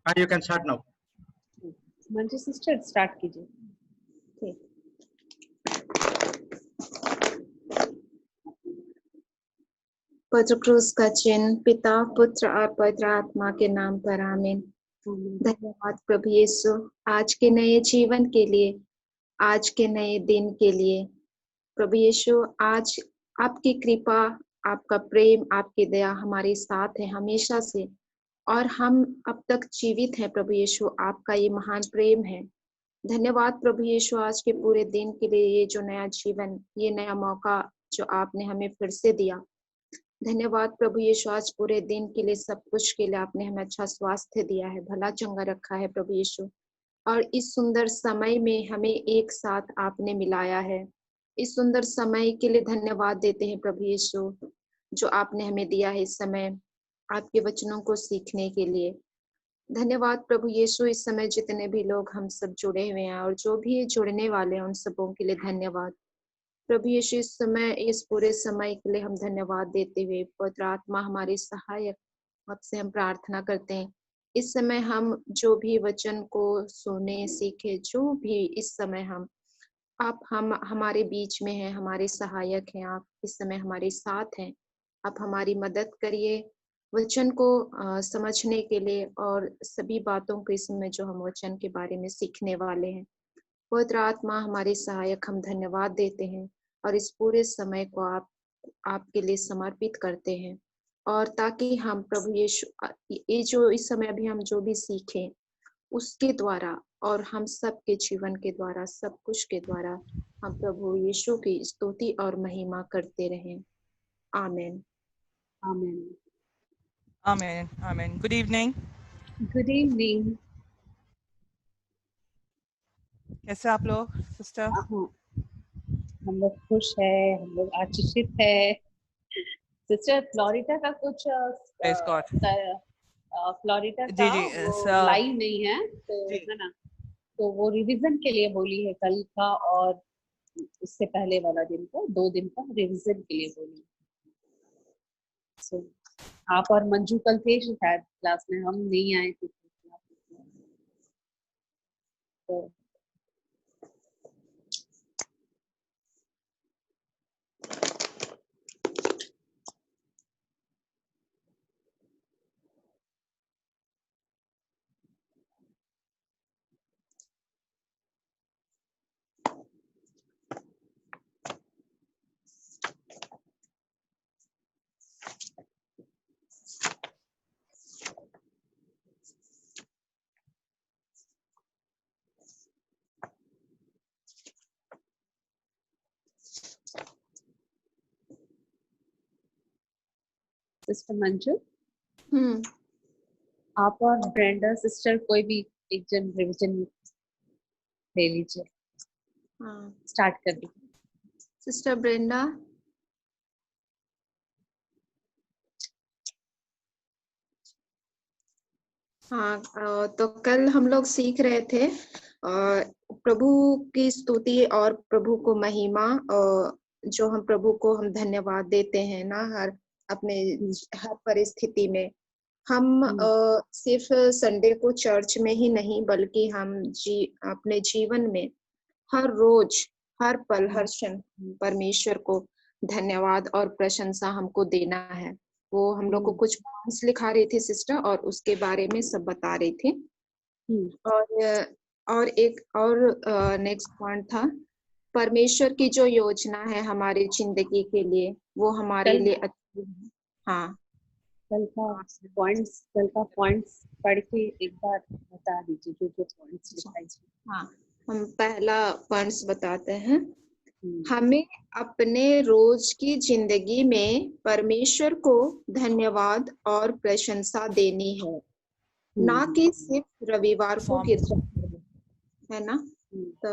You can start now. Manju sister start कीजिए। ठीक। पवित्र क्रूस का चिन्ह, पिता, पुत्र और पवित्र आत्मा के नाम पर आमीन। धन्यवाद प्रभु यीशु, आज के नए जीवन के लिए, आज के नए दिन के लिए। प्रभु यीशु, आज आपकी कृपा, आपका प्रेम, आपकी दया हमारे साथ है हमेशा से, और हम अब तक जीवित हैं। प्रभु यीशु, आपका ये महान प्रेम है। धन्यवाद प्रभु यीशु, आज के पूरे दिन के लिए, ये जो नया जीवन, ये नया मौका जो आपने हमें फिर से दिया। धन्यवाद प्रभु यीशु, आज पूरे दिन के लिए, सब कुछ के लिए आपने हमें अच्छा स्वास्थ्य दिया है, भला चंगा रखा है प्रभु यीशु। और इस सुंदर समय में हमें एक साथ आपने मिलाया है। इस सुंदर समय के लिए धन्यवाद देते हैं प्रभु यीशु, जो आपने हमें दिया है इस समय आपके वचनों को सीखने के लिए। धन्यवाद प्रभु यीशु, इस समय जितने भी लोग हम सब जुड़े हुए हैं और जो भी जुड़ने वाले हैं, उन सबों के लिए धन्यवाद प्रभु यीशु। इस समय, इस पूरे समय के लिए हम धन्यवाद देते हुए, पवित्र आत्मा हमारे सहायक, आपसे हम प्रार्थना करते हैं इस समय हम जो भी वचन को सुने, सीखे, जो भी इस समय आप हमारे बीच में हैं, हमारे सहायक हैं, आप इस समय हमारे साथ हैं। आप हमारी मदद करिए वचन को समझने के लिए, और सभी बातों को इस समय जो हम वचन के बारे में सीखने वाले हैं। पवित्र आत्मा हमारे सहायक, हम धन्यवाद देते हैं और इस पूरे समय को आपके लिए समर्पित करते हैं, और ताकि हम प्रभु यीशु, ये जो इस समय अभी हम जो भी सीखें उसके द्वारा, और हम सब के जीवन के द्वारा, सब कुछ के द्वारा, हम प्रभु यीशु की स्तुति और महिमा करते रहें। आमीन। आमीन। Amen. Amen. Good evening. Good evening. कैसे आप लोग सिस्टर? हम लोग खुश है, हम लोग आशीषित है। सिस्टर फ्लोरिडा का कुछ Praise God. फ्लोरिडा जी, का जी, वो सर। लाइव नहीं है तो जी। है ना, तो वो रिवीजन के लिए बोली है कल का, और उससे पहले वाला दिन का, 2 दिन का रिवीजन के लिए बोली। So, आप और मंजू कल थे शायद क्लास में, हम नहीं आए थे तो सिस्टर मंजू, आप और ब्रेंडा सिस्टर कोई भी एक जन रिवीजन ले लीजिए। हाँ, स्टार्ट कर दीजिए। Sister Brenda. हाँ, तो कल हम लोग सीख रहे थे प्रभु की स्तुति और प्रभु को महिमा, जो हम प्रभु को हम धन्यवाद देते हैं ना, हर परिस्थिति में। हम सिर्फ संडे को चर्च में ही नहीं, बल्कि हम अपने जीवन में हर रोज, हर पल, हर क्षण परमेश्वर को धन्यवाद और प्रशंसा हमको देना है। वो हम लोग को कुछ पॉइंट्स लिखा रही थी सिस्टर, और उसके बारे में सब बता रही थी। और एक और नेक्स्ट पॉइंट था, परमेश्वर की जो योजना है हमारी जिंदगी के लिए, वो हमारे लिए अच्छी है। हाँ, कल का पॉइंट्स पढ़ के एक बार बता दीजिए जो जो पॉइंट्स लिखाए। हाँ, हम पहला पॉइंट्स बताते हैं। हमें अपने रोज की जिंदगी में परमेश्वर को धन्यवाद और प्रशंसा देनी है, ना कि सिर्फ रविवार को गिरजा, है ना। तो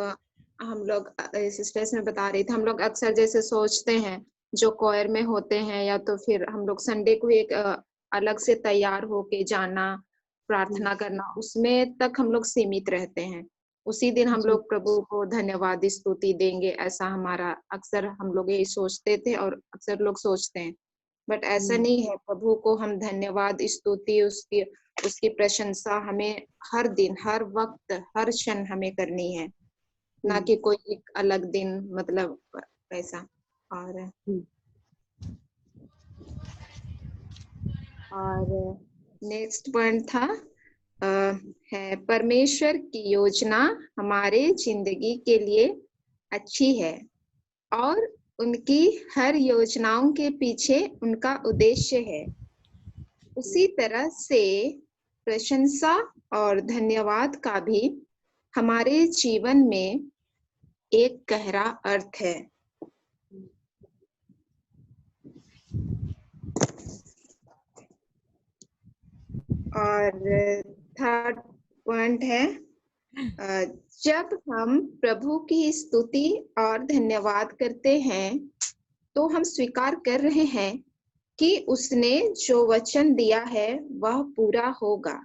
हम लोग सिस्टर्स में बता रहे थे, हम लोग अक्सर जैसे सोचते हैं, जो कोयर में होते हैं, या तो फिर हम लोग संडे को एक अलग से तैयार होके जाना, प्रार्थना करना, उसमें तक हम लोग सीमित रहते हैं। उसी दिन हम लोग प्रभु को धन्यवाद स्तुति देंगे, ऐसा हमारा अक्सर हम लोग यही सोचते थे और अक्सर लोग सोचते हैं। बट ऐसा नहीं है। प्रभु को हम धन्यवाद स्तुति, उसकी उसकी प्रशंसा हमें हर दिन, हर वक्त, हर क्षण हमें करनी है, ना कि कोई एक अलग दिन, मतलब ऐसा। और नेक्स्ट पॉइंट था है परमेश्वर की योजना हमारे जिंदगी के लिए अच्छी है और उनकी हर योजनाओं के पीछे उनका उद्देश्य है। उसी तरह से प्रशंसा और धन्यवाद का भी हमारे जीवन में एक गहरा अर्थ है। और थर्ड पॉइंट है जब हम प्रभु की स्तुति और धन्यवाद करते हैं तो हम स्वीकार कर रहे हैं कि उसने जो वचन दिया है वह पूरा होगा।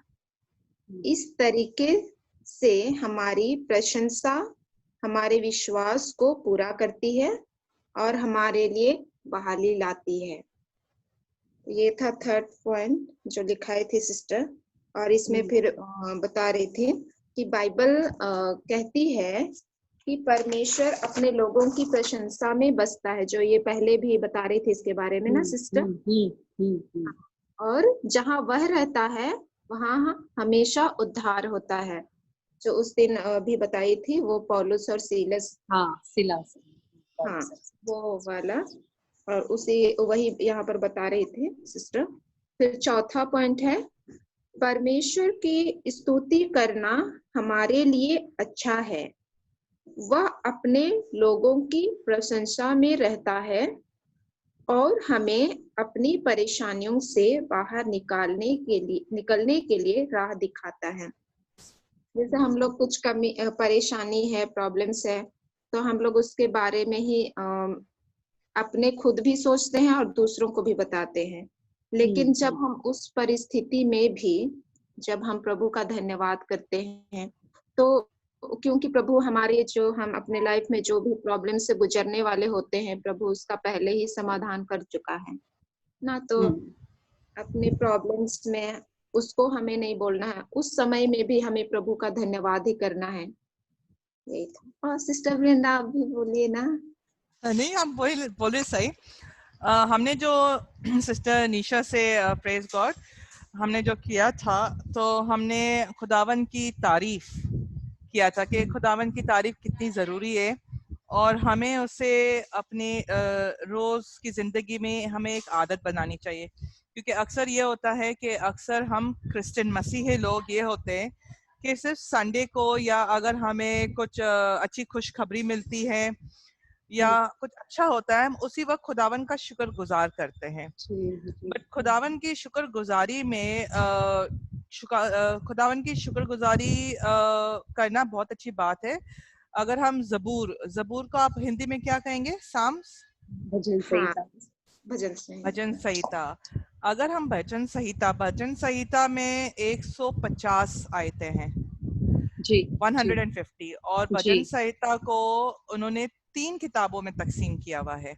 इस तरीके से हमारी प्रशंसा हमारे विश्वास को पूरा करती है और हमारे लिए बहाली लाती है। ये था थर्ड पॉइंट जो लिखाए थे सिस्टर। और इसमें फिर बता रही थी कि बाइबल कहती है कि परमेश्वर अपने लोगों की प्रशंसा में बसता है, जो ये पहले भी बता रही थी इसके बारे में ना सिस्टर। और जहाँ वह रहता है वहाँ हमेशा उद्धार होता है, जो उस दिन भी बताई थी वो पौलुस और सीलस। सिलास। वो वाला। और उसी वही यहाँ पर बता रहे थे सिस्टर। फिर चौथा पॉइंट है परमेश्वर की स्तुति करना हमारे लिए अच्छा है। वह अपने लोगों की प्रशंसा में रहता है और हमें अपनी परेशानियों से बाहर निकलने के लिए राह दिखाता है। जैसे हम लोग कुछ कमी परेशानी है, प्रॉब्लम्स है, तो हम लोग उसके बारे में ही अपने खुद भी सोचते हैं और दूसरों को भी बताते हैं। लेकिन जब हम उस परिस्थिति में भी जब हम प्रभु का धन्यवाद करते हैं, तो क्योंकि प्रभु हमारे जो हम अपने लाइफ में जो भी प्रॉब्लम से गुजरने वाले होते हैं, प्रभु उसका पहले ही समाधान कर चुका है ना। तो अपने प्रॉब्लम्स में उसको हमें नहीं बोलना है, उस समय में भी हमें प्रभु का धन्यवाद ही करना है। यही था। और सिस्टर वृंदा आप भी बोलिए ना। नहीं, आप बोले सही। हमने जो सिस्टर निशा से प्रेज गॉड हमने जो किया था, तो हमने खुदावन की तारीफ किया था कि खुदावन की तारीफ कितनी ज़रूरी है और हमें उसे अपने रोज़ की ज़िंदगी में हमें एक आदत बनानी चाहिए। क्योंकि अक्सर ये होता है कि अक्सर हम क्रिश्चियन मसीही लोग ये होते हैं कि सिर्फ संडे को या अगर हमें कुछ अच्छी खुशखबरी मिलती है या कुछ अच्छा होता है, हम उसी वक्त खुदावन का शुक्रगुजार करते हैं। बट खुदावन की शुक्रगुजारी में खुदावन की शुक्रगुजारी करना बहुत अच्छी बात है। अगर हम जबूर को आप हिंदी में क्या कहेंगे? साम्स, भजन संहिता। अगर हम भजन संहिता में 150 आयतें हैं जी, 150। और भजन संहिता को उन्होंने 3 किताबों में तकसीम किया हुआ है।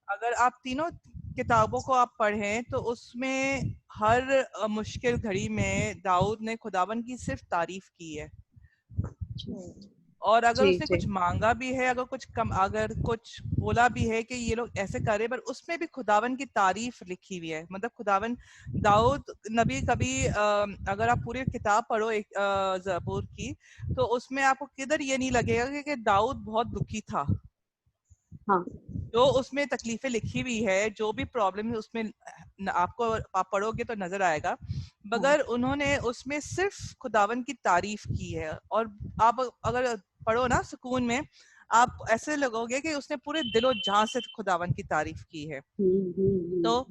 अगर आप तीनों किताबों को आप पढ़ें तो उसमें हर मुश्किल घड़ी में दाऊद ने खुदावन की सिर्फ तारीफ की है। और अगर उसने कुछ मांगा भी है, अगर कुछ बोला भी है कि ये लोग ऐसे करे, पर उसमें भी खुदावन की तारीफ लिखी हुई है। मतलब खुदावन, दाऊद नबी कभी अगर आप पूरी किताब पढ़ो एक ज़बूर की, तो उसमें आपको किधर ये नहीं लगेगा कि दाऊद बहुत दुखी था। जो उसमें तकलीफें लिखी हुई है, जो भी प्रॉब्लम है उसमें आपको आप पढ़ोगे तो नजर आएगा, मगर उन्होंने उसमें सिर्फ खुदावन की तारीफ की है। और आप अगर पढ़ो ना सुकून में, आप ऐसे लगोगे कि उसने पूरे दिलो जान से खुदावन की तारीफ की है। तो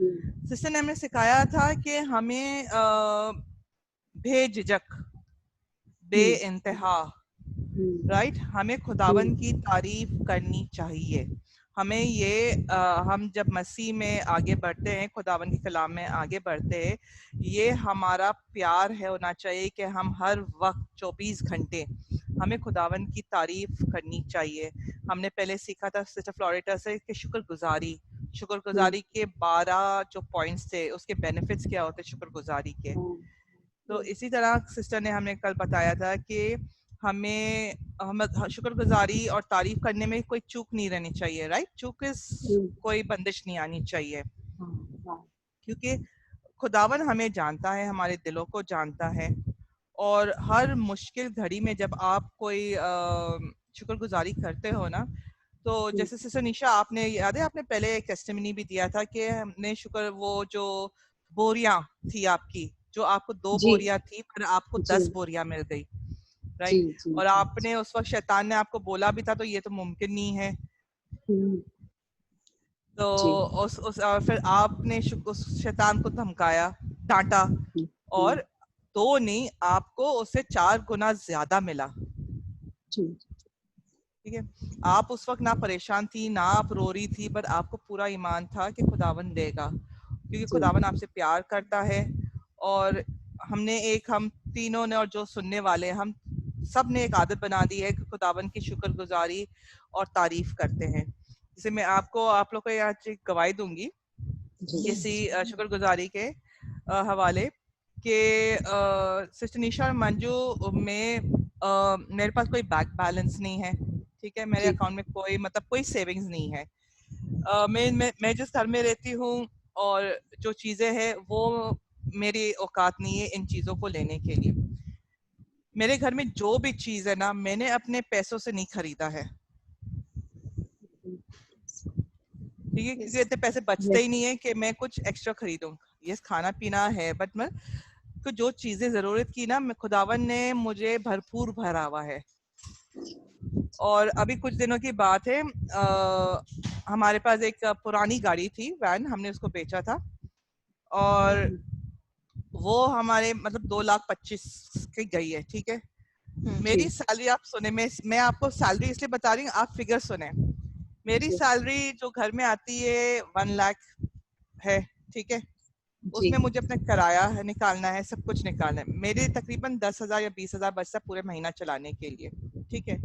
सिस्टर ने हमें सिखाया था कि हमें बेझिझक, बेइंतहा, राइट, हमें खुदावन की तारीफ करनी चाहिए। हमें ये हम जब मसीह में आगे बढ़ते हैं, खुदावन के कलाम में आगे बढ़ते हैं, ये हमारा प्यार है होना चाहिए कि हम हर वक्त 24 घंटे हमें खुदावन की तारीफ करनी चाहिए। हमने पहले सीखा था सिस्टर फ्लोरिटा से कि शुक्रगुजारी, शुक्रगुजारी के 12 जो पॉइंट्स थे, उसके बेनिफिट्स क्या होते शुक्रगुजारी के। तो इसी तरह सिस्टर ने हमें कल बताया था कि हमें हम शुक्रगुजारी और तारीफ करने में कोई चूक नहीं रहनी चाहिए, राइट? चूक कोई बंदिश नहीं आनी चाहिए, क्योंकि खुदावन हमें जानता है, हमारे दिलों को जानता है। और हर मुश्किल घड़ी में जब आप कोई शुक्रगुजारी करते हो ना, तो जैसे सिस्टर निशा, आपने याद है आपने पहले एक टेस्टिमनी भी दिया था कि हमने शुक्र, वो जो बोरियां थी आपकी, जो आपको 2 बोरियां थी पर आपको 10 बोरियां मिल गई, राइट? और आपने उस वक्त शैतान ने आपको बोला भी था तो ये तो मुमकिन नहीं है, तो और फिर आपने उस शैतान को धमकाया, डांटा, और 2 नहीं, आपको उससे 4 गुना ज्यादा मिला। ठीक है, आप उस वक्त ना परेशान थी, ना आप रो रही थी, पर आपको पूरा ईमान था कि खुदावन देगा, क्योंकि खुदावन आपसे प्यार करता है। और हम तीनों ने और जो सुनने वाले, हम सब ने एक आदत बना दी है कि खुदावन की शुक्रगुजारी और तारीफ करते हैं। जैसे मैं आप लोग को आज गवाही दूंगी इसी शुक्रगुजारी के हवाले के। सिस्टर निशा और मंजू में मेरे पास कोई बैंक बैलेंस नहीं है, ठीक है? मेरे अकाउंट में कोई सेविंग्स नहीं है। मैं जिस घर में रहती हूँ और जो चीजें हैं वो मेरी औकात नहीं है इन चीजों को लेने के लिए। मेरे घर में जो भी चीज है ना, मैंने अपने पैसों से नहीं खरीदा है, ठीक है? क्योंकि इतने पैसे बचते ही नहीं है कि मैं कुछ एक्स्ट्रा खरीदूं। ये खाना पीना है, बट मैं तो जो चीजें जरूरत की ना, खुदावन ने मुझे भरपूर भरा हुआ है। और अभी कुछ दिनों की बात है, हमारे पास एक पुरानी गाड़ी थी, वैन, हमने उसको बेचा था, और वो हमारे मतलब 2,25,000 की गई है, ठीक है? मेरी सैलरी आप सुने, मैं आपको सैलरी इसलिए बता रही हूँ, आप फिगर सुने। मेरी सैलरी जो घर में आती है 1 लाख है, ठीक है? उसमें मुझे अपना किराया निकालना है, सब कुछ निकालना है। मेरे तकरीबन 10,000 या 20,000 बचता पूरे महीना चलाने के लिए, ठीक है?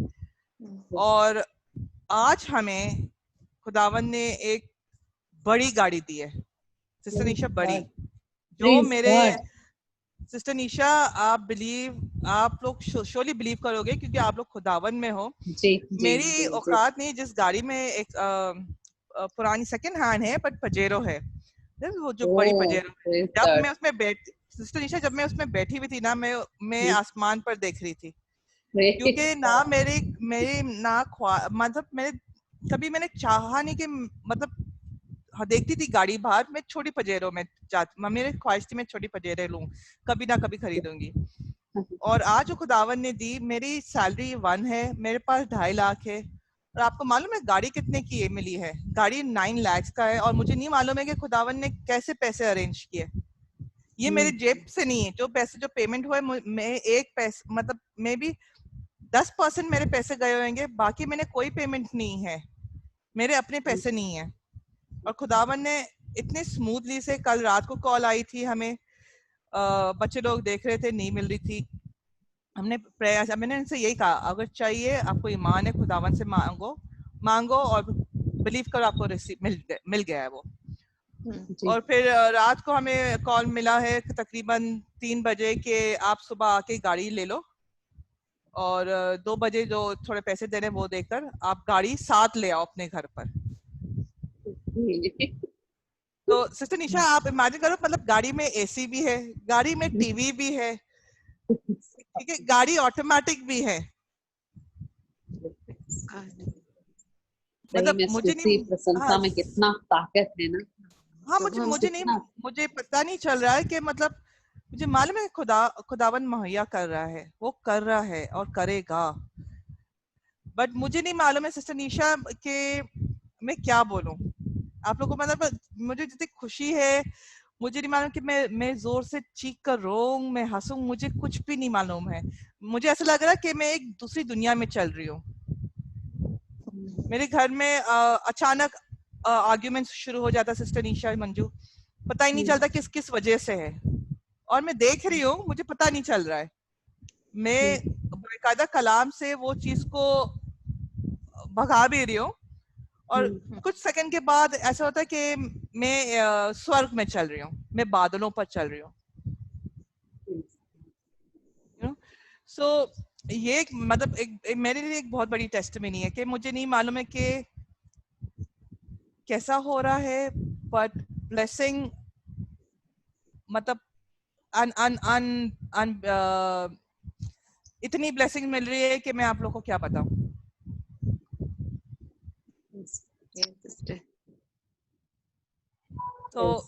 और आज हमें खुदावन ने एक बड़ी गाड़ी दी है, सिस्टर निशा, बड़ी, जो मेरे सिस्टर निशा, आप लोग श्योरली बिलीव करोगे क्योंकि आप लोग खुदावन में हो। मेरी औकात नहीं, जिस गाड़ी में एक पुरानी सेकंड हैंड है बट पजेरो है, वो जो बड़ी पजेरो है, जब मैं उसमें सिस्टर निशा, जब मैं उसमें बैठी हुई थी ना, मैं आसमान पर देख रही थी, क्योंकि ना मेरी ना मतलब मैंने चाहा नहीं कि मतलब देखती थी गाड़ी बाहर, मैं छोटी पजेरो में मेरी ख्वाहिश थी मैं छोटी पजेरे लूं, कभी ना कभी खरीदूंगी। और आज जो खुदावन ने दी, मेरी सैलरी 1 है, मेरे पास 2.5 लाख है। और आपको मालूम है गाड़ी कितने की मिली है? गाड़ी 9 लाख का है। और मुझे नहीं मालूम है कि खुदावन ने कैसे पैसे अरेंज किए। ये मेरे जेब से नहीं है, जो पेमेंट हुआ है, मैं एक पैसे मतलब मे बी 10% मेरे पैसे गए होंगे, बाकी मैंने कोई पेमेंट नहीं है, मेरे अपने पैसे नहीं है। और खुदावन ने इतने स्मूथली से, कल रात को कॉल आई थी हमें, बच्चे लोग देख रहे थे, नहीं मिल रही थी, मैंने इनसे यही कहा, अगर चाहिए आपको ईमान है, खुदावन से मांगो और बिलीव करो, आपको रिसीव मिल गया है वो। और फिर रात को हमें कॉल मिला है तकरीबन 3 बजे के आप सुबह आके गाड़ी ले लो, और 2 बजे जो थोड़े पैसे देने वो देकर आप गाड़ी साथ ले आओ अपने घर पर। तो सिस्टर निशा, आप इमेजिन करो, मतलब गाड़ी में एसी भी है, गाड़ी में टीवी भी है, ठीक है, गाड़ी ऑटोमेटिक भी है। मतलब मुझे नहीं, प्रशंसा में कितना ताकत है ना। हाँ, मुझे पता नहीं चल रहा है कि मतलब मुझे मालूम है खुदावन मुहैया कर रहा है, वो कर रहा है और करेगा, बट मुझे नहीं मालूम है सिस्टर निशा कि मैं क्या बोलूं आप लोगों को। मतलब मुझे जितनी खुशी है, मुझे नहीं मालूम कि मैं जोर से चीख कर रोऊं, मैं हंसूं, मुझे कुछ भी नहीं मालूम है। मुझे ऐसा लग रहा है कि मैं एक दूसरी दुनिया में चल रही हूँ। मेरे घर में अचानक आर्ग्यूमेंट शुरू हो जाता, सिस्टर निशा, मंजू, पता ही नहीं चलता किस वजह से है, और मैं देख रही हूँ, मुझे पता नहीं चल रहा है। मैं बाकायदा कलाम से वो चीज को भगा भी रही हूँ, और कुछ सेकंड के बाद ऐसा होता है कि मैं स्वर्ग में चल रही हूँ, मैं बादलों पर चल रही हूँ, यू नो। सो ये मतलब एक मेरे लिए एक बहुत बड़ी टेस्टिमनी है कि मुझे नहीं मालूम है कि कैसा हो रहा है, बट ब्लेसिंग मतलब अन अन अन अन इतनी ब्लेसिंग मिल रही है कि मैं आप लोगों को क्या बताऊं। तो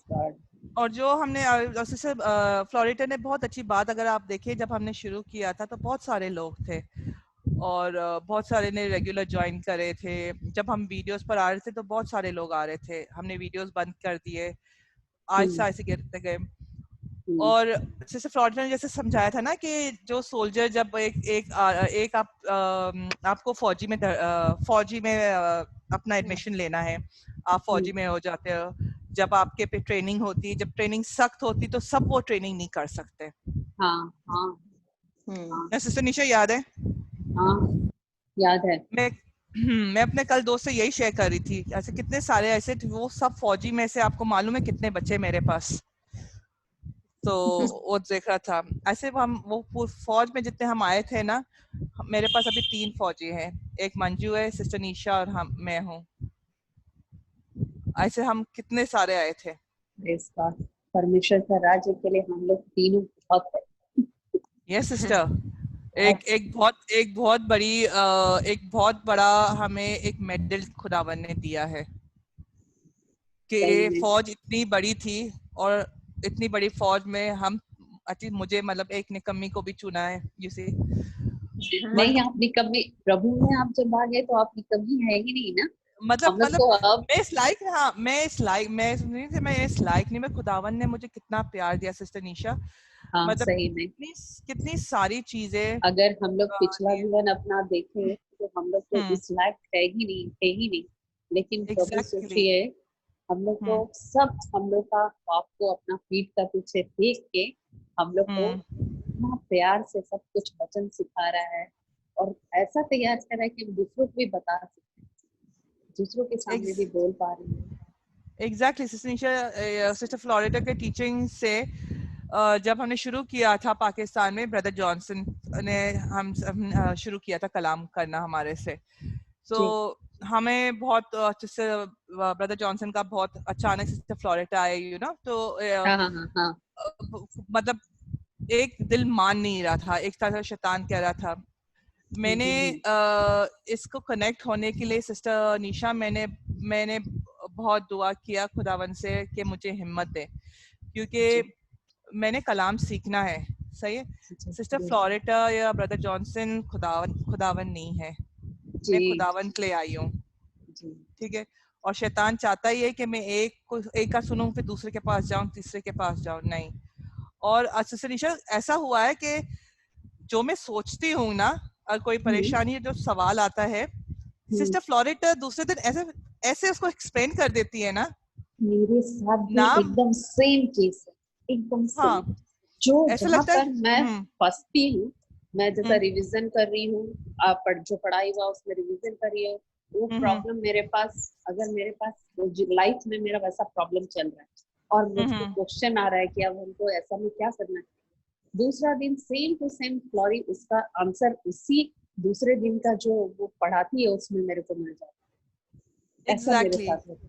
और जो हमने जैसे फ्लोरिडा ने बहुत अच्छी बात, अगर आप देखिए जब हमने शुरू किया था तो बहुत सारे लोग थे और बहुत सारे ने रेगुलर ज्वाइन करे थे। जब हम वीडियोस पर आ रहे थे तो बहुत सारे लोग आ रहे थे, हमने वीडियोस बंद कर दिए, आहिस्ता ऐसे गिरते गए। और जैसे फ्लोरिडा ने जैसे समझाया था ना कि जो सोल्जर जब एक आपको फौजी में अपना एडमिशन लेना है, आप फौजी में हो जाते हो, जब आपके पे ट्रेनिंग होती है, जब ट्रेनिंग सख्त होती तो सब वो ट्रेनिंग नहीं कर सकते। हाँ हाँ हाँ सिस्टर निशा याद है? हाँ याद है। मैं अपने कल दोस्त से यही शेयर कर रही थी, ऐसे कितने सारे ऐसे थे, वो सब फौजी में से आपको मालूम है कितने बच्चे मेरे पास, तो वो देख रहा था ऐसे वो फौज में जितने हम आए थे ना, मेरे पास अभी 3 फौजी हैं, एक मंजू है, सिस्टर निशा और मैं हूँ। ऐसे हम कितने सारे आए थे। इस बार परमेश्वर का राज्य के लिए हम लोग तीनों बहुत है। यस सिस्टर, एक बहुत बड़ा हमें एक मेडल खुदावन ने दिया है कि फौज इतनी बड़ी थी, और इतनी बड़ी फौज में हम मुझे मतलब एक निकम्मी को भी चुना है, यू सी। नहीं, आप निकम्मी प्रभु में आप जब आ गए तो आप निकम्मी है ही नहीं ना। मतलब तो अब मैं इस लायक नहीं, मैं खुदावन ने मुझे कितना प्यार दिया सिस्टर निशा, हाँ मतलब सही में। कितनी सारी चीजें। अगर हम लोग पिछला जीवन अपना देखें तो हम लोग तो इस लायक है ही नहीं, लेकिन प्रभु एग्जैक्टली सोचिए हम लोग को सब, हम लोग का आपको अपना पीठ का पीछे देख के हम लोग को इतना प्यार से सब कुछ वचन सिखा रहा है और ऐसा तैयार कर रहा है कि हम दूसरों को भी बता सकते हैं, दूसरों के सामने भी बोल पा रहे हैं। एग्जैक्टली सिस्टर फ्लोरिडा के टीचिंग से जब हमने शुरू किया था पाकिस्तान में, ब्रदर जॉनसन ने हम शुरू किया था कलाम करना हमारे से, तो हमें बहुत अच्छे से ब्रदर जॉनसन का बहुत अचानक से फ्लोरिडा आए, यू नो, तो मतलब एक दिल मान नहीं रहा था, एक तरह से शैतान कह रहा था। मैंने इसको कनेक्ट होने के लिए सिस्टर निशा मैंने बहुत दुआ किया खुदावन से कि मुझे हिम्मत दे, क्योंकि मैंने कलाम सीखना है। सही है, सिस्टर फ्लोरिडा या ब्रदर जॉनसन खुदावन नहीं है, मैं खुदावन के लिए आई हूँ, ठीक है। और शैतान चाहता ही है कि मैं एक का सुनूं फिर दूसरे के पास जाऊं, तीसरे के पास जाऊं, नहीं। और सिस्टर निशा ऐसा हुआ है कि जो मैं सोचती हूँ ना, अगर कोई परेशानी, जो सवाल आता है, सिस्टर फ्लोरिडा दूसरे दिन ऐसे ऐसे उसको एक्सप्लेन कर देती है ना। मेरे साथ भी एकदम सेम केस है, एकदम सेम। जो जहाँ पर मैं फंसती हूँ, मैं जैसा रिवीजन कर रही हूँ, जो पढ़ाई हुआ उसमें रिवीजन कर रही हूँ, वो प्रॉब्लम मेरे पास, अगर मेरे पास लाइफ में मेरा वैसा प्रॉब्लम चल रहा है और मुझको क्वेश्चन आ रहा है कि अब हमको ऐसा में क्या करना है, दूसरा दिन सेम टू सेम फ्लोरी उसका आंसर उसी दूसरे दिन का जो वो पढ़ाती है उसमें मेरे को मिल जाता है। ऐसा मेरे साथ होता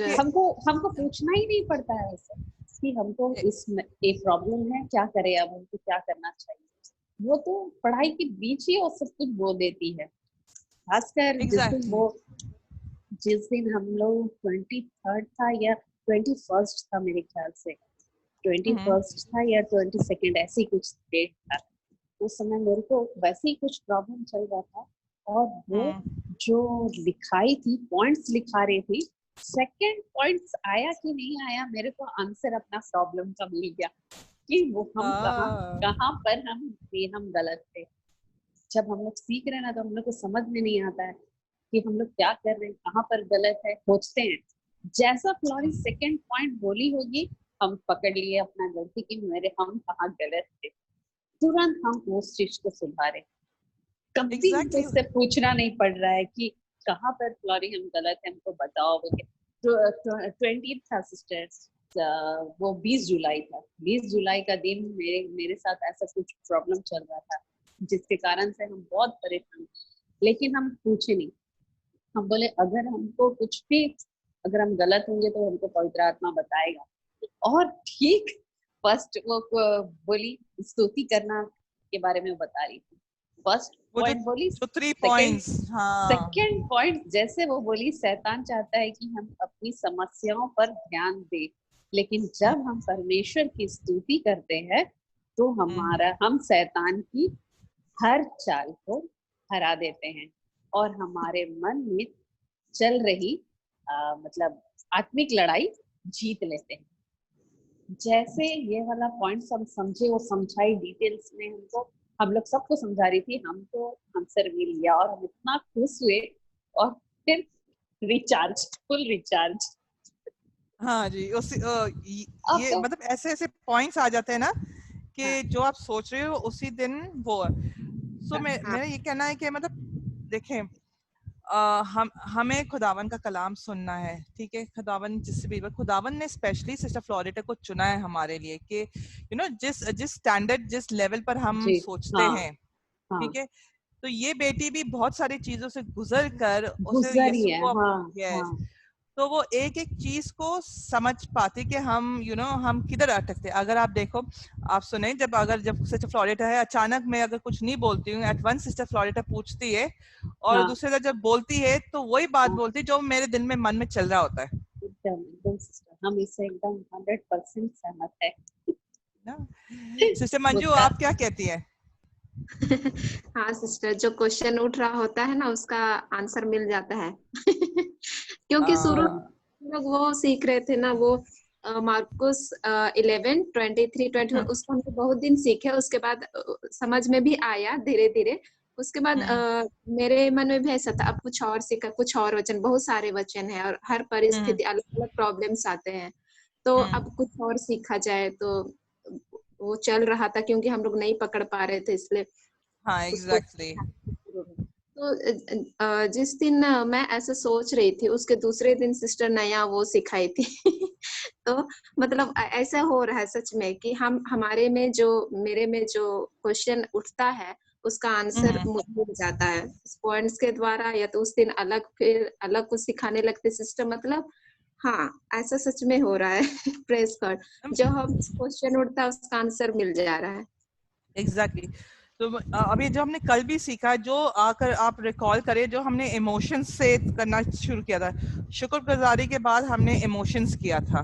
है। हमको पूछना ही नहीं पड़ता है ऐसा कि हमको इसमें एक प्रॉब्लम है, क्या करें, अब हमको क्या करना चाहिए, वो तो पढ़ाई के बीच ही वो सब कुछ बोल देती है। खासकर जिस दिन हम लोग 23rd था या 21st था, मेरे ख्याल से 21st था या 22nd, ऐसी कुछ डेट था। उस समय मेरे को वैसे ही कुछ प्रॉब्लम चल रहा था और वो जो लिखाई थी, पॉइंट्स लिखा रही थी, सेकंड पॉइंट्स आया कि नहीं आया, मेरे को आंसर अपना प्रॉब्लम का मिल गया कि वो हम कहाँ पर हम गलत थे। जब हम लोग सीख रहे हैं ना तो हम लोग को समझ में नहीं आता है कि हम लोग क्या कर रहे हैं, कहाँ पर गलत है, खोजते हैं। जैसा फ्लोरी सेकंड पॉइंट बोली होगी, हम पकड़ लिए अपना गलती की हम कहाँ गलत थे, तुरंत हम उस चीज को सुधारे। कभी हमको उससे पूछना नहीं पड़ रहा है कि कहाँ पर फ्लोरी हम गलत है, हमको बताओ। 20 था सिस्टर्स, वो 20 जुलाई था। 20 जुलाई का दिन मेरे साथ ऐसा कुछ प्रॉब्लम चल रहा था जिसके कारण से हम बहुत परेशान, लेकिन हम पूछे नहीं। हम बोले अगर हमको कुछ भी, अगर हम गलत होंगे तो हमको पवित्र आत्मा बताएगा। और ठीक फर्स्ट वो बोली स्तुति करना के बारे में बता रही थी, फर्स्ट वो पॉइंट बोली। जो 3 सेकंड पॉइंट्स, हाँ पॉइंट जैसे वो बोली, शैतान चाहता है कि हम अपनी समस्याओं पर ध्यान दें, लेकिन जब हम परमेश्वर की स्तुति करते हैं तो हम शैतान की हर चाल को हरा देते हैं और हमारे मन में चल रही मतलब आत्मिक लड़ाई जीत लेते हैं। जैसे ये वाला पॉइंट हम समझे, वो समझाई डिटेल्स में हमको, हम लोग सबको समझा रही थी, हमको आंसर मिल गया और हम इतना खुश हुए। और फिर रिचार्ज, फुल रिचार्ज। हाँ जी। ये तो मतलब ऐसे ऐसे पॉइंट्स आ जाते हैं ना कि हाँ, जो आप सोच रहे हो उसी दिन वो। सो हाँ, मेरा ये कहना है कि मतलब देखें, हमें खुदावन का कलाम सुनना है, ठीक है। खुदावन जिससे भी, खुदावन ने स्पेशली सिस्टर फ्लोरिटा को चुना है हमारे लिए कि जिस स्टैंडर्ड, जिस लेवल पर हम जी, सोचते हाँ, हैं, हाँ, ठीक है। तो ये बेटी भी बहुत सारी चीजों से गुजर कर उसे गुजरी यीशु है, को, हाँ, यस, हाँ, तो वो एक एक चीज को समझ पाती कि हम हम किधर अटकते। अगर आप देखो, आप सुने, जब सिस्टर फ्लोरिटा है, अचानक मैं अगर कुछ नहीं बोलती हूँ, एट वन सिस्टर फ्लोरिटा पूछती है, और हाँ, दूसरे तरफ जब बोलती है तो वही बात हाँ, बोलती है जो मेरे दिल में, मन में चल रहा होता है एकदम एकदम सिस्टर, हम इससे एकदम 100% सहमत है। ना। सिस्टर मंजू, मुद्दा आप क्या कहती हैं? हाँ सिस्टर, जो क्वेश्चन उठ रहा होता है ना उसका आंसर मिल जाता है। क्योंकि शुरू एकदम, में लोग वो सीख रहे थे ना, वो मार्कुस 11:23-21, हम्म, उसको हमने बहुत दिन सीखे। उसके बाद समझ में भी आया धीरे धीरे। उसके बाद हम्म, मेरे मन में भी ऐसा था, अब कुछ और सीखा, कुछ और वचन, बहुत सारे वचन है और हर हम्म, परिस्थिति अलग अलग प्रॉब्लम्स आते हैं, तो हम्म, अब कुछ और सीखा जाए। तो वो चल रहा था क्योंकि हम लोग नहीं पकड़ पा रहे थे, इसलिए हाँ उसको। एग्जैक्टली। तो जिस दिन मैं ऐसे सोच रही थी, उसके दूसरे दिन सिस्टर नया वो सिखाई थी। तो मतलब ऐसा हो रहा है सच में कि हम हमारे में जो, मेरे में जो क्वेश्चन उठता है उसका आंसर हम्म, मुझे मिल जाता है पॉइंट्स के द्वारा, या तो उस दिन अलग, फिर अलग कुछ सिखाने लगते सिस्टर। मतलब हाँ, ऐसा सच में हो रहा है। प्रेस गॉड, जो हम क्वेश्चन उठता है उसका आंसर मिल जा रहा है। एग्जैक्टली। तो अभी जो हमने कल भी सीखा, जो आकर आप रिकॉल करें, जो हमने इमोशंस से करना शुरू किया था, शुक्रगुजारी के बाद हमने इमोशंस किया था।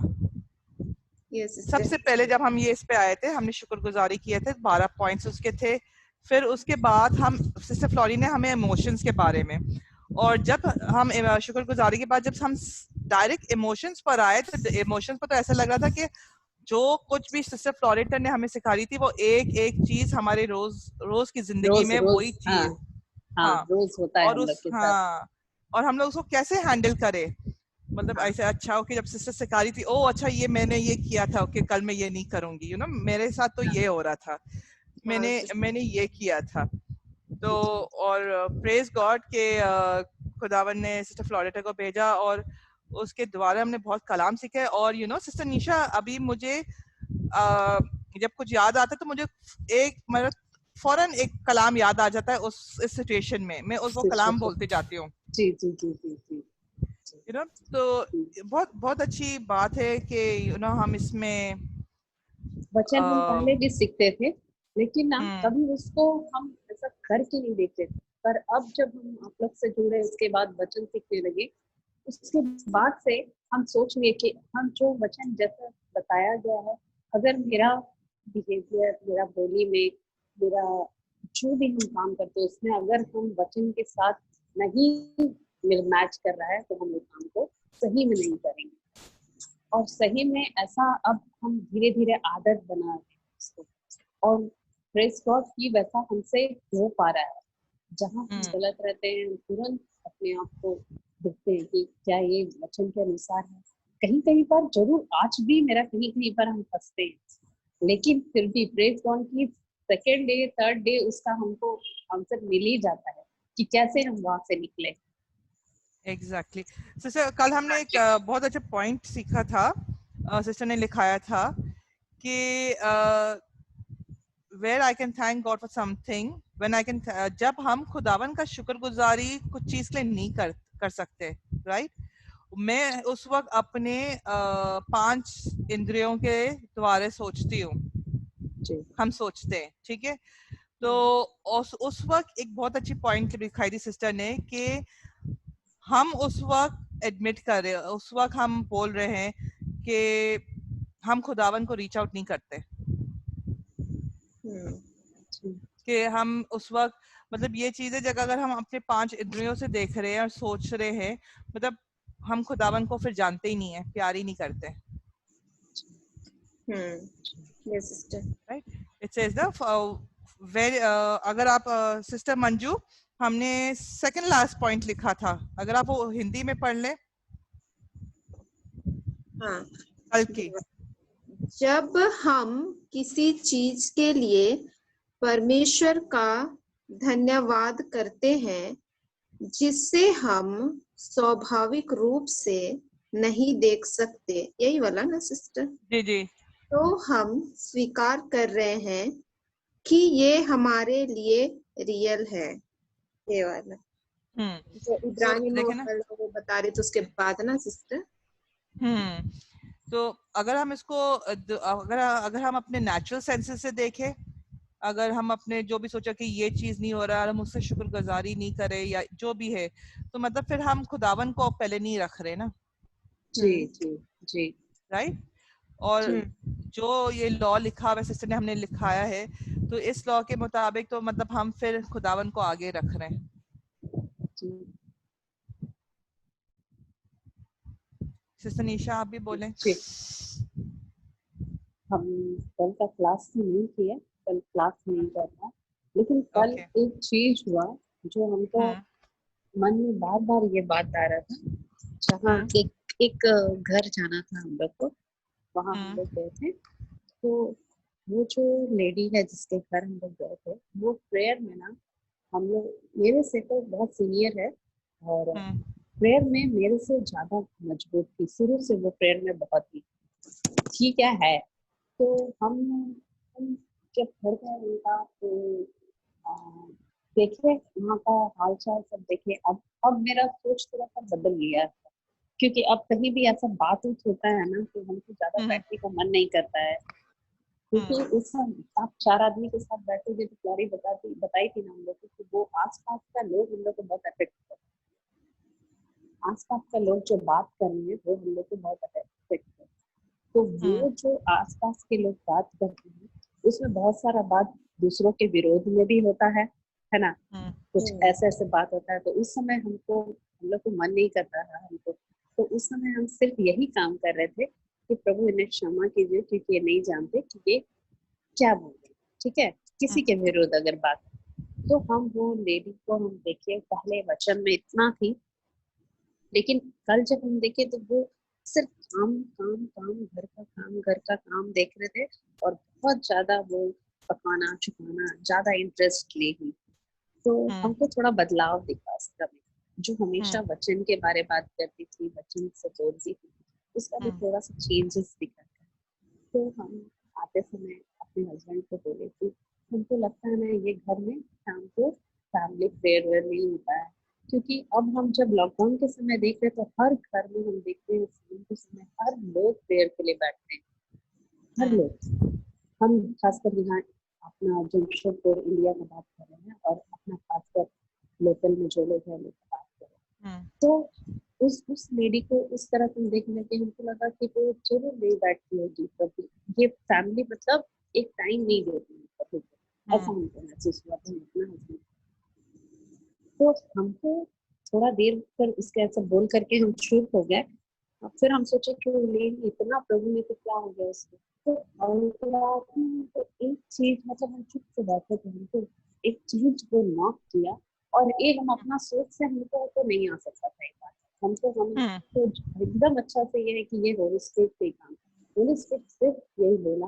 Yes sister. सबसे पहले जब हम ये इस पे आए थे, हमने शुक्रगुजारी किए थे, 12 पॉइंट्स उसके थे। फिर उसके बाद हम, सिस्टर फ्लोरी ने हमें इमोशंस के बारे में, और जब हम शुक्रगुजारी के बाद जब हम डायरेक्ट इमोशंस पर आए, तो इमोशंस पर तो ऐसा लग रहा था कि जो कुछ भी सिस्टर फ्लोरेटा ने हमें सिखा रही थी, वो एक एक चीज हमारे रोज रोज की जिंदगी रोज में रोज, वही हाँ, चीज। हाँ, हाँ। रोज होता है और हम लोग उस, के साथ। हाँ, और हम लोग उसको कैसे हैंडल करें। मतलब हाँ, ऐसे, अच्छा ओके, जब सिस्टर सिखा रही थी, ओ अच्छा ये मैंने ये किया था, ओके कल मैं ये नहीं करूंगी, मेरे साथ तो हाँ, ये हो रहा था, हाँ मैंने सिस्टर। मैंने ये किया था। तो जी, और प्रेज गॉड के खुदावन ने सिस्टर फ्लोरेटा को भेजा, और उसके द्वारा हमने बहुत कलाम सीखे। और सिस्टर निशा, अभी मुझे जब कुछ याद आता है तो मुझे एक, मतलब फौरन एक कलाम याद आ जाता है, इस सिचुएशन में मैं वो कलाम सिचुएशन, बोलते जाती हूँ। जी, जी, जी, जी, जी, जी, यू नो तो जी। बहुत बहुत अच्छी बात है कि हम इसमें वचन हम आ, पहले भी सीखते थे, लेकिन ना हम्म, कभी उसको हम ऐसा करके नहीं देखते थे। पर अब जब हम आप लोग से जुड़े, उसके बाद वचन सीखने लगे, उसके बाद से हम सोचेंगे कि हम जो वचन जैसा बताया गया है, अगर मेरा बिहेवियर, मेरा बोली में, मेरा जो भी हम काम करते हैं उसमें अगर हम वचन के साथ नहीं मिल मैच कर रहा है, तो हम उस काम को सही में नहीं करेंगे। और सही में ऐसा अब हम धीरे धीरे आदत बना रहे हैं उसको। और प्रेस गॉड की वैसा हमसे हो पा रहा है। जहाँ हम हम्म, गलत रहते हैं, हम तुरंत अपने आप को देखते हैं कि क्या ये वचन के अनुसार है। कहीं कहीं पर जरूर आज भी मेरा कहीं कहीं पर हम फंसते हैं, लेकिन फिर भी प्रेस गॉड की सेकेंड डे, थर्ड डे उसका हमको आंसर मिल ही जाता है कि कैसे हम वहां से निकले। एग्जैक्टली सिस्टर, कल हमने एक बहुत अच्छा पॉइंट सीखा था, सिस्टर ने लिखाया था कि where I can thank God for something when I can जब हम खुदावन का शुक्रगुजारी कुछ चीज के लिए नहीं कर सकते, राइट? मैं उस वक्त अपने 5 इंद्रियों के द्वारा सोचती हूँ, हम सोचते हैं, ठीक है? तो उस वक्त एक बहुत अच्छी पॉइंट दिखाई थी सिस्टर ने कि हम उस वक्त एडमिट कर रहे, उस वक्त हम बोल रहे हैं कि हम खुदावन को रीच आउट नहीं करते, कि हम उस वक्त मतलब ये चीजें जगह अगर हम अपने 5 इंद्रियों से देख रहे हैं और सोच रहे हैं, मतलब हम खुदावन को फिर जानते ही नहीं है, प्यार ही नहीं करते, yes sister, right? It says the very, अगर आप सिस्टर मंजू, हमने सेकंड लास्ट पॉइंट लिखा था, अगर आप वो हिंदी में पढ़ ले। हाँ, कल की, जब हम किसी चीज के लिए परमेश्वर का धन्यवाद करते हैं जिससे हम स्वाभाविक रूप से नहीं देख सकते, यही वाला ना सिस्टर? जी जी, तो हम स्वीकार कर रहे हैं कि ये हमारे लिए रियल है, ये वाला जो इब्रानी में देखे ना, वो बता रहे थे उसके बाद ना सिस्टर। तो अगर हम इसको अगर हम अपने नेचुरल सेंसेस से देखें, अगर हम अपने जो भी सोचा कि ये चीज नहीं हो रहा है, हम उससे शुक्रगुजारी नहीं करें या जो भी है, तो मतलब फिर हम खुदावन को पहले नहीं रख रहे ना, जी जी जी, राइट? और जो ये लॉ लिखा हुआ सिस्टर ने हमने लिखाया है, तो इस लॉ के मुताबिक तो मतलब हम फिर खुदावन को आगे रख रहे हैं। जी। सिस्टर निशा, आप भी बोलें। जी, हम कल का क्लास तो नहीं किया, कल क्लास नहीं करना, लेकिन कल एक चीज हुआ जो हमको मन में बार बार ये बात आ रहा था, जहाँ एक घर जाना था हम लोग को, वहाँ हम लोग गए थे, तो वो जो लेडी है जिसके घर हम लोग गए थे, वो प्रेयर में ना, हम लोग, मेरे से तो बहुत सीनियर है और प्रेयर में मेरे से ज्यादा मजबूत थी, शुरू से वो प्रेयर में बहुत ही ठीक है। तो हम जब घर गए उनका, तो देखे वहाँ का हाल चाल सब देखे, अब मेरा सोच थोड़ा सा बदल गया है, क्योंकि अब कहीं भी ऐसा बात होता है ना, तो हमको ज्यादा बैठने का मन नहीं करता है, क्योंकि उस आप 4 आदमी के साथ बैठोगे तो क्लारी बताई थी ना हम लोग को कि वो आसपास का लोग हम लोग को बहुत अफेक्ट करते हैं, आसपास का लोग जो बात कर रहे हैं वो हम लोग को बहुत अफेक्ट करते हैं, तो वो जो आसपास के लोग बात करते हैं उसमें बहुत सारा बात दूसरों के विरोध में भी होता है ना, कुछ ऐसे ऐसे बात होता है, तो उस समय हम लोग को मन नहीं करता था हमको, तो उस समय हम सिर्फ यही काम कर रहे थे कि प्रभु इन्हें क्षमा कीजिए, क्योंकि ये नहीं जानते कि ये क्या बोल रहे, ठीक है, किसी के विरोध अगर बात, तो हम वो लेडी को हम देखे, पहले वचन में इतना थी, लेकिन कल जब हम देखे तो वो सिर्फ काम काम काम, घर का काम देख रहे थे, और बहुत ज्यादा वो पकाना छुपाना ज्यादा इंटरेस्ट ले ही, तो हमको थोड़ा बदलाव दिखा उसका भी, जो हमेशा वचन के बारे बात करती थी, वचन से बोलती थी, उसका भी थोड़ा सा चेंजेस दिखा। तो हम आते समय अपने हस्बैंड को बोले कि हमको लगता है ना ये घर में शाम को फैमिली प्रेयर नहीं होता है, क्योंकि अब हम जब लॉकडाउन के समय देख रहे तो हर घर में हम देखते हैं शाम के समय हर लोग प्रेयर के लिए बैठते हैं, हर लोग, हम खासकर यहाँ अपना जमशेदपुर इंडिया में बात कर रहे हैं, और अपना खासकर लोकल में जो लोग हैं बात कर रहे हैं, तो उस लेडी को उस तरह हम देखने के हमको लगा कि वो जरूर नहीं बैठती होगी, कभी ये फैमिली मतलब एक टाइम नहीं देती है कभी, ऐसा हमको महसूस हुआ था अपना हस्बैंड, तो हमको थोड़ा देर कर उसके ऐसा बोल करके हम चुप हो गए, और फिर हम सोचे कि इतना प्रभु में तो क्या हो गया उसको, तो एक चीज मतलब हम चुप से बैठे थे, हमको एक चीज वो नॉक किया, और एक हम अपना सोच से हमको तो नहीं आ सकता था, एक बात हमको हम तो एकदम अच्छा से ये है कि ये होली स्पिरिट से काम, होली स्पिरिट सिर्फ यही बोला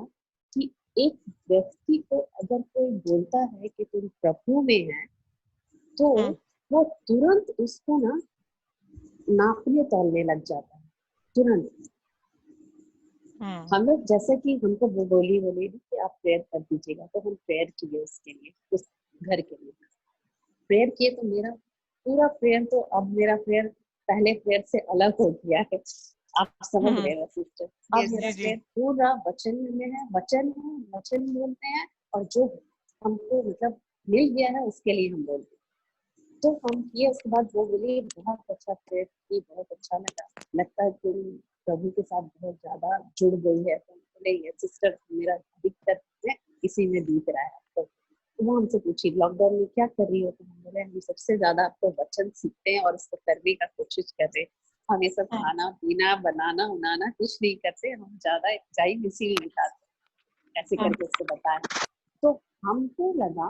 कि एक व्यक्ति को अगर कोई बोलता है कि तुम प्रभु में है, तो वो तुरंत उसको ना नापने तौलने लग जाता है तुरंत। हम लोग जैसे कि हमको वो बोली कि आप प्रेयर कर दीजिएगा, तो हम प्रेयर किए उसके लिए, उस घर के लिए प्रेयर किए, तो मेरा पूरा प्रेयर, तो अब मेरा प्रेयर पहले प्रेयर से अलग हो गया है। आप समझ रहे हो सिस्टर? अब मेरा प्रेयर पूरा वचन में है, वचन बोलते हैं, और जो हमको मतलब मिल गया है उसके लिए हम बोलते हैं। तो हम किए, उसके बाद वो बोली बहुत अच्छा प्रेयर की, बहुत अच्छा लगता है तुम प्रभु के साथ बहुत ज्यादा जुड़ गई है। तो बोले ये सिस्टर मेरा अधिकतर में इसी में बीत रहा है। तो वो हमसे पूछी लॉकडाउन में क्या कर रही हो? तो हम बोले हम सबसे ज्यादा आपको वचन सीखते हैं और इसको करने का कोशिश कर रहे हैं। हम ये सब खाना पीना बनाना उनाना कुछ नहीं करते, हम ज्यादा टाइम इसी में बिताते, ऐसे करके उसको बताया। तो हमको लगा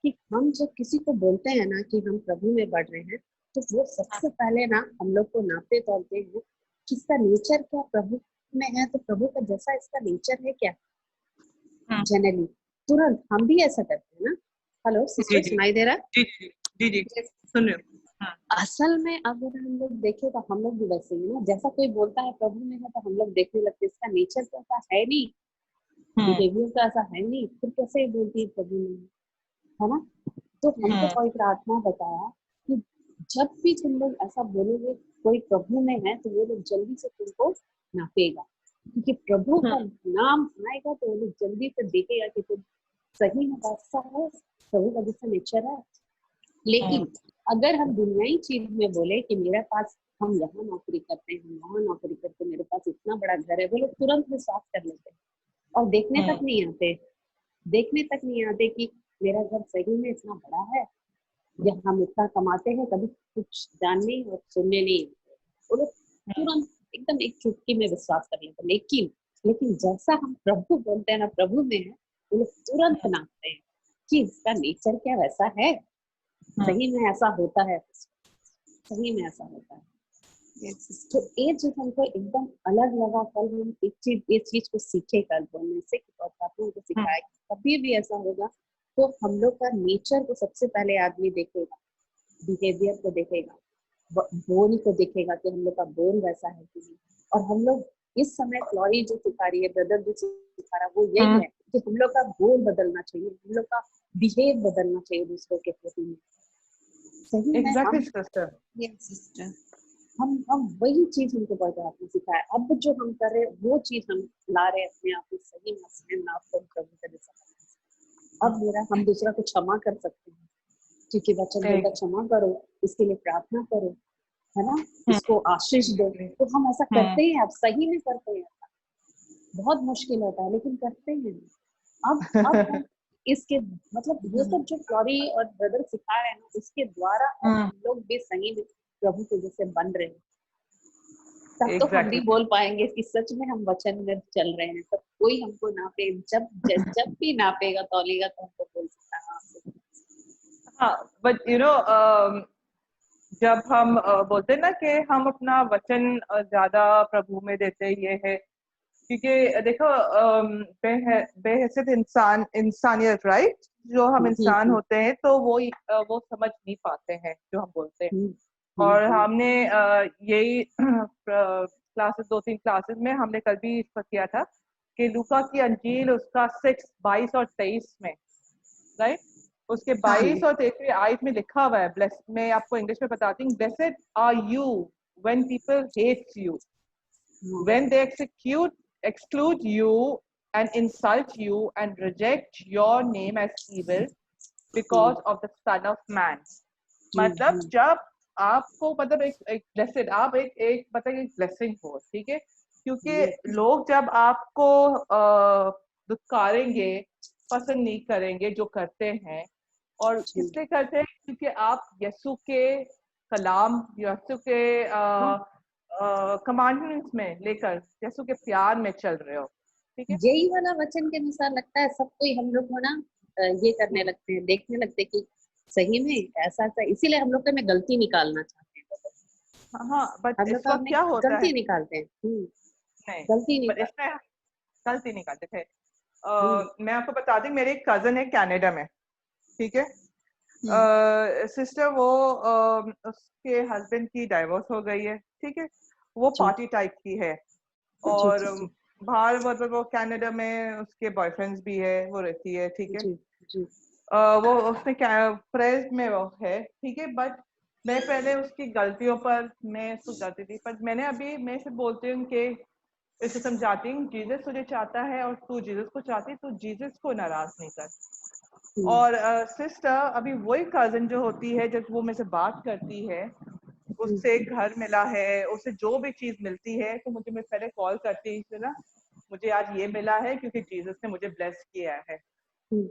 कि हम जब किसी को बोलते हैं ना कि हम प्रभु में बढ़ रहे हैं, तो वो सबसे पहले ना हम लोग को नापते तोलते हैं कि इसका नेचर क्या प्रभु में है, तो प्रभु का जैसा इसका नेचर है क्या। जनरली तुरंत हम भी ऐसा करते हैं ना। हेलो सिस्टर, सुनाई दे रहा है? जी सुन रहे हो। असल में अगर हम लोग देखें तो हम लोग भी वैसे ही ना, जैसा कोई बोलता है प्रभु में है, तो हम लोग देखने लगते हैं इसका नेचर तो ऐसा है नहीं, बिहेवियर तो ऐसा है नहीं, फिर कैसे बोलती है प्रभु में, है ना। तो हमको पवित्र आत्मा बताया कि जब भी तुम लोग ऐसा बोलोगे कोई प्रभु में है, तो वो लोग जल्दी से तुमको नापेगा, क्योंकि प्रभु का नाम आएगा तो वो लोग जल्दी से देखेगा कि तुम सही में वैसा है, प्रभु का जैसा नेचर है। लेकिन अगर हम दुनियाई चीज में बोले कि मेरे पास, हम यहाँ नौकरी करते हैं, हम वहाँ नौकरी करते हैं, मेरे पास इतना बड़ा घर है, वो लोग तुरंत विश्वास कर लेते हैं और देखने तक नहीं आते कि मेरा घर सही में इतना बड़ा है या हम इतना कमाते हैं, कभी कुछ जानने और सुनने नहीं आते। वो लोग तुरंत एकदम एक चुटकी में विश्वास कर लेते। लेकिन जैसा हम प्रभु बोलते हैं ना, प्रभु में है, वो लोग तुरंत नापते हैं कि इसका नेचर क्या वैसा है, सही में ऐसा होता है, सही में ऐसा होता है। तो ये चीज हमको एकदम अलग लगा। कल हम ये चीज को सीखे, कल बोलने से को सिखाया कभी भी ऐसा होगा तो हम लोग का नेचर को सबसे पहले आदमी देखेगा, बिहेवियर को देखेगा, बोल को देखेगा कि हम लोग का बोल वैसा है कि नहीं। और हम लोग इस समय फ्लोरी जो सिखा रही है, ब्रदर जो सिखा रहा है, वो यही है कि हम लोग का बोल बदलना चाहिए, हम लोग का बिहेव बदलना चाहिए दूसरों के प्रति। सही में हम वही चीज हमको पवित्र सिखाया। अब जो हम कर रहे हैं वो चीज हम ला रहे हैं अपने आप में, सही में प्रभु का जैसा। अब मेरा हम दूसरा को क्षमा कर सकते हैं, क्योंकि वचन बोलता क्षमा करो, इसके लिए प्रार्थना करो, है ना, इसको आशीष दो। तो हम ऐसा करते हैं, अब सही में करते हैं। बहुत मुश्किल होता है लेकिन करते हैं। अब हम इसके मतलब ये सब जो फ्लोरी और ब्रदर सिखा रहे हैं ना, उसके द्वारा हम लोग भी सही में प्रभु के जैसे बन रहे हैं। तब तो हम भी बोल पाएंगे कि सच में हम वचन में चल रहे हैं। तब कोई हमको नापे, जब भी नापेगा तौलेगा तो हमको बोल सकता है। हाँ, बट जब हम बोलते हैं ना कि हम अपना वचन ज्यादा प्रभु में देते, ये है क्योंकि देखो बेहैसियत इंसानियत, राइट, जो हम इंसान होते हैं तो वो समझ नहीं पाते हैं जो हम बोलते हैं। और हमने यही क्लासेस 2-3 क्लासेस में हमने कल भी इस पर किया था कि लूका की अंजील उसका 6, 22 और 23 में, राइट, उसके 22 और 23 आयत में लिखा हुआ है, ब्लेस, मैं आपको इंग्लिश में बताती हूँ, blessed are you when people hates you, when they exclude you and insult you and reject your name as evil because of the Son of Man। मतलब जब आपको मतलब एक ब्लेसेड, आप एक मतलब एक ब्लेसिंग हो, ठीक है, क्योंकि लोग जब आपको दुत्कारेंगे, पसंद नहीं करेंगे जो करते हैं, और इसलिए करते हैं क्योंकि आप यीशु के कलाम, यीशु के कमांडमेंट्स में लेकर यीशु के प्यार में चल रहे हो, ठीक है। यही वाला वचन के अनुसार लगता है सब कोई हम लोग को ना ये करने लगते हैं, देखने लगते हैं कि सही में ऐसा था, इसीलिए हम लोग में गलती निकालना चाहते हैं। हाँ, बट इस वक्त क्या होता है, गलती निकालते हैं। नहीं, गलती निकालते थे। मैं आपको बता दूं, मेरे एक कजन है कनाडा में, ठीक है, सिस्टर वो उसके हस्बैंड की डाइवोर्स हो गई है, ठीक है, वो जी पार्टी टाइप की है, जी और जी बाहर मतलब वो कनाडा में उसके बॉयफ्रेंड्स भी है, वो रहती है, ठीक है। जी जी वो उसने क्या प्रेस में वो है, ठीक है, बट मैं पहले उसकी गलतियों पर मैं उसको गलती थी, पर मैंने अभी मैं इसे बोलती हूँ कि इसे समझाती हूँ, जीसस तुझे चाहता है और तू जीसस को चाहती है, तू जीसस को नाराज नहीं कर। हम्म, और सिस्टर अभी वही कजन जो होती है, जब वो मेरे से बात करती है, उससे घर मिला है, उसे जो भी चीज मिलती है तो मुझे मैं पहले कॉल करती है ना, मुझे आज ये मिला है क्योंकि जीसस ने मुझे ब्लेस किया है। हम्म,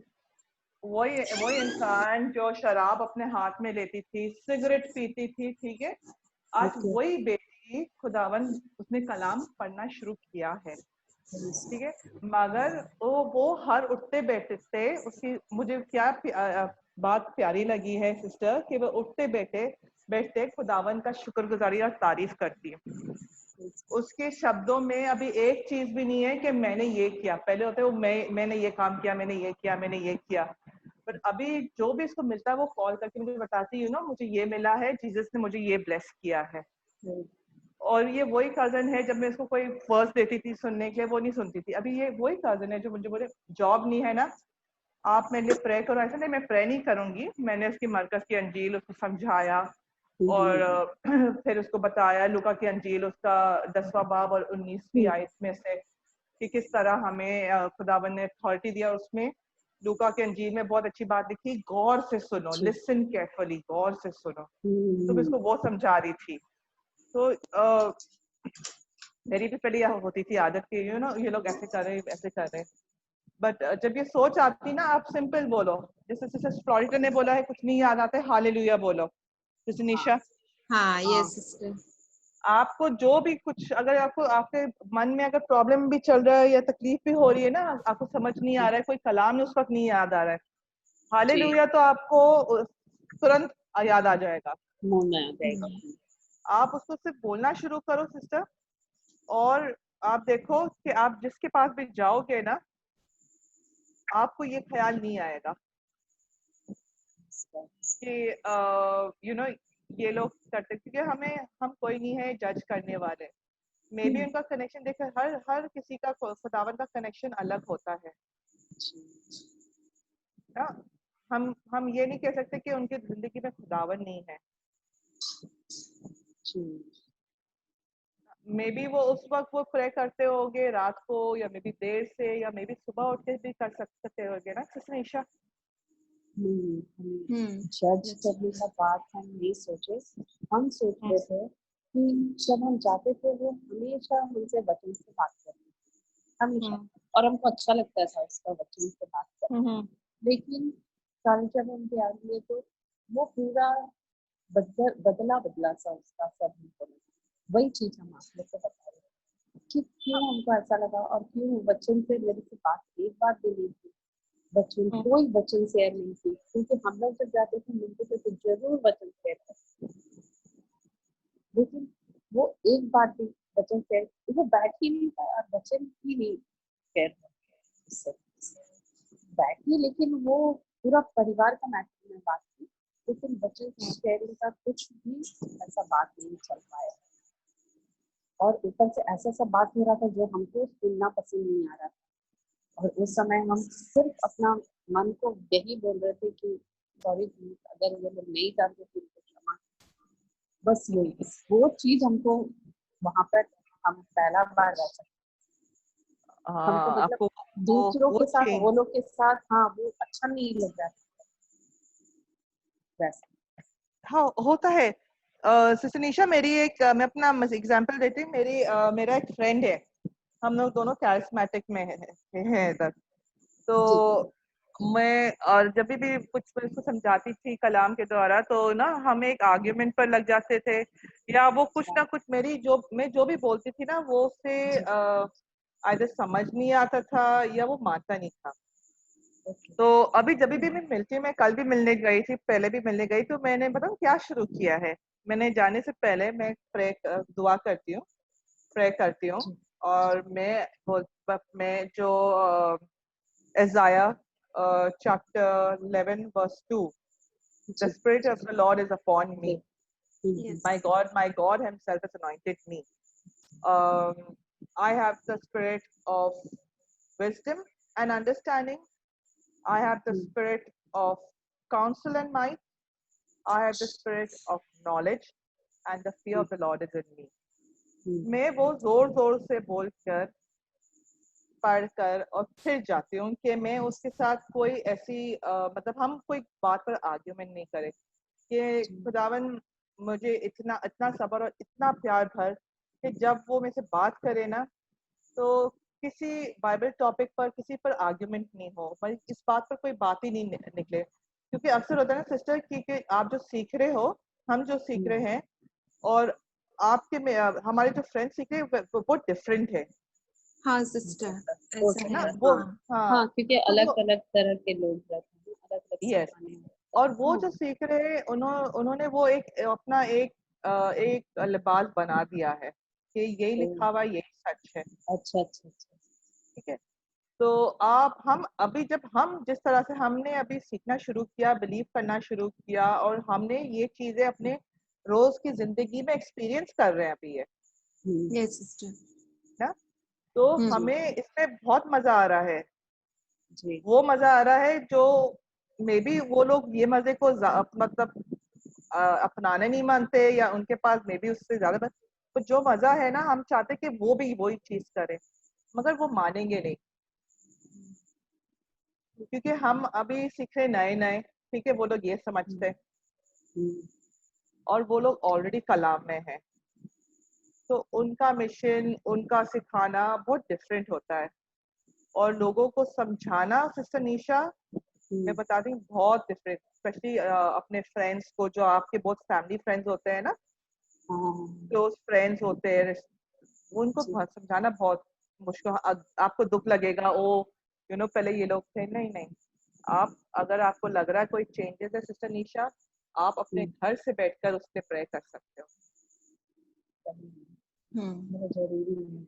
वही वही इंसान जो शराब अपने हाथ में लेती थी, सिगरेट पीती थी, ठीक है, आज ओके वही बेटी खुदावन उसने कलाम पढ़ना शुरू किया है, ठीक है, मगर वो हर उठते बैठते उसकी मुझे क्या बात प्यारी लगी है सिस्टर, कि वो उठते बैठे बैठते खुदावन का शुक्रगुजारी और तारीफ करती है। उसके शब्दों में अभी एक चीज भी नहीं है कि मैंने ये किया, पहले होते वो मैंने ये काम किया, मैंने ये किया, मैंने ये किया, पर अभी जो भी इसको मिलता है वो कॉल करके मुझे बताती है ना, मुझे ये मिला है, जीसस ने मुझे ये ब्लेस किया है। और ये वही कजन है, जब मैं इसको कोई वर्स देती थी सुनने के लिए वो नहीं सुनती थी, अभी ये वही कजन है जो मुझे बोले जॉब नहीं है ना, आप मेरे लिए प्रे करो, ऐसा नहीं मैं प्रे नहीं करूंगी, मैंने उसकी मरकज की अंजील उसको समझाया, और फिर उसको बताया लूका की अंजील उसका 10वां बाब और 19वीं आयत में से कि किस तरह हमें खुदावन ने अथॉरिटी दिया। उसमें लूका की अंजील में बहुत अच्छी बात लिखी, गौर से सुनो, लिसन केयरफुली, गौर से सुनो, तो मैं इसको वो समझा रही थी। तो मेरी भी पहले यह होती थी आदत की, यू नो ये लोग ऐसे कर रहे ऐसे कर रहे, बट जब ये सोच आती ना, आप सिंपल बोलो, जैसे जैसे फ्लोरिडा ने बोला है कुछ नहीं याद आता है, हालेलुया बोलो, जैसे निशा हाँ यस सिस्टर। आपको जो भी कुछ, अगर आपको आपके मन में अगर प्रॉब्लम भी चल रहा है या तकलीफ भी हो रही है ना, आपको समझ नहीं आ रहा है, कोई कलाम उस वक्त नहीं याद आ रहा है, हालेलुया तो आपको तुरंत याद आ जाएगा, मुंह में आ जाएगा। आप उसको सिर्फ बोलना शुरू करो सिस्टर, और आप देखो कि आप जिसके पास भी जाओगे ना, आपको ये ख्याल नहीं आएगा कि यू नो ये लोग करते, क्योंकि हम कोई नहीं है जज करने वाले, मे बी उनका कनेक्शन देखो, हर हर किसी का खुदावन का कनेक्शन अलग होता है ना, हम ये नहीं कह सकते कि उनकी जिंदगी में खुदावन नहीं है, मे बी वो उस वक्त वो प्रे करते होंगे रात को, या मे बी देर से, या मे बी सुबह उठ के भी कर सकते होंगे ना सिस्टर निशा। जज करने का बात हम ये सोचे, हम सोचते थे कि जब हम जाते थे वो हमेशा हमसे वचन से बात करते थे, हमेशा, और हमको अच्छा लगता था उसका वचन से बात करना, लेकिन कल जब हम ध्यान दिए तो वो पूरा बदला बदला सा उसका सब हमको लगा। वही चीज हम आप लोग को बता रहे हैं कि क्यों हमको ऐसा लगा और क्यों वचन से मेरे से बात एक बार भी नहीं की, वचन कोई वचन शेयर नहीं की, क्योंकि हम लोग जब जाते थे मिलते थे तो जरूर वचन शेयर करते, लेकिन वो एक बार भी वचन शेयर, वो बैठ ही नहीं पाया और वचन ही नहीं शेयर कर बैठी, लेकिन वो पूरा परिवार का मैटर में बात की, लेकिन वचन शेयरिंग का कुछ भी ऐसा बात नहीं चल पाया, और ऊपर से ऐसा सब बात हो रहा था जो हमको सुनना पसंद नहीं आ रहा था, और उस समय हम सिर्फ अपना मन को यही बोल रहे थे कि सॉरी अगर ये लोग नहीं जानते तो उनको क्षमा, बस यही वो चीज हमको वहां पर हम पहला बार रह सकते, हमको मतलब आपको दूसरों वो के साथ चेंज, वो लोग के साथ, हाँ वो अच्छा नहीं लग रहा था वैसा। हाँ होता है। सिस्टर निशा मेरी एक मैं अपना एग्जांपल देती हूँ, मेरा एक फ्रेंड है, हम लोग दोनों कैरिस्मेटिक में है इधर, तो जी मैं और जब भी कुछ मैं उसको समझाती थी कलाम के द्वारा, तो ना हम एक आर्ग्यूमेंट पर लग जाते थे, या वो कुछ ना कुछ मैं जो भी बोलती थी ना, वो उससे आइदर समझ नहीं आता था या वो मानता नहीं था। तो अभी जब भी मैं मिलती हूँ, मैं कल भी मिलने गई थी, पहले भी मिलने गई, तो मैंने बताऊँ क्या शुरू किया है, मैंने जाने से पहले मैं दुआ करती हूँ, प्रे करती हूँ, और मैं जो Isaiah chapter 11 verse 2, The Spirit of the Lord is upon me. Yes. My God Himself has anointed me. I have the spirit of wisdom and understanding. I have the spirit of counsel and might. I have the spirit of knowledge, and the fear of the Lord is in me. मैं वो जोर जोर से बोलकर पढ़कर और फिर जाती हूँ कि मैं उसके साथ कोई ऐसी मतलब हम कोई बात पर आर्ग्यूमेंट नहीं करें कि खुदावन मुझे इतना इतना सब्र और इतना प्यार भर कि जब वो मेरे से बात करे ना तो किसी बाइबल टॉपिक पर किसी पर आर्ग्यूमेंट नहीं हो, मतलब इस बात पर कोई बात ही नहीं निकले, क्योंकि अक्सर होता है ना सिस्टर कि आप जो सीख रहे हो, हम जो सीख रहे हैं और आपके में हमारे जो फ्रेंड्स सीख रहे हैं वो डिफरेंट है। हाँ सिस्टर, वो ऐसा ना है। वो हाँ हाँ, क्योंकि तो अलग वो अलग तरह के लोग रहते हैं, अलग अलग यस सिखाने हैं। और वो जो सीख रहे हैं उन्होंने वो एक अपना एक लिबास बना दिया है कि यही लिखा हुआ यही सच है। अच्छा अच्छा अच्छा। ठीक है, तो हम अभी जब हम जिस तरह से हमने अभी सीखना शुरू किया, बिलीव करना शुरू किया और हमने ये चीजें अपने रोज की जिंदगी में एक्सपीरियंस कर रहे हैं अभी ये यस सिस्टर। ना, तो हमें इसमें बहुत मजा आ रहा है। जी वो मजा आ रहा है जो मे बी वो लोग ये मजे को मतलब अपनाने नहीं मानते या उनके पास मे बी उससे ज्यादा बस, तो जो मजा है ना हम चाहते कि वो भी वही चीज करें, मगर वो मानेंगे नहीं क्योंकि हम अभी सीख रहे नए नए। ठीक है, वो लोग ये समझते हैं और वो लोग ऑलरेडी कलाम में हैं, तो उनका मिशन उनका सिखाना बहुत डिफरेंट होता है और लोगों को समझाना सिस्टर निशा मैं बता दी बहुत डिफरेंट, स्पेशली अपने फ्रेंड्स को जो आपके बहुत फैमिली फ्रेंड्स होते हैं ना, क्लोज फ्रेंड्स होते हैं, उनको समझाना बहुत मुश्किल। आपको दुख लगेगा, ओ पहले ये लोग थे, नहीं नहीं, आप अगर आपको लग रहा है कोई चेंजेस है सिस्टर निशा, आप अपने घर से बैठकर उस पर प्रे कर सकते हो। जरूरी है।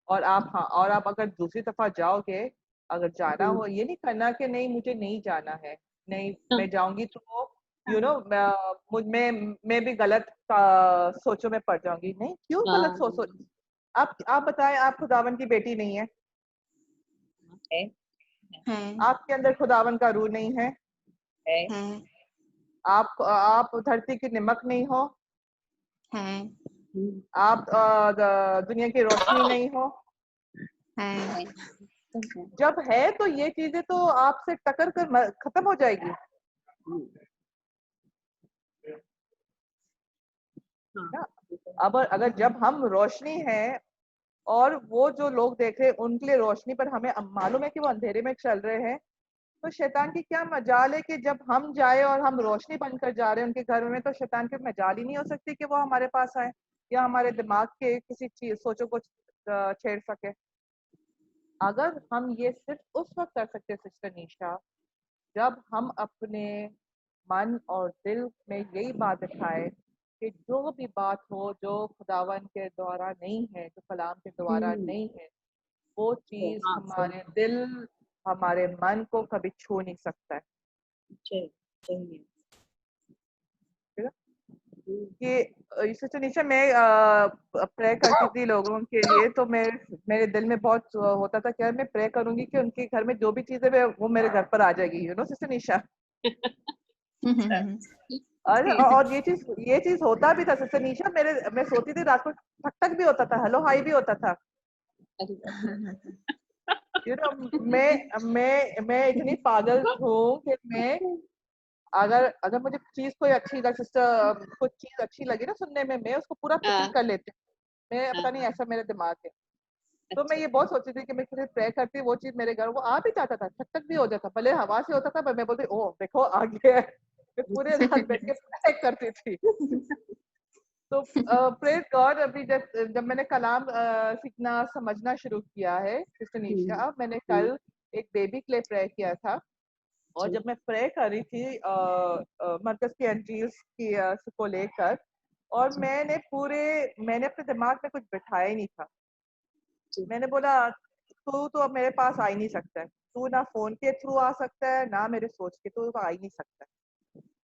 और आप अगर दूसरी दफा जाओगे, अगर जाना हो, ये नहीं करना कि नहीं मुझे नहीं जाना है, नहीं मैं जाऊंगी तो मैं भी गलत सोचों में पड़ जाऊंगी। नहीं, क्यों गलत सोच? आप बताएं, आप खुदावन की बेटी नहीं है? आपके अंदर खुदावन का रूह नहीं है? आप धरती की नमक नहीं हो? आप दुनिया की रोशनी नहीं हो? जब है तो ये चीजें तो आपसे टकर कर खत्म हो जाएगी ना। अब अगर जब हम रोशनी है और वो जो लोग देख रहे हैं उनके लिए रोशनी, पर हमें मालूम है कि वो अंधेरे में चल रहे हैं, तो शैतान की क्या मजाल है कि जब हम जाए और हम रोशनी बनकर जा रहे हैं उनके घर में, तो शैतान की मजाल ही नहीं हो सकती कि वो हमारे पास आए या हमारे दिमाग के किसी चीज सोचों को छेड़ सके। अगर हम ये सिर्फ उस वक्त कर सकते सिस्टर निशा जब हम अपने मन और दिल में यही बात दिखाए कि जो भी बात हो जो खुदावन के द्वारा नहीं है, जो कलाम के द्वारा नहीं है, वो चीज हमारे दिल हमारे मन को कभी छू नहीं सकता है। कि सिस्टर निशा मैं प्रे करती थी लोगों के लिए, तो मेरे दिल में बहुत होता था कि यार मैं प्रे करूंगी कि उनके घर में जो भी चीजें वो मेरे घर पर आ जाएगी, सिस्टर निशा। और ये चीज होता भी था सिस्टर निशा। मैं सोती थी रात को, ठक ठक भी होता था, हेलो हाई भी होता था। मैं इतनी पागल हूँ कि मैं अगर मुझे चीज कोई अच्छी लगे सिस्टर, कुछ चीज अच्छी लगी ना सुनने में, मैं उसको पूरा फिक्र कर लेती हूँ। मैं पता नहीं ऐसा मेरा दिमाग है। तो मैं ये बहुत सोचती थी कि मैं किसी प्रे करती, वो चीज मेरे घर वो आ भी जाता था, ठक ठक भी हो जाता, भले हवा से होता था, पर मैं बोलती ओ देखो आ गया है। मैं पूरे रात बैठ के प्रे करती थी। तो प्रेज गॉड, अभी जब मैंने कलाम सीखना समझना शुरू किया है सिस्टर निशा, मैंने कल एक बेबी के लिए प्रे किया था और जब मैं प्रे कर रही थी मरकज की एंजील्स की को लेकर, और मैंने अपने दिमाग में कुछ बिठाया ही नहीं था। मैंने बोला तू तो अब मेरे पास आ ही नहीं सकता है, तू ना फोन के थ्रू आ सकता है ना मेरे सोच के, तो आ ही नहीं सकता है।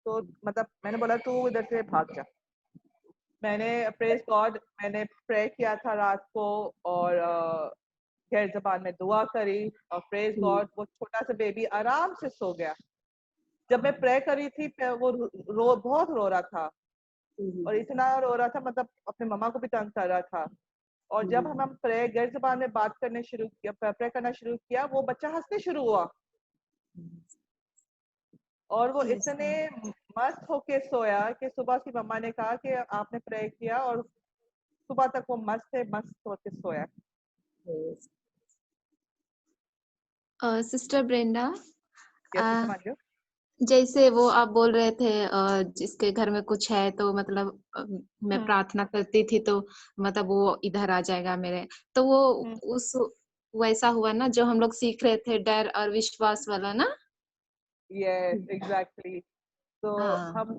तो मतलब मैंने बोला तू इधर से भाग जा। मैंने प्रेज गॉड, मैंने प्रे किया था रात को और गैर ज़बान में दुआ करी और प्रेज गॉड वो छोटा सा बेबी आराम से सो गया। जब मैं प्रे करी थी वो बहुत रो रहा था और इतना रो रहा था मतलब अपने मम्मा को भी तंग कर रहा था। और जब हम प्रे गैर ज़बान में बात करने शुरू किया, प्रे करना शुरू किया, वो बच्चा हंसने शुरू हुआ और वो इतने मस्त होके सोया कि सुबह की मम्मा ने कहा कि आपने प्रे किया और सुबह तक वो मस्त होके सोया। सिस्टर ब्रेंडा, समझ लो। जैसे वो आप बोल रहे थे जिसके घर में कुछ है तो मतलब मैं प्रार्थना करती थी तो मतलब वो इधर आ जाएगा मेरे, तो वो उस वैसा हुआ ना जो हम लोग सीख रहे थे, डर और विश्वास वाला ना। Yes exactly. तो हाँ। हम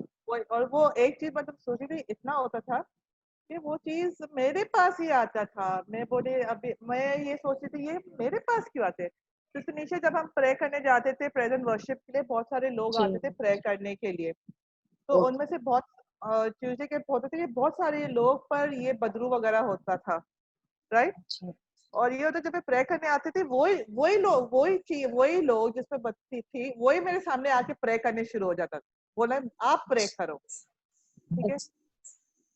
वो एक चीज मतलब सोची थी, इतना होता था कि वो चीज मेरे पास ही आता था। मैं बोले अभी मैं ये सोचती थी ये मेरे पास क्यों आते। तो नीचे जब हम प्रे करने जाते थे प्रेजेंट वर्शिप के लिए, बहुत सारे लोग आते थे प्रे करने के लिए। तो उनमें से बहुत ट्यूजडे के होते थे, बहुत सारे लोग पर ये बदरू वगैरह होता था, राइट। और ये होता जब मैं प्रे करने आती थी वही लोग जिसमें बच्ची थी वही मेरे सामने आके प्रे करने शुरू हो जाता था, बोला आप प्रे करो, ठीक है।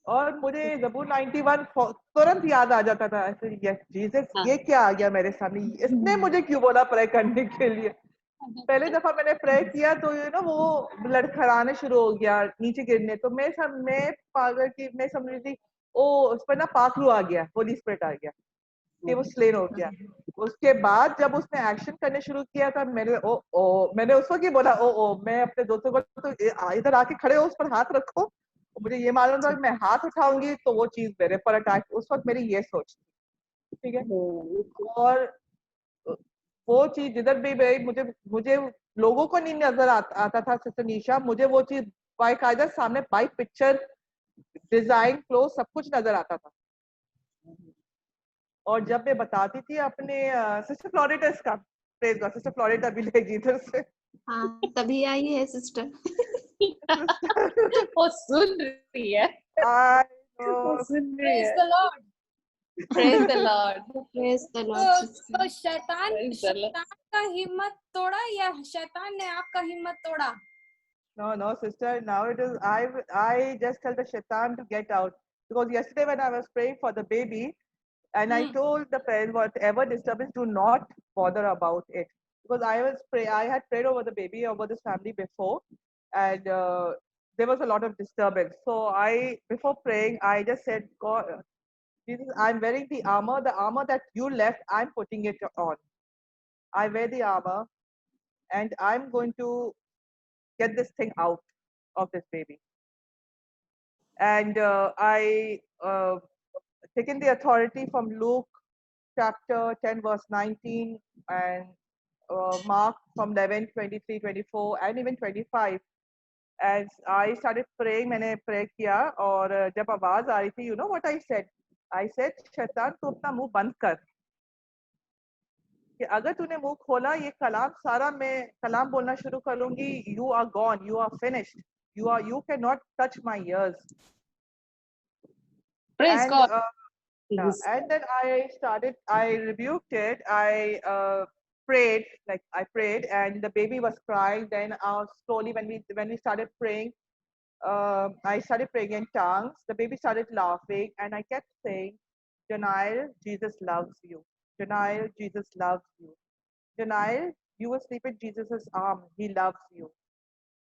और मुझे ज़बूर 91 तुरंत याद आ जाता था, ऐसे यस जीसस ये क्या आ गया मेरे सामने, इसने मुझे क्यों बोला प्रे करने के लिए। पहले दफा मैंने प्रे किया तो ये ना वो लड़खड़ाने शुरू हो गया नीचे गिरने, तो मैं पागल की मैं समझ रही थी ओ उस पर ना पाखरू आ गया, होली स्पिरिट आ गया कि वो स्लेन हो गया। उसके बाद जब उसने एक्शन करने शुरू किया था मैंने उसको क्या बोला मैं अपने दोस्तों को तो इधर आके खड़े हो, उस पर हाथ रखो। मुझे ये मालूम था मैं हाथ उठाऊंगी तो वो चीज मेरे पर अटैक, उस वक्त मेरी ये सोच थी, ठीक है। और वो चीज जिधर भी गई मुझे मुझे लोगों को नहीं नजर आता था सिस्टर निशा, मुझे वो चीज बाकायदा सामने बाई पिक्चर डिजाइन क्लोज सब कुछ नजर आता था। और जब मैं बताती थी अपने सिस्टर फ्लोरिडस का, प्रेज गॉड सिस्टर फ्लोरिडा भी लेगी इधर से। हाँ तभी आई है सिस्टर। वो सुन रही है, वो सुन रही प्रेज है। The Lord. Praise the Lord. Praise the Lord. तो शैतान का हिम्मत तोड़ा या शैतान ने आपका हिम्मत तोड़ा? No, sister. Now it is. I just tell the shaitan to get out, because yesterday when I was praying for the baby, and I told the parent whatever disturbance, do not bother about it, because I had prayed over the baby, over this family before, and there was a lot of disturbance. So before praying, I just said, God, Jesus, I'm wearing the armor that you left. I'm putting it on. I wear the armor, and I'm going to get this thing out of this baby. And I taken the authority from Luke chapter 10 verse 19 and Mark from 11, 23, 24 and even 25. As I started praying, मैंने pray किया और जब आवाज आ रही थी, you know what I said? I said, शैतान तू अपना मुंह बंद कर, कि अगर तूने मुंह खोला ये कलाम सारा मैं कलाम बोलना शुरू करूंगी, you are gone, you are finished, you cannot touch my ears. Praise And God. and then I rebuked it. I prayed, and the baby was crying. Then slowly when we started praying, I started praying in tongues. The baby started laughing, and I kept saying, Janail, Jesus loves you. Janail, Jesus loves you. Janail, you will sleep in Jesus' arm. He loves you.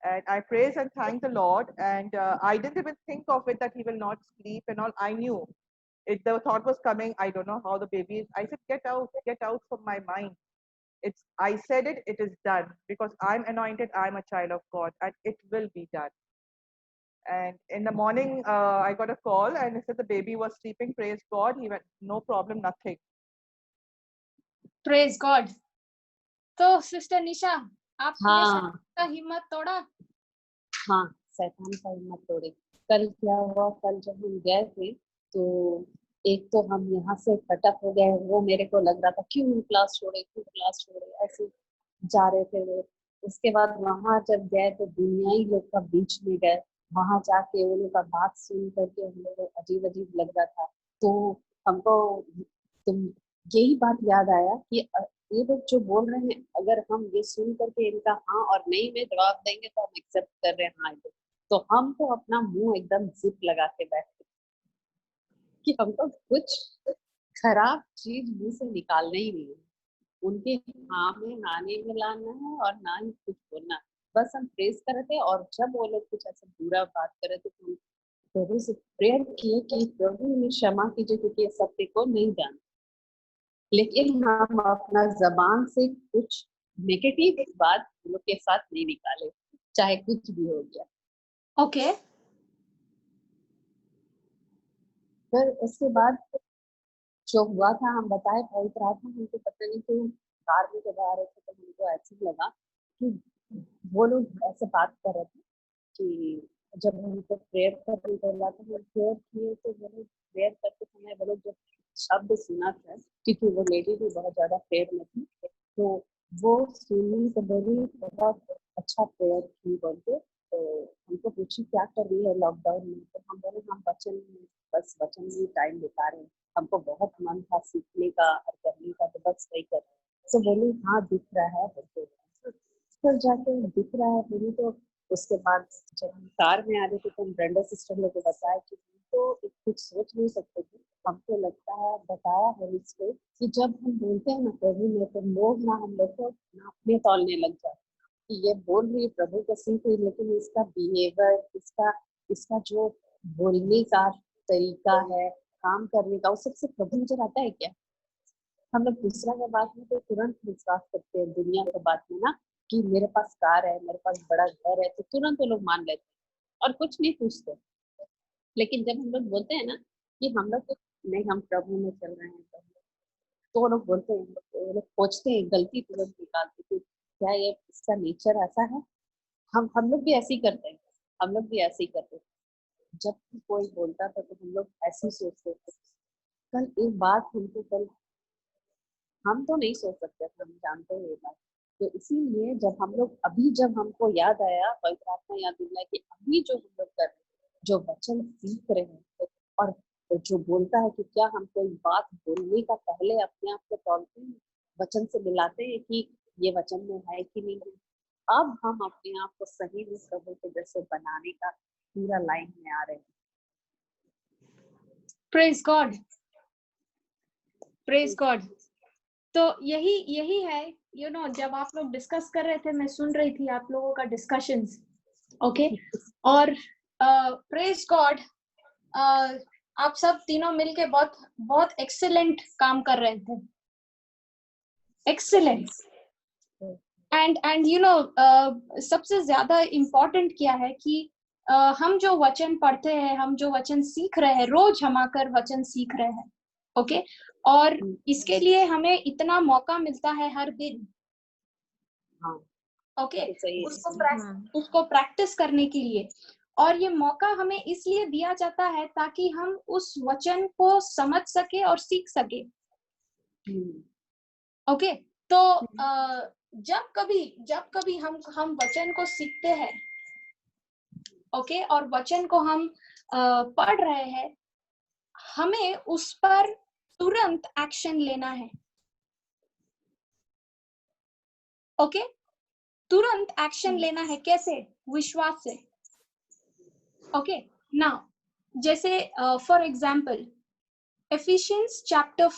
And I praise and thank the Lord. And I didn't even think of it that he will not sleep and all. I knew the thought was coming. I don't know how the baby is. I said, get out from my mind. I said it, it is done, because I'm anointed, I'm a child of God, and it will be done. And in the morning, I got a call and it said the baby was sleeping. Praise God. He went, no problem, nothing. Praise God. तो sister निशा, आपने शैतान का हिम्मत तोड़ा? हाँ, शैतान का हिम्मत तोड़े। कल क्या हुआ, कल जब हम गए थे तो एक तो हम यहाँ से कटअप हो गए, वो मेरे को लग रहा था क्यों क्लास छोड़े ऐसे जा रहे थे वो। उसके बाद वहां जब गए तो दुनियाई लोग का बीच में गए, वहां जाके वो लोग का बात सुन करके हम लोग को अजीब अजीब लग रहा था। तो हमको तुम यही बात याद आया कि ये लोग जो बोल रहे हैं, अगर हम ये सुन करके इनका हाँ और नहीं में जवाब देंगे तो हम एक्सेप्ट कर रहे हैं हाँ ये, तो हम तो अपना मुंह एकदम जिप लगा के बैठे कि हमको कुछ खराब चीज मुंह से निकालना ही नहीं है, उनके हाँ में ना नहीं मिलाना है और ना ही कुछ बोलना है। बस हम प्रेस कर रहे थे, और जब वो लोग कुछ ऐसा बुरा बात कर रहे थे तो हम प्रभु से प्रेयर किए कि प्रभु इन्हें क्षमा कीजिए क्योंकि ये सत्य को नहीं जानते, लेकिन हम अपना जबान से कुछ नेगेटिव बात उन लोग के साथ नहीं निकाले, चाहे कुछ भी हो गया। ओके फिर उसके बाद जो हुआ था हम बताए, पवित्र आत्मा हमको पता नहीं क्यों कार में जब आ रहे थे तो हमको ऐसे ही लगा कि वो लोग ऐसे बात कर रहे थे कि जब हमको प्रेयर करने बोला तो वो प्रेयर किए, तो वो लोग प्रेयर करते समय वो लोग जब शब्द सुना था, क्योंकि वो लेडी भी बहुत ज्यादा प्रेयर में थी, तो वो सुनी तो बोली बहुत अच्छा प्रेयर की बोल के। तो हमको पूछी क्या कर रही है लॉकडाउन में, तो हम बोले हम वचन में, बस वचन में टाइम बिता रहे हैं, हमको बहुत मन था सीखने का और करने का, तो बस वही कर रहे हैं। तो बोली हाँ दिख रहा है बोलते, फिर जाके दिख रहा है बोली। तो उसके बाद जब हम कार में आ रहे थे तो हम ब्रेंडा सिस्टर लोग को बताया कि हम तो कुछ सोच नहीं सकते थे, हमको लगता है बताया होली स्पिरिट कि जब हम बोलते हैं ना प्रभु में, तो लोग ना हम लोग को नापने तौलने लग जाते कि ये बोल रही है प्रभु को सीख रही, लेकिन इसका बिहेवियर, इसका इसका जो बोलने का तरीका है, काम करने का, उस सबसे प्रभु नजर आता है क्या? हम लोग दूसरा का बात में तो तुरंत विश्वास करते हैं, दुनिया का बात में ना कि मेरे पास कार है, मेरे पास बड़ा घर है, तो तुरंत वो लोग मान लेते हैं और कुछ नहीं पूछते। लेकिन जब हम लोग बोलते हैं ना कि हम लोग तो नहीं, हम प्रभु में चल रहे हैं, तो वो लोग बोलते हैं, वो लोग खोजते हैं गलती, तुरंत निकालते कि क्या ये इसका नेचर ऐसा है। हम लोग भी ऐसे ही करते हैं, हम लोग भी ऐसे ही करते हैं। जब भी कोई बोलता था तो हम लोग ऐसे ही सोचते थे। कल एक बात हमको, कल हम तो नहीं सोच सकते थे, हम जानते हैं ये बात, तो इसीलिए जब हम लोग अभी, जब हमको याद आया, पवित्र आत्मा याद दिलाया कि अभी जो हम लोग कर रहे हैं, जो वचन सीख रहे हैं, और जो बोलता है कि क्या हम कोई बात बोलने का पहले अपने आप को तौलते हैं, वचन से मिलाते हैं कि ये वचन में है कि नहीं है, अब हम अपने आप को सही में प्रभु के जैसे बनाने का पूरा लाइन में आ रहे हैं। Praise God, praise God. तो यही है, यू नो, जब आप लोग डिस्कस कर रहे थे, मैं सुन रही थी आप लोगों का डिस्कशंस, ओके। और प्रेज गॉड, आप सब तीनों मिलके बहुत बहुत एक्सीलेंट काम कर रहे थे, एक्सीलेंट। एंड यू नो, सबसे ज्यादा इम्पोर्टेंट क्या है कि हम जो वचन पढ़ते हैं, हम जो वचन सीख रहे हैं, रोज हम आकर वचन सीख रहे हैं, ओके। और इसके लिए हमें इतना मौका मिलता है हर दिन, ओके, उसको प्रैक्टिस करने के लिए। और ये मौका हमें इसलिए दिया जाता है ताकि हम उस वचन को समझ सके और सीख सके, ओके। तो जब कभी हम वचन को सीखते हैं, ओके, और वचन को हम पढ़ रहे हैं, हमें उस पर तुरंत एक्शन लेना है, ओके। तुरंत एक्शन लेना है, कैसे? विश्वास से, ओके। नाउ जैसे फॉर एग्जाम्पल एफिशिएंस चैप्टर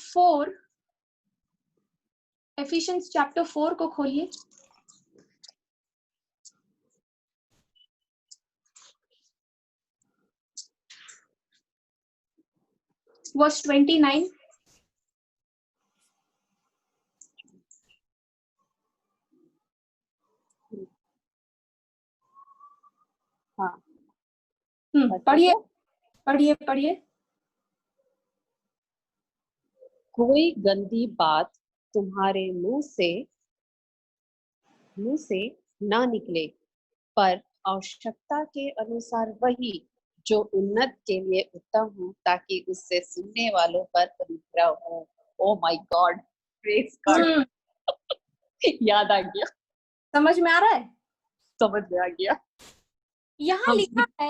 4 को खोलिए। वर्स 29। हाँ, पढ़िए पढ़िए पढ़िए। कोई गंदी बात तुम्हारे मुंह से ना निकले, पर आवश्यकता के अनुसार वही जो उन्नत के लिए उत्तम हो, ताकि उससे सुनने वालों पर अनुग्रह हो। Oh my God, praise God, याद आ गया। समझ में आ रहा है? समझ में आ गया। यहाँ हम लिखा है,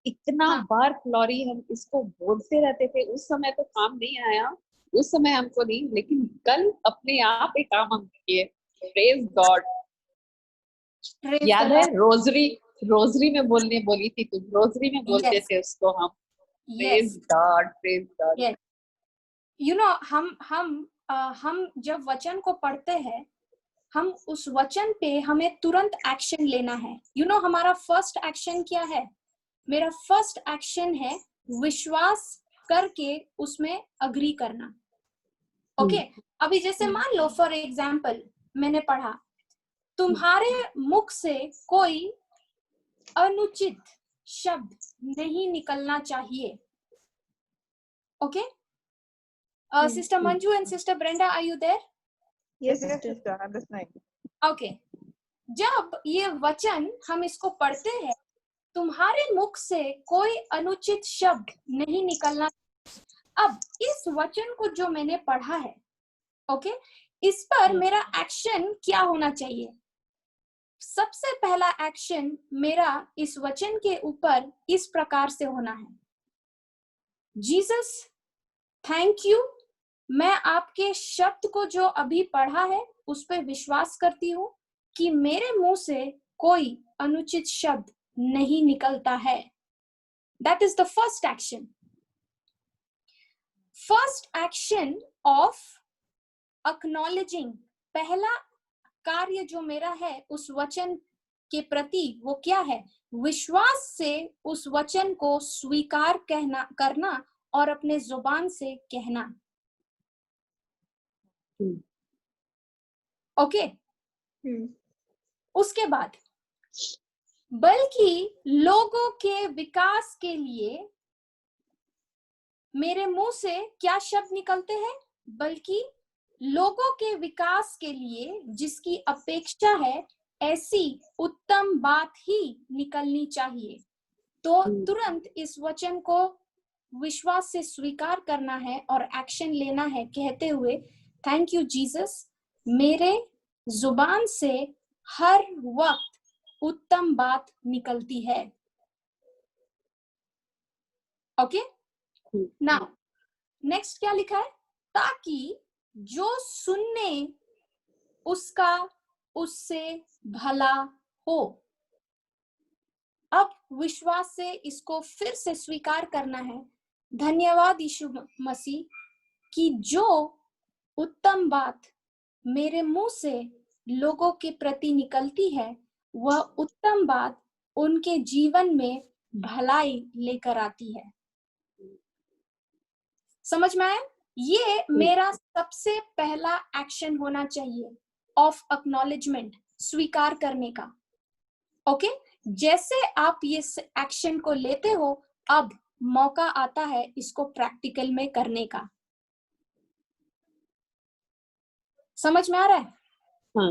इतना हाँ, बार फ्लोरी हम इसको बोलते रहते थे, उस समय तो काम नहीं आया, उस समय हमको नहीं, लेकिन कल अपने आप ही काम हम किए। Praise God. praise याद the है Lord. रोजरी में बोलने बोली थी तुम, रोजरी में बोलते Yes, थे उसको हम। yes, praise God. yes. हम जब वचन को पढ़ते हैं, हम उस वचन पे हमें तुरंत एक्शन लेना है। हमारा फर्स्ट एक्शन क्या है? मेरा फर्स्ट एक्शन है विश्वास करके उसमें अग्री करना। ओके, अभी जैसे मान लो फॉर एग्जाम्पल मैंने पढ़ा, तुम्हारे मुख से कोई अनुचित शब्द नहीं निकलना चाहिए। Okay, sister Manju and sister Brenda, are you there? Yes, Yes, sister. sister, I'm listening. Okay, जब ये वचन हम इसको पढ़ते हैं, तुम्हारे मुख से कोई अनुचित शब्द नहीं निकलना। अब इस वचन को जो मैंने पढ़ा है, ओके, इस पर मेरा एक्शन क्या होना चाहिए? सबसे पहला एक्शन मेरा इस वचन के ऊपर इस प्रकार से होना है, जीसस थैंक यू, मैं आपके शब्द को जो अभी पढ़ा है उस पर विश्वास करती हूँ कि मेरे मुंह से कोई अनुचित शब्द नहीं निकलता है। That is the first action. First action of acknowledging, पहला कार्य जो मेरा है उस वचन के प्रति वो क्या है? विश्वास से उस वचन को स्वीकार करना और अपने जुबान से कहना। ओके, उसके बाद बल्कि लोगों के विकास के लिए मेरे मुंह से क्या शब्द निकलते हैं? बल्कि लोगों के विकास के लिए जिसकी अपेक्षा है ऐसी उत्तम बात ही निकलनी चाहिए। तो तुरंत इस वचन को विश्वास से स्वीकार करना है और एक्शन लेना है, कहते हुए थैंक यू जीसस, मेरे जुबान से हर वक्त उत्तम बात निकलती है। ओके, नाउ नेक्स्ट क्या लिखा है? ताकि जो सुनने उसका उससे भला हो। अब विश्वास से इसको फिर से स्वीकार करना है। धन्यवाद यीशु मसीह कि जो उत्तम बात मेरे मुंह से लोगों के प्रति निकलती है वह उत्तम बात उनके जीवन में भलाई लेकर आती है। समझ में आया? ये मेरा सबसे पहला एक्शन होना चाहिए ऑफ एक्नॉलेजमेंट, स्वीकार करने का। ओके, जैसे आप ये एक्शन को लेते हो, अब मौका आता है इसको प्रैक्टिकल में करने का। समझ में आ रहा है? हाँ।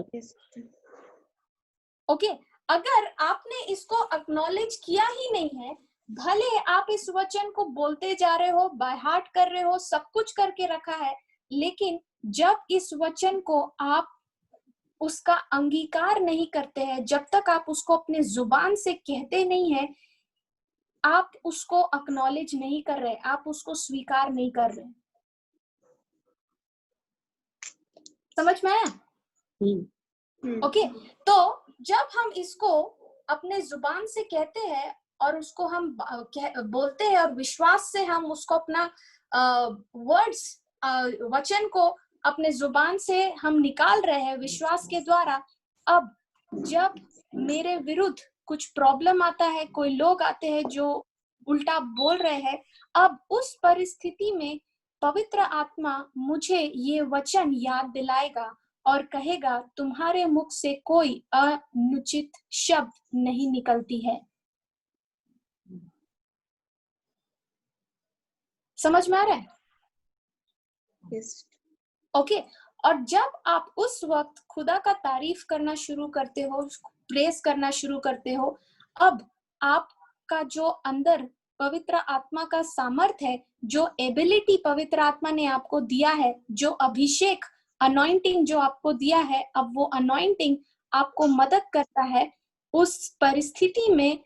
ओके, अगर आपने इसको एक्नॉलेज किया ही नहीं है, भले आप इस वचन को बोलते जा रहे हो, बाय हार्ट कर रहे हो, सब कुछ करके रखा है, लेकिन जब इस वचन को आप उसका अंगीकार नहीं करते हैं, जब तक आप उसको अपने जुबान से कहते नहीं है, आप उसको एक्नॉलेज नहीं कर रहे, आप उसको स्वीकार नहीं कर रहे। समझ में आया? ओके, तो जब हम इसको अपने जुबान से कहते हैं और उसको हम बोलते हैं और विश्वास से हम उसको अपना वर्ड्स वचन को अपने जुबान से हम निकाल रहे हैं विश्वास के द्वारा, अब जब मेरे विरुद्ध कुछ प्रॉब्लम आता है, कोई लोग आते हैं जो उल्टा बोल रहे हैं, अब उस परिस्थिति में पवित्र आत्मा मुझे ये वचन याद दिलाएगा और कहेगा तुम्हारे मुख से कोई अनुचित शब्द नहीं निकलती है। समझ में आ रहा है? Yes. ओके, और जब आप उस वक्त खुदा का तारीफ करना शुरू करते हो, प्रेस करना शुरू करते हो, अब आपका जो अंदर पवित्र आत्मा का सामर्थ्य है, जो एबिलिटी पवित्र आत्मा ने आपको दिया है, जो अभिषेक अनॉइंटिंग जो आपको दिया है, अब वो अनॉइंटिंग आपको मदद करता है उस परिस्थिति में,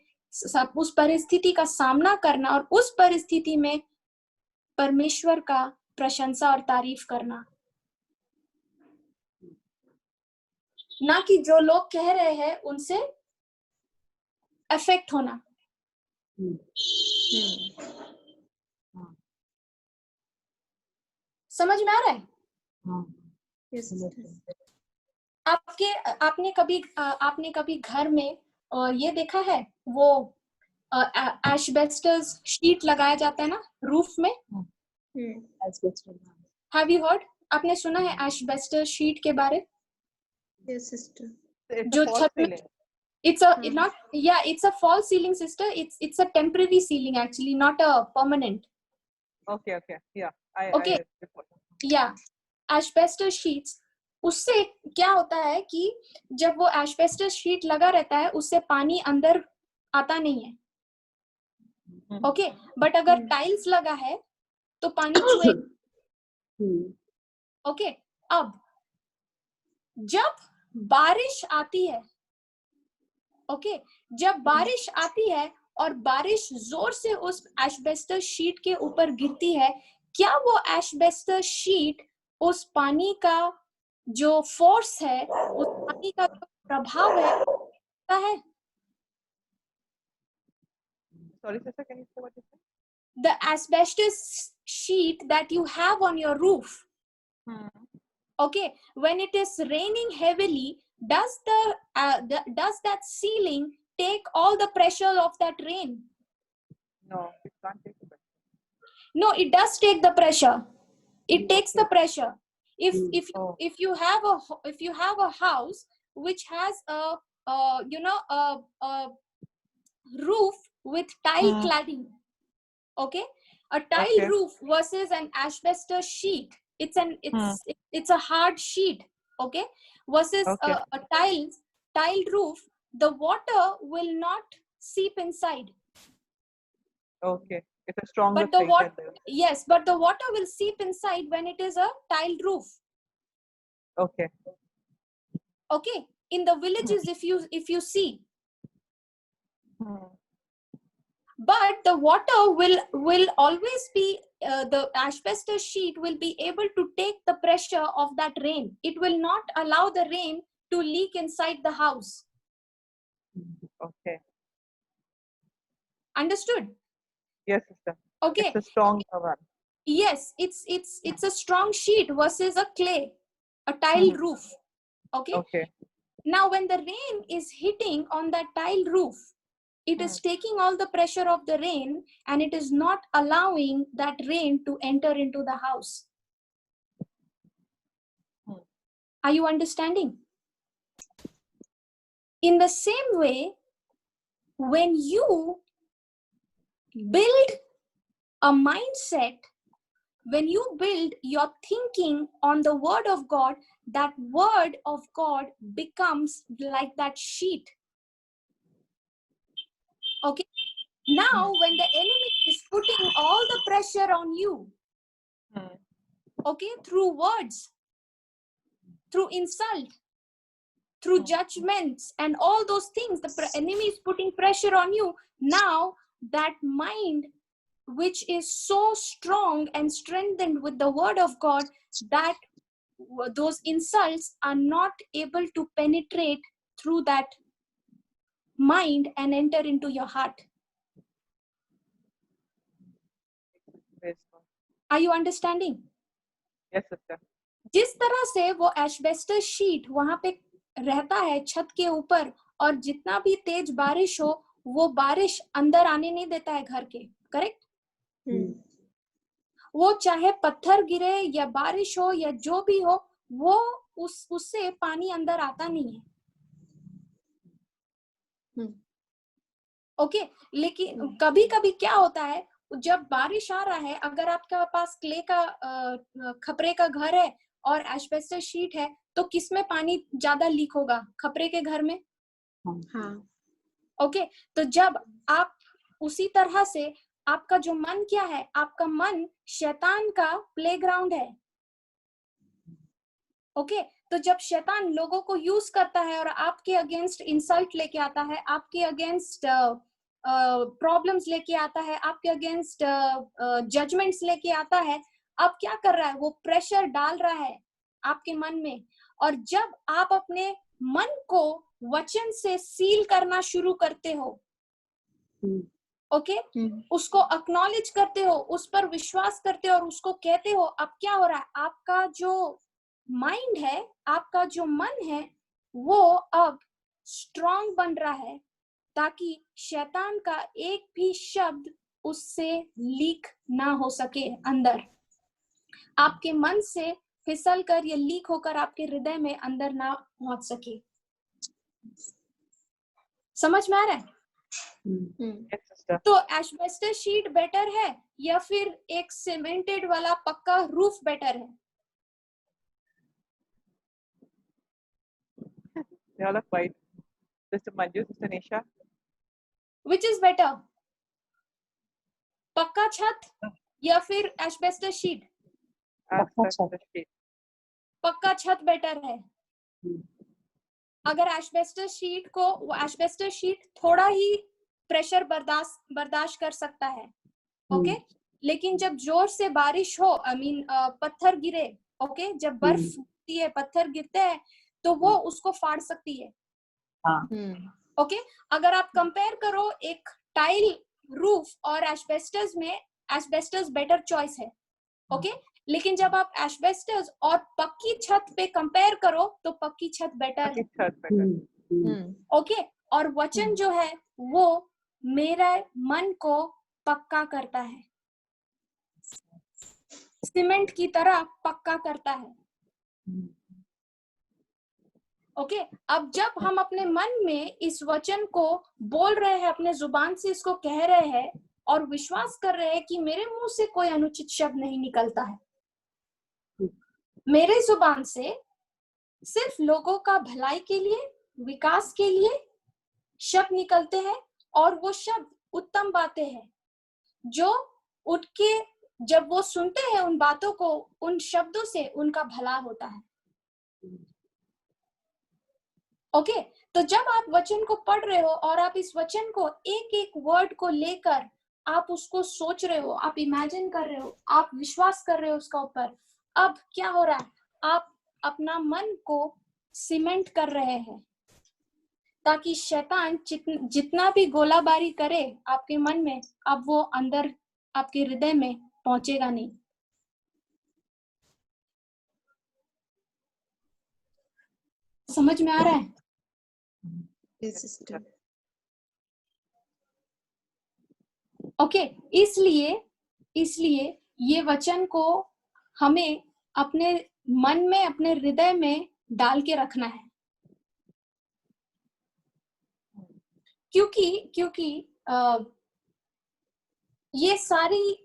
उस परिस्थिति का सामना करना और उस परिस्थिति में परमेश्वर का प्रशंसा और तारीफ करना, ना कि जो लोग कह रहे हैं उनसे अफेक्ट होना। समझ में आ रहा है? आपने कभी घर में ये देखा है, वो एस्बेस्टस शीट लगाया जाता है ना रूफ में? Have you heard? आपने सुना है एस्बेस्टस शीट के बारे? Yes, sister. जो छत में, it's a false ceiling, sister. It's a temporary ceiling actually, not a permanent. Okay, yeah. Yeah, asbestos sheets, उससे क्या होता है कि जब वो एस्बेस्टस शीट लगा रहता है उससे पानी अंदर आता नहीं है, ओके बट अगर टाइल्स लगा है तो पानी चुएगा। ओके, अब जब बारिश आती है, ओके, जब बारिश आती है और बारिश जोर से उस एस्बेस्टस शीट के ऊपर गिरती है, क्या वो एस्बेस्टस शीट उस पानी का जो फोर्स है, उस पानी का जो प्रभाव है? Sorry, sister, can you say what you said? The asbestos sheet that you have on your roof, okay, when it is raining heavily, does that ceiling take all the pressure of that rain? No, it can't take the pressure. No, it does take the pressure. It takes the pressure. If you have a house which has a roof with tile cladding, okay, a tile roof versus an asbestos sheet, it's a hard sheet, okay, versus a tiled roof, the water will not seep inside. Okay, it's a stronger but the water, yes, but the water will seep inside when it is a tiled roof. Okay, in the villages, if you see, but the water will always be the asbestos sheet will be able to take the pressure of that rain. It will not allow the rain to leak inside the house. Okay, understood? Yes, sister. Okay, it's a strong one. Yes, it's a strong sheet versus a clay, a tile roof. Okay, now when the rain is hitting on that tile roof, it is taking all the pressure of the rain and it is not allowing that rain to enter into the house. Are you understanding? In the same way, when you build a mindset, when you build your thinking on the word of God, that word of God becomes like that sheet. Okay, now when the enemy is putting all the pressure on you, okay, through words, through insult, through judgments and all those things, the enemy is putting pressure on you. Now that mind which is so strong and strengthened with the word of God, that those insults are not able to penetrate through that mind and enter into your heart. Are you understanding? Yes, sister. जिस तरह से वो asbestos sheet वहां पे रहता है छत के ऊपर, और जितना भी तेज बारिश हो वो बारिश अंदर आने नहीं देता है घर के, करेक्ट? वो चाहे पत्थर गिरे या बारिश हो या जो भी हो, वो उससे पानी अंदर आता नहीं है। ओके, लेकिन कभी कभी क्या होता है, जब बारिश आ रहा है, अगर आपके पास क्ले का खपरे का घर है और एस्बेस्टस शीट है, तो किसमें पानी ज्यादा लीक होगा? खपरे के घर में। हाँ। ओके, तो जब आप उसी तरह से आपका जो मन क्या है, आपका मन शैतान का प्लेग्राउंड है। ओके, तो जब शैतान लोगों को यूज करता है और आपके अगेंस्ट इंसल्ट लेके आता है, आपके अगेंस्ट प्रॉब्लम्स लेके आता है, आपके अगेंस्ट जजमेंट्स लेके आता है, अब क्या कर रहा है? वो प्रेशर डाल रहा है आपके मन में। और जब आप अपने मन को वचन से सील करना शुरू करते हो, ओके, उसको एक्नॉलेज करते हो, उस पर विश्वास करते हो और उसको कहते हो, अब क्या हो रहा है? आपका जो माइंड है, आपका जो मन है, वो अब स्ट्रांग बन रहा है, ताकि शैतान का एक भी शब्द उससे लीक ना हो सके अंदर, आपके मन से फिसल कर या लीक होकर आपके हृदय में अंदर ना पहुंच सके। समझ में आ रहा है? तो एस्बेस्टस शीट बेटर है या फिर एक सीमेंटेड वाला पक्का रूफ बेटर है? Which is better? पक्का छत या फिर एस्बेस्टस शीट? पक्का छत बेटर है। अगर एस्बेस्टस शीट थोड़ा ही प्रेशर बर्दाश्त कर सकता है, ओके, लेकिन जब जोर से बारिश हो, पत्थर गिरे, ओके, जब बर्फ गिरती है, पत्थर गिरते हैं, तो वो उसको फाड़ सकती है। ओके, अगर आप कंपेयर करो एक टाइल रूफ और एस्बेस्टस में, एस्बेस्टस बेटर चॉइस है, ओके, लेकिन जब आप एस्बेस्टस और पक्की छत पे कंपेयर करो तो पक्की छत बेटर है। ओके, और वचन जो है वो मेरा मन को पक्का करता है, सीमेंट की तरह पक्का करता है। ओके, अब जब हम अपने मन में इस वचन को बोल रहे हैं, अपने जुबान से इसको कह रहे हैं और विश्वास कर रहे हैं कि मेरे मुंह से कोई अनुचित शब्द नहीं निकलता है, मेरे जुबान से सिर्फ लोगों का भलाई के लिए, विकास के लिए शब्द निकलते हैं, और वो शब्द उत्तम बातें हैं जो उठ के जब वो सुनते हैं उन बातों को, उन शब्दों से उनका भला होता है। ओके, तो जब आप वचन को पढ़ रहे हो और आप इस वचन को एक एक वर्ड को लेकर आप उसको सोच रहे हो, आप इमेजिन कर रहे हो, आप विश्वास कर रहे हो उसका ऊपर, अब क्या हो रहा है? आप अपना मन को सीमेंट कर रहे हैं, ताकि शैतान जितना भी गोलाबारी करे आपके मन में, अब वो अंदर आपके हृदय में पहुंचेगा नहीं। समझ में आ रहा है? ओके, इसलिए ये वचन को हमें अपने मन में, अपने हृदय में डाल के रखना है, क्योंकि ये सारी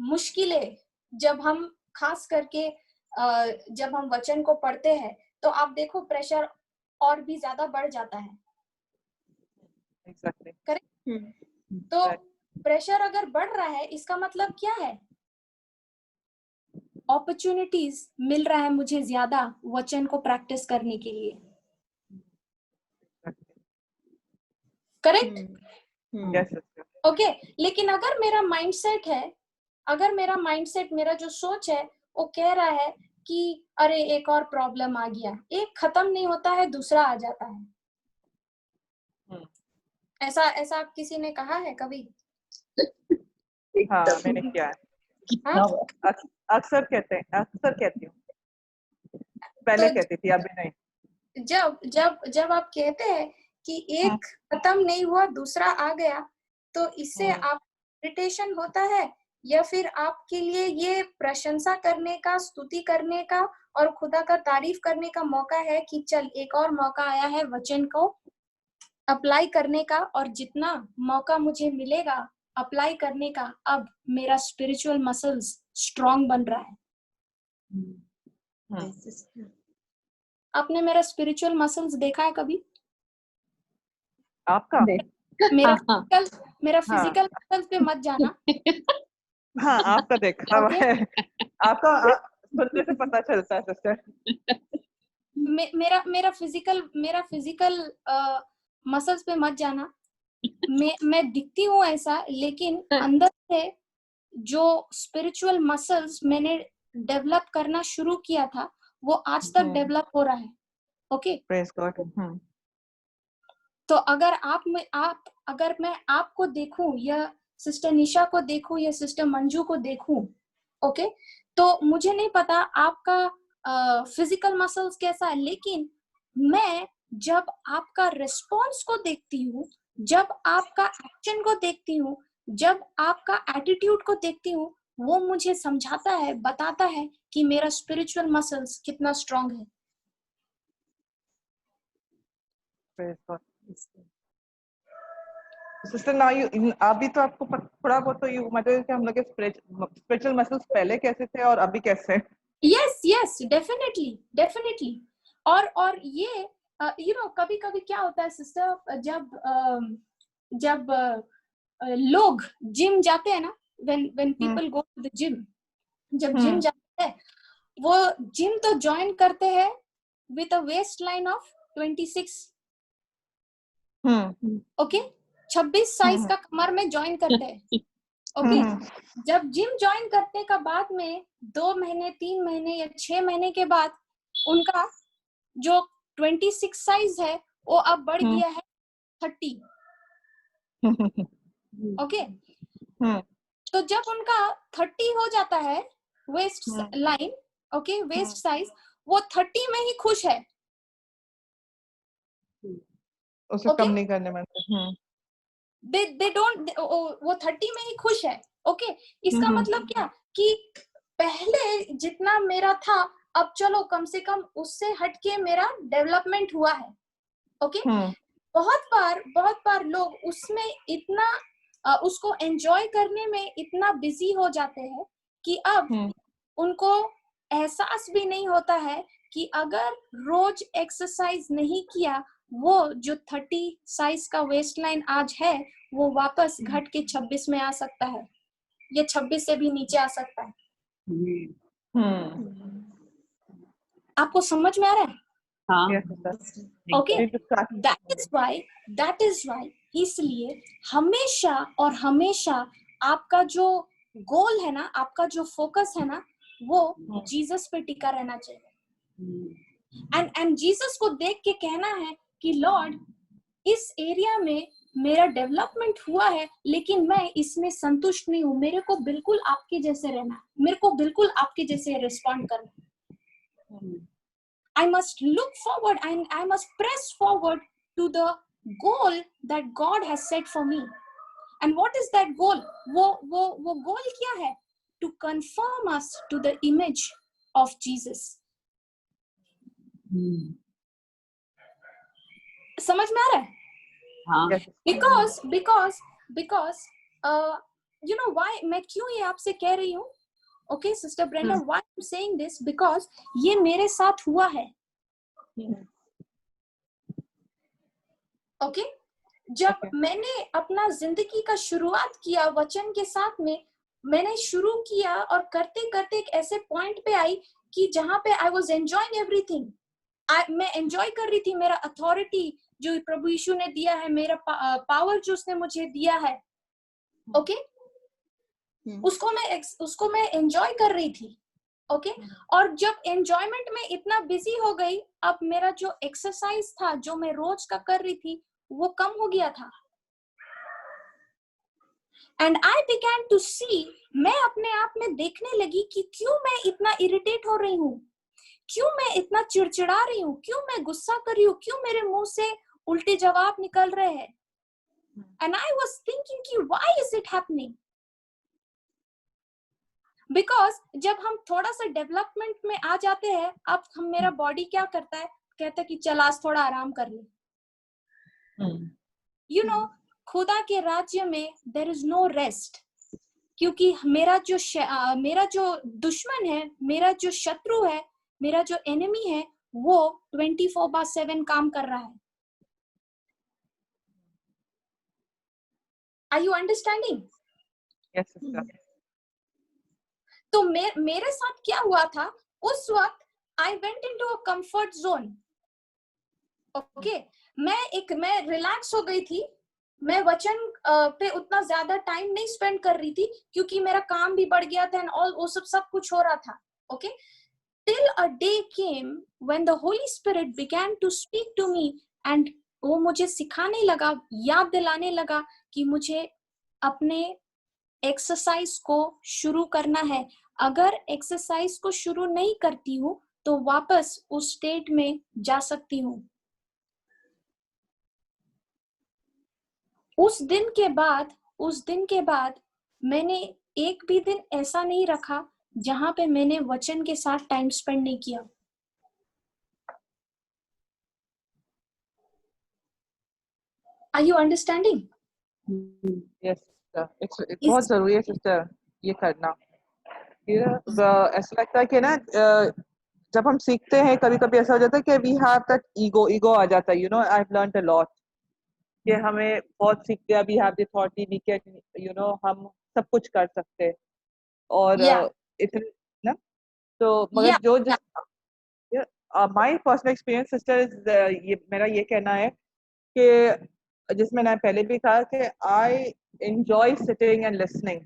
मुश्किलें जब हम खास करके जब हम वचन को पढ़ते हैं तो आप देखो प्रेशर और भी ज्यादा बढ़ जाता है। करेक्ट? तो प्रेशर अगर बढ़ रहा है इसका मतलब क्या है? अपॉर्चुनिटीज मिल रहा है मुझे ज्यादा वचन को प्रैक्टिस करने के लिए। करेक्ट? ओके, लेकिन अगर मेरा माइंडसेट है, अगर मेरा माइंडसेट, मेरा जो सोच है वो कह रहा है कि अरे एक और प्रॉब्लम आ गया, एक खत्म नहीं होता है दूसरा आ जाता है, ऐसा किसी ने कहा है कभी? हाँ, मैंने किया है। अक्सर कहती हूँ, पहले तो कहती थी, अभी नहीं। जब आप कहते हैं कि एक खत्म नहीं हुआ दूसरा आ गया, तो इससे आप इरिटेशन होता है या फिर आपके लिए ये प्रशंसा करने का, स्तुति करने का और खुदा का तारीफ करने का मौका है कि चल एक और मौका आया है वचन को अप्लाई करने का, और जितना मौका मुझे मिलेगा अप्लाई करने का, अब मेरा स्पिरिचुअल मसल्स स्ट्रांग बन रहा है। आपने मेरा स्पिरिचुअल मसल्स देखा है कभी? आपका? मेरा फिजिकल मसल्स पे मत जाना। हाँ, आपका देखा हुआ है। आपका सुनने से पता चलता है सिस्टर। मेरा फिजिकल मसल्स पे मत जाना। मैं दिखती हूँ ऐसा, लेकिन अंदर से जो स्पिरिचुअल मसल्स मैंने डेवलप करना शुरू किया था वो आज तक डेवलप हो रहा है। Okay, praise God. तो अगर मैं आपको देखूं या सिस्टर निशा को देखूं या सिस्टर मंजू को देखूं, ओके, तो मुझे नहीं पता आपका फिजिकल मसल्स कैसा है, लेकिन मैं जब आपका रिस्पॉन्स को देखती हूँ, जब आपका एक्शन को देखती हूँ, जब आपका एटीट्यूड को देखती हूँ, वो मुझे समझाता है, बताता है कि मेरा स्पिरिचुअल मसल्स कितना स्ट्रांग है। Praise God. सिस्टर ना अभी तो आपको थोड़ा बहुत तो यू मतलब कि हम लोग के स्पिरिचुअल मसल्स पहले कैसे थे और अभी कैसे? Yes, definitely. और ये कभी कभी क्या होता है सिस्टर, जब लोग जिम जाते हैं ना, when people go to the gym, जब जिम जाते हैं वो जिम तो ज्वाइन करते हैं with a waistline of 26, okay, 26 size का कमर में ज्वाइन करते हैं। ओके, जब जिम ज्वाइन करने का बाद में 2 महीने 3 महीने या 6 महीने के बाद उनका जो 26 साइज है वो अब बढ़ गया है 30। ओके, तो जब उनका 30 हो जाता है waist line, okay, waist size, वो 30 में ही खुश है, उसे कम नहीं करने में। they don't, वो 30 में ही खुश है। ओके, इसका मतलब क्या कि पहले जितना मेरा था अब चलो कम से कम उससे हटके मेरा डेवलपमेंट हुआ है। ओके, बहुत बार लोग उसमें इतना उसको एंजॉय करने में इतना बिजी हो जाते हैं कि अब उनको एहसास भी नहीं होता है कि अगर रोज एक्सरसाइज नहीं किया, वो जो 30 साइज का वेस्ट लाइन आज है वो वापस घट के 26 में आ सकता है, ये 26 से भी नीचे आ सकता है। आपको समझ में आ रहा है? ओके, दैट इज वाई इसलिए हमेशा और हमेशा आपका जो गोल है ना, आपका जो फोकस है ना, वो जीसस पे टिका रहना चाहिए। एंड जीसस को देख के कहना है कि लॉर्ड, इस एरिया में मेरा डेवलपमेंट हुआ है लेकिन मैं इसमें संतुष्ट नहीं हूँ, मेरे को बिल्कुल आपके जैसे रहना है, मेरे को बिल्कुल आपके जैसे रिस्पॉन्ड करना। I must look forward and I must press forward to the goal that God has set for me. And what is that goal? वो goal क्या है? To conform us to the image of Jesus. समझ में आ रहा है? Because you know why मैं क्यों ये आपसे कह रही हूँ? Okay, Sister Brenda, why I'm saying this? Because ये मेरे साथ हुआ है। Okay, जब मैंने अपना जिंदगी का शुरुआत किया वचन के साथ में, मैंने शुरू किया और करते करते एक ऐसे पॉइंट पे आई कि जहां पे I was enjoying everything. मैं एंजॉय कर रही थी मेरा अथॉरिटी जो प्रभु यीशु ने दिया है, मेरा पावर जो उसने मुझे दिया है। ओके, उसको मैं एंजॉय कर रही थी। ओके, और जब एंजॉयमेंट में इतना बिजी हो गई, अब मेरा जो एक्सरसाइज था जो मैं रोज का कर रही थी वो कम हो गया था। एंड आई बिगैन टू सी, मैं अपने आप में देखने लगी कि क्यों मैं इतना इरिटेट हो रही हूँ, क्यों मैं इतना चिड़चिड़ा रही हूँ, क्यों मैं गुस्सा कर रही हूँ, क्यों मेरे मुंह से उल्टे जवाब निकल रहे हैं। एंड आई वाज थिंकिंग कि why is it happening, because जब हम थोड़ा सा डेवलपमेंट में आ जाते हैं, अब मेरा बॉडी क्या करता है, कहता है कि चल आज थोड़ा आराम कर ले। यू नो, खुदा के राज्य में देयर इज नो रेस्ट, क्योंकि मेरा जो दुश्मन है, मेरा जो शत्रु है, मेरा जो एनिमी है, वो 24/7 काम कर रहा है। Are you understanding? यस। तो मेरे साथ क्या हुआ था, उस वक्त I went into a comfort zone. Okay, मैं रिलैक्स हो गई थी. मैं वचन पे उतना ज्यादा टाइम नहीं स्पेंड कर रही थी क्योंकि मेरा काम भी बढ़ गया था एंड ऑल वो सब कुछ हो रहा था. Okay, till a day came when the Holy Spirit began to speak to me and वो मुझे सिखाने लगा, याद दिलाने लगा कि मुझे अपने एक्सरसाइज को शुरू करना है. अगर एक्सरसाइज को शुरू नहीं करती हूँ तो वापस उस स्टेट में जा सकती हूँ. उस दिन के बाद मैंने एक भी दिन ऐसा नहीं रखा जहां पे मैंने वचन के साथ टाइम स्पेंड नहीं किया. Are you understanding? Yes, sister. it's बहुत जरूरी है सिस्टर ये करना. ऐसा लगता है कि ना जब हम सीखते हैं कभी कभी ऐसा हो जाता है कि वी हैव दैट ईगो आ जाता है. I have learned a lot कि हमें बहुत सीखते हैं. We have the authority, we can हम सब कुछ कर सकते हैं और इतने ना. तो मगर जो my personal experience sister is मेरा ये कहना है कि जिसमें मैं पहले भी कहा कि आई enjoy sitting and listening.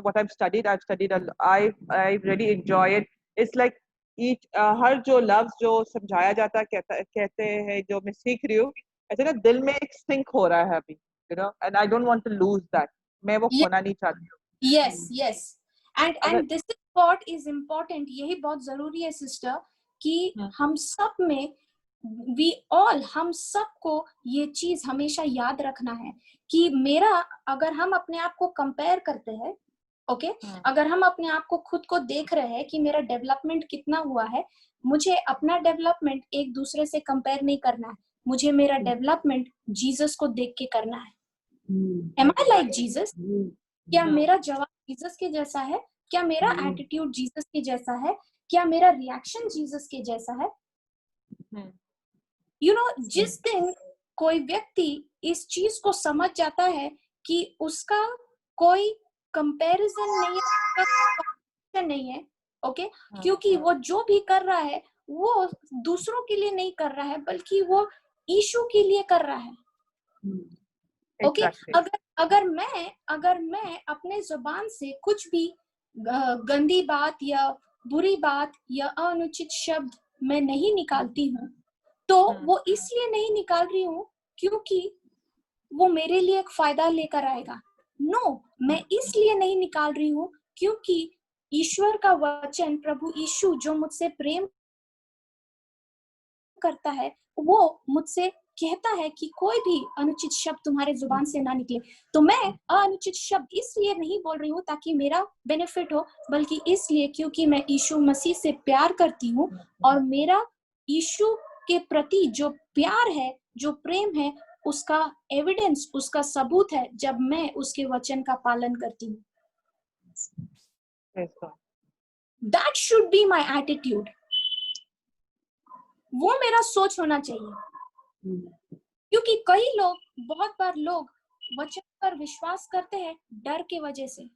What I've studied, I really enjoy it. It's like each हर जो लफ्ज जो समझाया जाता है कहते हैं जो मैं सीख रही हूँ ऐसे ना दिल में एक सिंक हो रहा है अभी. And I don't want to lose that. मैं वो खोना नहीं चाहती हूँ. Yes. And this is what is important. यही बहुत जरूरी है सिस्टर कि हम सब में हम सबको ये चीज हमेशा याद रखना है कि मेरा, अगर हम अपने आप को कंपेयर करते हैं, ओके, अगर हम अपने आप को खुद को देख रहे हैं कि मेरा डेवलपमेंट कितना हुआ है, मुझे अपना डेवलपमेंट एक दूसरे से कंपेयर नहीं करना है. मुझे मेरा डेवलपमेंट जीसस को देख के करना है. Am I like Jesus? क्या मेरा जवाब जीसस के जैसा है? क्या मेरा एटीट्यूड जीसस के जैसा है? क्या मेरा रिएक्शन जीसस के जैसा है? जिस दिन कोई व्यक्ति इस चीज को समझ जाता है कि उसका कोई कंपैरिजन नहीं है, ओके, क्योंकि वो जो भी कर रहा है वो दूसरों के लिए नहीं कर रहा है बल्कि वो यीशु के लिए कर रहा है. ओके, अगर मैं अपने जुबान से कुछ भी गंदी बात या बुरी बात या अनुचित शब्द मैं नहीं निकालती हूँ तो वो इसलिए नहीं निकाल रही हूँ क्योंकि वो मेरे लिए एक फायदा लेकर आएगा. मैं इसलिए नहीं निकाल रही हूँ क्योंकि ईश्वर का वचन, प्रभु यीशु जो मुझसे प्रेम करता है, वो मुझसे कहता है कि कोई भी अनुचित शब्द तुम्हारे जुबान से ना निकले. तो मैं अनुचित शब्द इसलिए नहीं बोल रही हूँ ताकि मेरा बेनिफिट हो, बल्कि इसलिए क्योंकि मैं यीशु मसीह से प्यार करती हूँ और मेरा यीशु के प्रति जो प्यार है, जो प्रेम है, उसका एविडेंस, उसका सबूत है जब मैं उसके वचन का पालन करती हूँ. That should be my attitude. वो मेरा सोच होना चाहिए. क्योंकि बहुत बार लोग वचन पर विश्वास करते हैं डर के वजह से.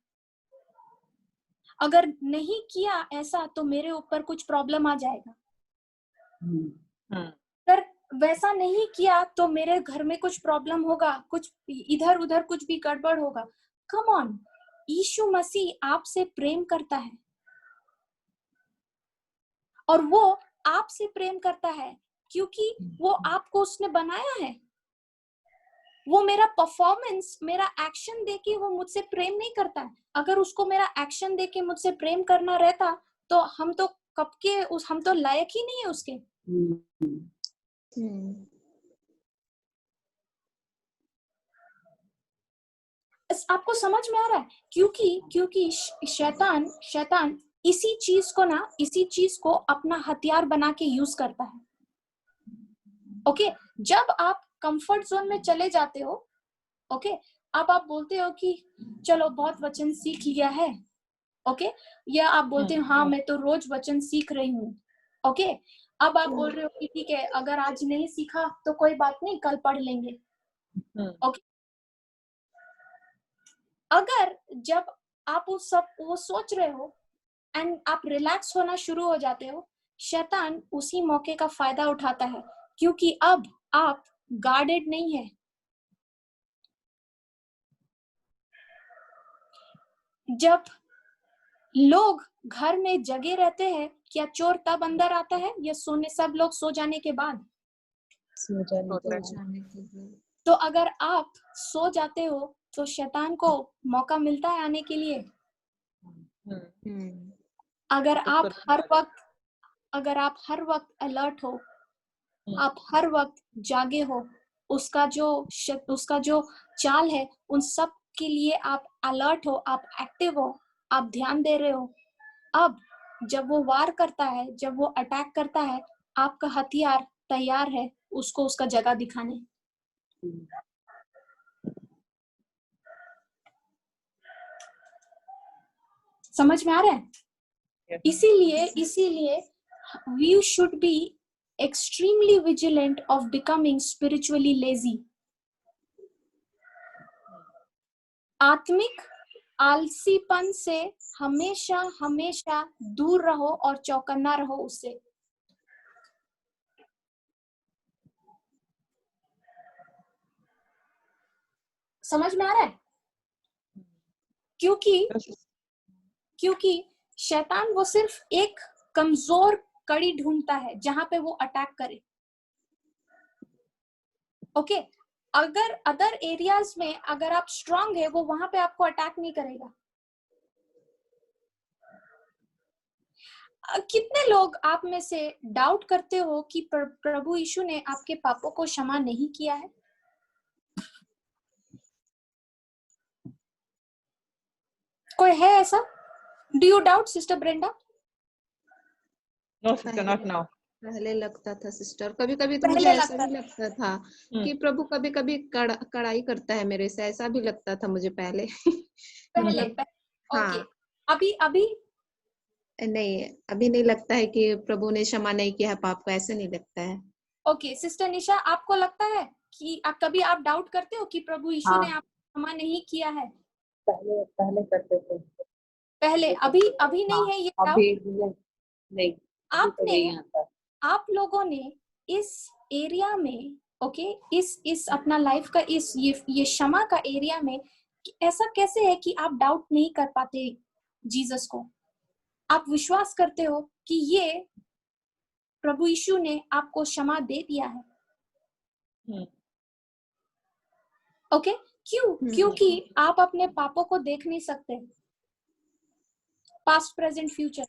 अगर नहीं किया ऐसा तो मेरे ऊपर कुछ प्रॉब्लम आ जाएगा. अगर वैसा नहीं किया तो मेरे घर में कुछ प्रॉब्लम होगा, कुछ इधर उधर कुछ भी गड़बड़ होगा. कम ऑन, यीशु मसीह आपसे प्रेम करता है और वो आपसे प्रेम करता है क्योंकि वो आपको उसने बनाया है. वो मेरा परफॉर्मेंस, मेरा एक्शन देके वो मुझसे प्रेम नहीं करता है. अगर उसको मेरा एक्शन देके मुझसे प्रेम करना रहता तो हम तो हम तो लायक ही नहीं है उसके. आपको समझ में आ रहा है? क्योंकि शैतान इसी चीज को अपना हथियार बना के यूज करता है. ओके, जब आप कंफर्ट जोन में चले जाते हो, ओके, अब आप बोलते हो कि चलो बहुत वचन सीख लिया है, ओके, या आप बोलते हो हाँ मैं तो रोज वचन सीख रही हूँ, ओके. अब आप बोल रहे हो कि ठीक है, अगर आज नहीं सीखा तो कोई बात नहीं, कल पढ़ लेंगे, ओके. अगर जब आप वो सोच रहे हो एंड आप रिलैक्स होना शुरू हो जाते हो शैतान उसी मौके का फायदा उठाता है, क्योंकि अब आप गार्डेड नहीं है। जब लोग घर में जगे रहते हैं, क्या चोर तब अंदर आता है या सोने सब लोग सो जाने के बाद? सो जाने के बाद। तो अगर आप सो जाते हो तो शैतान को मौका मिलता है आने के लिए। अगर आप हर वक्त अलर्ट हो, आप हर वक्त जागे हो, उसका जो चाल है उन सब के लिए आप अलर्ट हो, आप एक्टिव हो, आप ध्यान दे रहे हो। अब जब वो वार करता है, जब वो अटैक करता है, आपका हथियार तैयार है उसको उसका जगह दिखाने। समझ में आ रहा है? इसीलिए we should be extremely vigilant of becoming spiritually lazy. आत्मिक आलसीपन से हमेशा दूर रहो और चौकन्ना रहो उससे। समझ में आ रहा है? क्योंकि शैतान वो सिर्फ एक कमजोर कड़ी ढूंढता है जहां पे वो अटैक करे। ओके, अगर अदर एरियाज में अगर आप स्ट्रांग है, वो वहां पे आपको अटैक नहीं करेगा। कितने लोग आप में से डाउट करते हो कि प्रभु यीशु ने आपके पापों को क्षमा नहीं किया है? कोई है ऐसा? Do you doubt sister Brenda? No sister, not now. पहले लगता था सिस्टर, कभी कभी तो मुझे ऐसा भी लगता था कि प्रभु कभी कभी कड़ाई करता है मेरे से, ऐसा भी लगता था मुझे पहले। ओके, अभी नहीं, अभी नहीं लगता है कि प्रभु ने क्षमा नहीं किया है पाप को, ऐसे नहीं लगता है। ओके, सिस्टर निशा, आपको लगता है कि कभी आप डाउट करते हो कि प्रभु यीशु ने आपको क्षमा नहीं किया है? पहले करते थे। पहले, अभी नहीं है ये डाउट? अभी नहीं। आप लोगों ने इस एरिया में, ओके, इस अपना लाइफ का ये क्षमा का एरिया में ऐसा कैसे है कि आप डाउट नहीं कर पाते जीसस को? आप विश्वास करते हो कि ये प्रभु यीशु ने आपको क्षमा दे दिया है। ओके, क्योंकि आप अपने पापों को देख नहीं सकते, पास्ट प्रेजेंट फ्यूचर।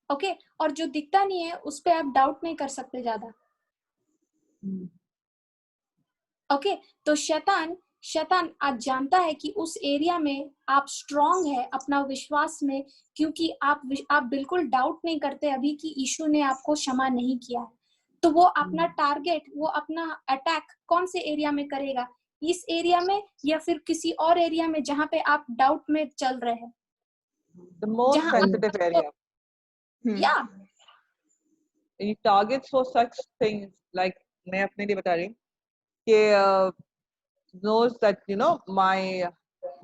ओके, और जो दिखता नहीं है उस पे आप डाउट नहीं कर सकते ज्यादा। ओके, तो शैतान आज जानता है कि उस एरिया में आप स्ट्रांग है अपना विश्वास में, क्योंकि आप बिल्कुल डाउट नहीं करते अभी कि यीशु ने आपको क्षमा नहीं किया है। तो वो अपना टारगेट, वो अपना अटैक कौन से एरिया में करेगा? इस एरिया में या फिर किसी और एरिया में जहां पे आप डाउट में चल रहे हैं? The most sensitive area. Yeah. He targets for such things, like मैं अपने लिए बता रही हूँ कि knows that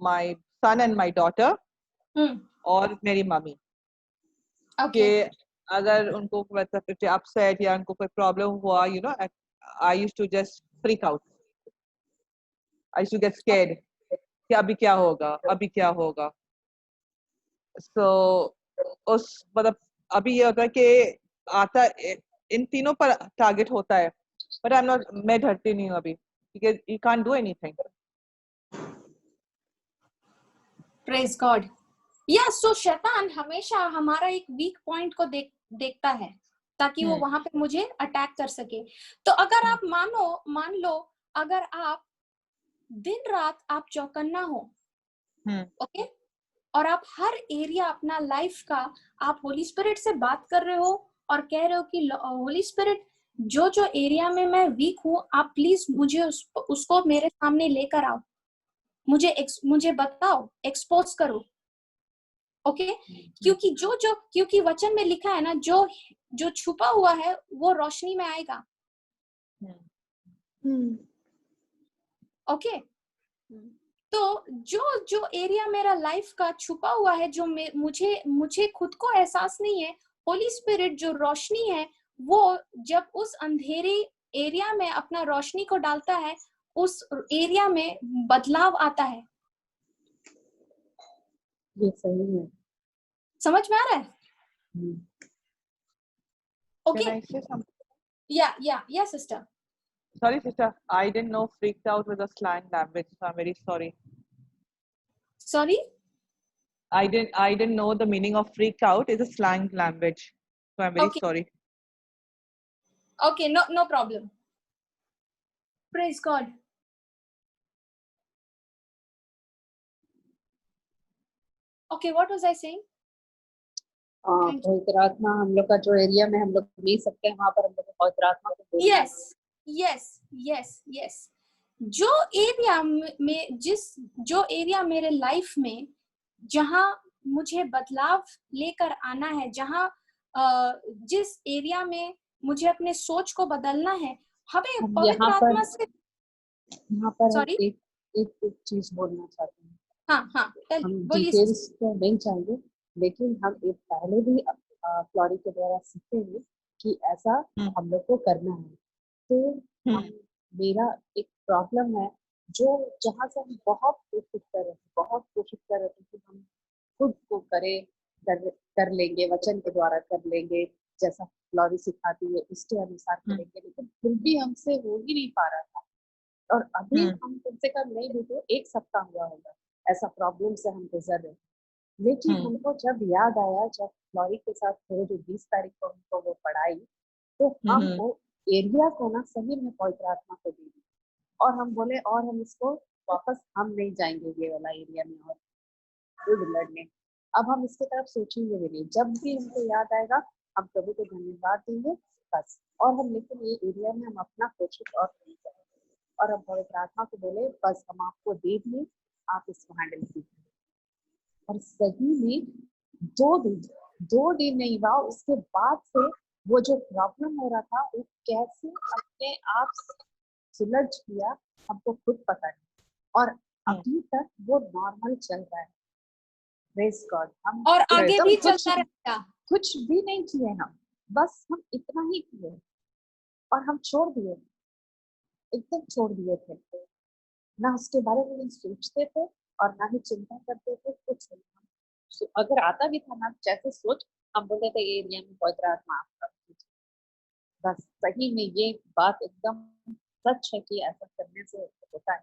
my son and my daughter और मेरी मम्मी कि अगर उनको मतलब upset या उनको कोई problem हुआ, I used to just freak out. I used to get scared कि अभी क्या होगा। So उस मतलब अभी ये होता है कि आता इन तीनों पर टारगेट होता है, but मैं डरती नहीं हूँ अभी, because you can't do anything. Praise God. So शैतान हमेशा हमारा एक वीक पॉइंट को देखता है ताकि वो वहां पे मुझे अटैक कर सके। तो अगर आप मान लो अगर आप दिन रात आप चौकन्ना हो, ओके, और आप हर एरिया अपना लाइफ का आप होली स्पिरिट से बात कर रहे हो और कह रहे हो कि होली स्पिरिट जो एरिया में मैं वीक हूँ, आप प्लीज मुझे उसको मेरे सामने लेकर आओ, मुझे बताओ, एक्सपोज करो। ओके, क्योंकि वचन में लिखा है ना, जो छुपा हुआ है वो रोशनी में आएगा। ओके, तो जो एरिया मेरा लाइफ का छुपा हुआ है, जो मुझे खुद को एहसास नहीं है, होली स्पिरिट जो रोशनी है, वो जब उस अंधेरे एरिया में अपना रोशनी को डालता है, उस एरिया में बदलाव आता है। ये सही है। समझ में आ रहा है? Hmm. Okay, Can I say something? या sister. Sorry, sister. I didn't know freaked out was a slang language, so I'm very sorry. Sorry, I didn't know the meaning of freaked out is a slang language, so I'm very Okay. sorry. Okay, no problem. Praise God. Okay, what was I saying? पवित्र आत्मा हम लोग का जो area में हम लोग ले सकते हैं, वहां पर हम लोग को पवित्र आत्मा को बोलना है। यस। जो एरिया में जो एरिया मेरे लाइफ में जहां मुझे बदलाव लेकर आना है, जहां जिस एरिया में मुझे अपने सोच को बदलना है, हमें पवित्र आत्मा से। यहाँ पर सॉरी, एक चीज बोलना चाहते हैं। हाँ, हम बोलिए। डिटेल्स तो नहीं चाहेंगे, लेकिन हम एक पहले भी फ्लोरी के द्वारा सीखे हैं कि ऐसा हम लोग को करना है। तो मेरा एक प्रॉब्लम है, जो जहाँ से हम बहुत कोशिश कर रहे थे कि हम खुद को कर लेंगे, वचन के द्वारा कर लेंगे, जैसा फ्लोरी सिखाती है उसके अनुसार करेंगे, लेकिन फिर भी हमसे हो ही नहीं पा रहा था। और अभी हम कम से कम नहीं भी तो 1 सप्ताह हुआ होगा ऐसा प्रॉब्लम से हम गुजर रहे। लेकिन हमको जब याद आया, जब फ्लोरी के साथ थे जो 20 तारीख को हमको वो पढ़ाई, तो हम वो एरिया को ना सही में पवित्र आत्मा को दे दी, और हम बोले और हम इसको वापस हम नहीं जाएंगे ये वाला एरिया में और खुद लड़ने। अब हम इसके तरफ सोचेंगे भी नहीं, जब भी हमको याद आएगा हम प्रभु को धन्यवाद देंगे बस। और हम लेकिन ये एरिया में हम अपना कोशिश और नहीं करेंगे, और हम पवित्र आत्मा को बोले बस हम आपको दे दिए, आप इसको हैंडल कीजिए। और सही में 2 दिन नहीं हुआ, उसके बाद से वो जो प्रॉब्लम हो रहा था वो कैसे अपने आप सुलझ गया हमको खुद पता नहीं, और अभी तक वो नॉर्मल चल रहा है। Praise God. हम और आगे भी चलता रहेगा। कुछ भी नहीं किए हम, बस हम इतना ही किए और हम छोड़ दिए, एकदम छोड़ दिए थे। ना उसके बारे में हम सोचते थे और ना ही चिंता करते थे कुछ नहीं। अगर आता भी था ना जैसे सोच, हम बोलते थे ये एरिया में पवित्र आत्मा आपका। बस सही में ये बात एकदम सच है कि ऐसा करने से होता है।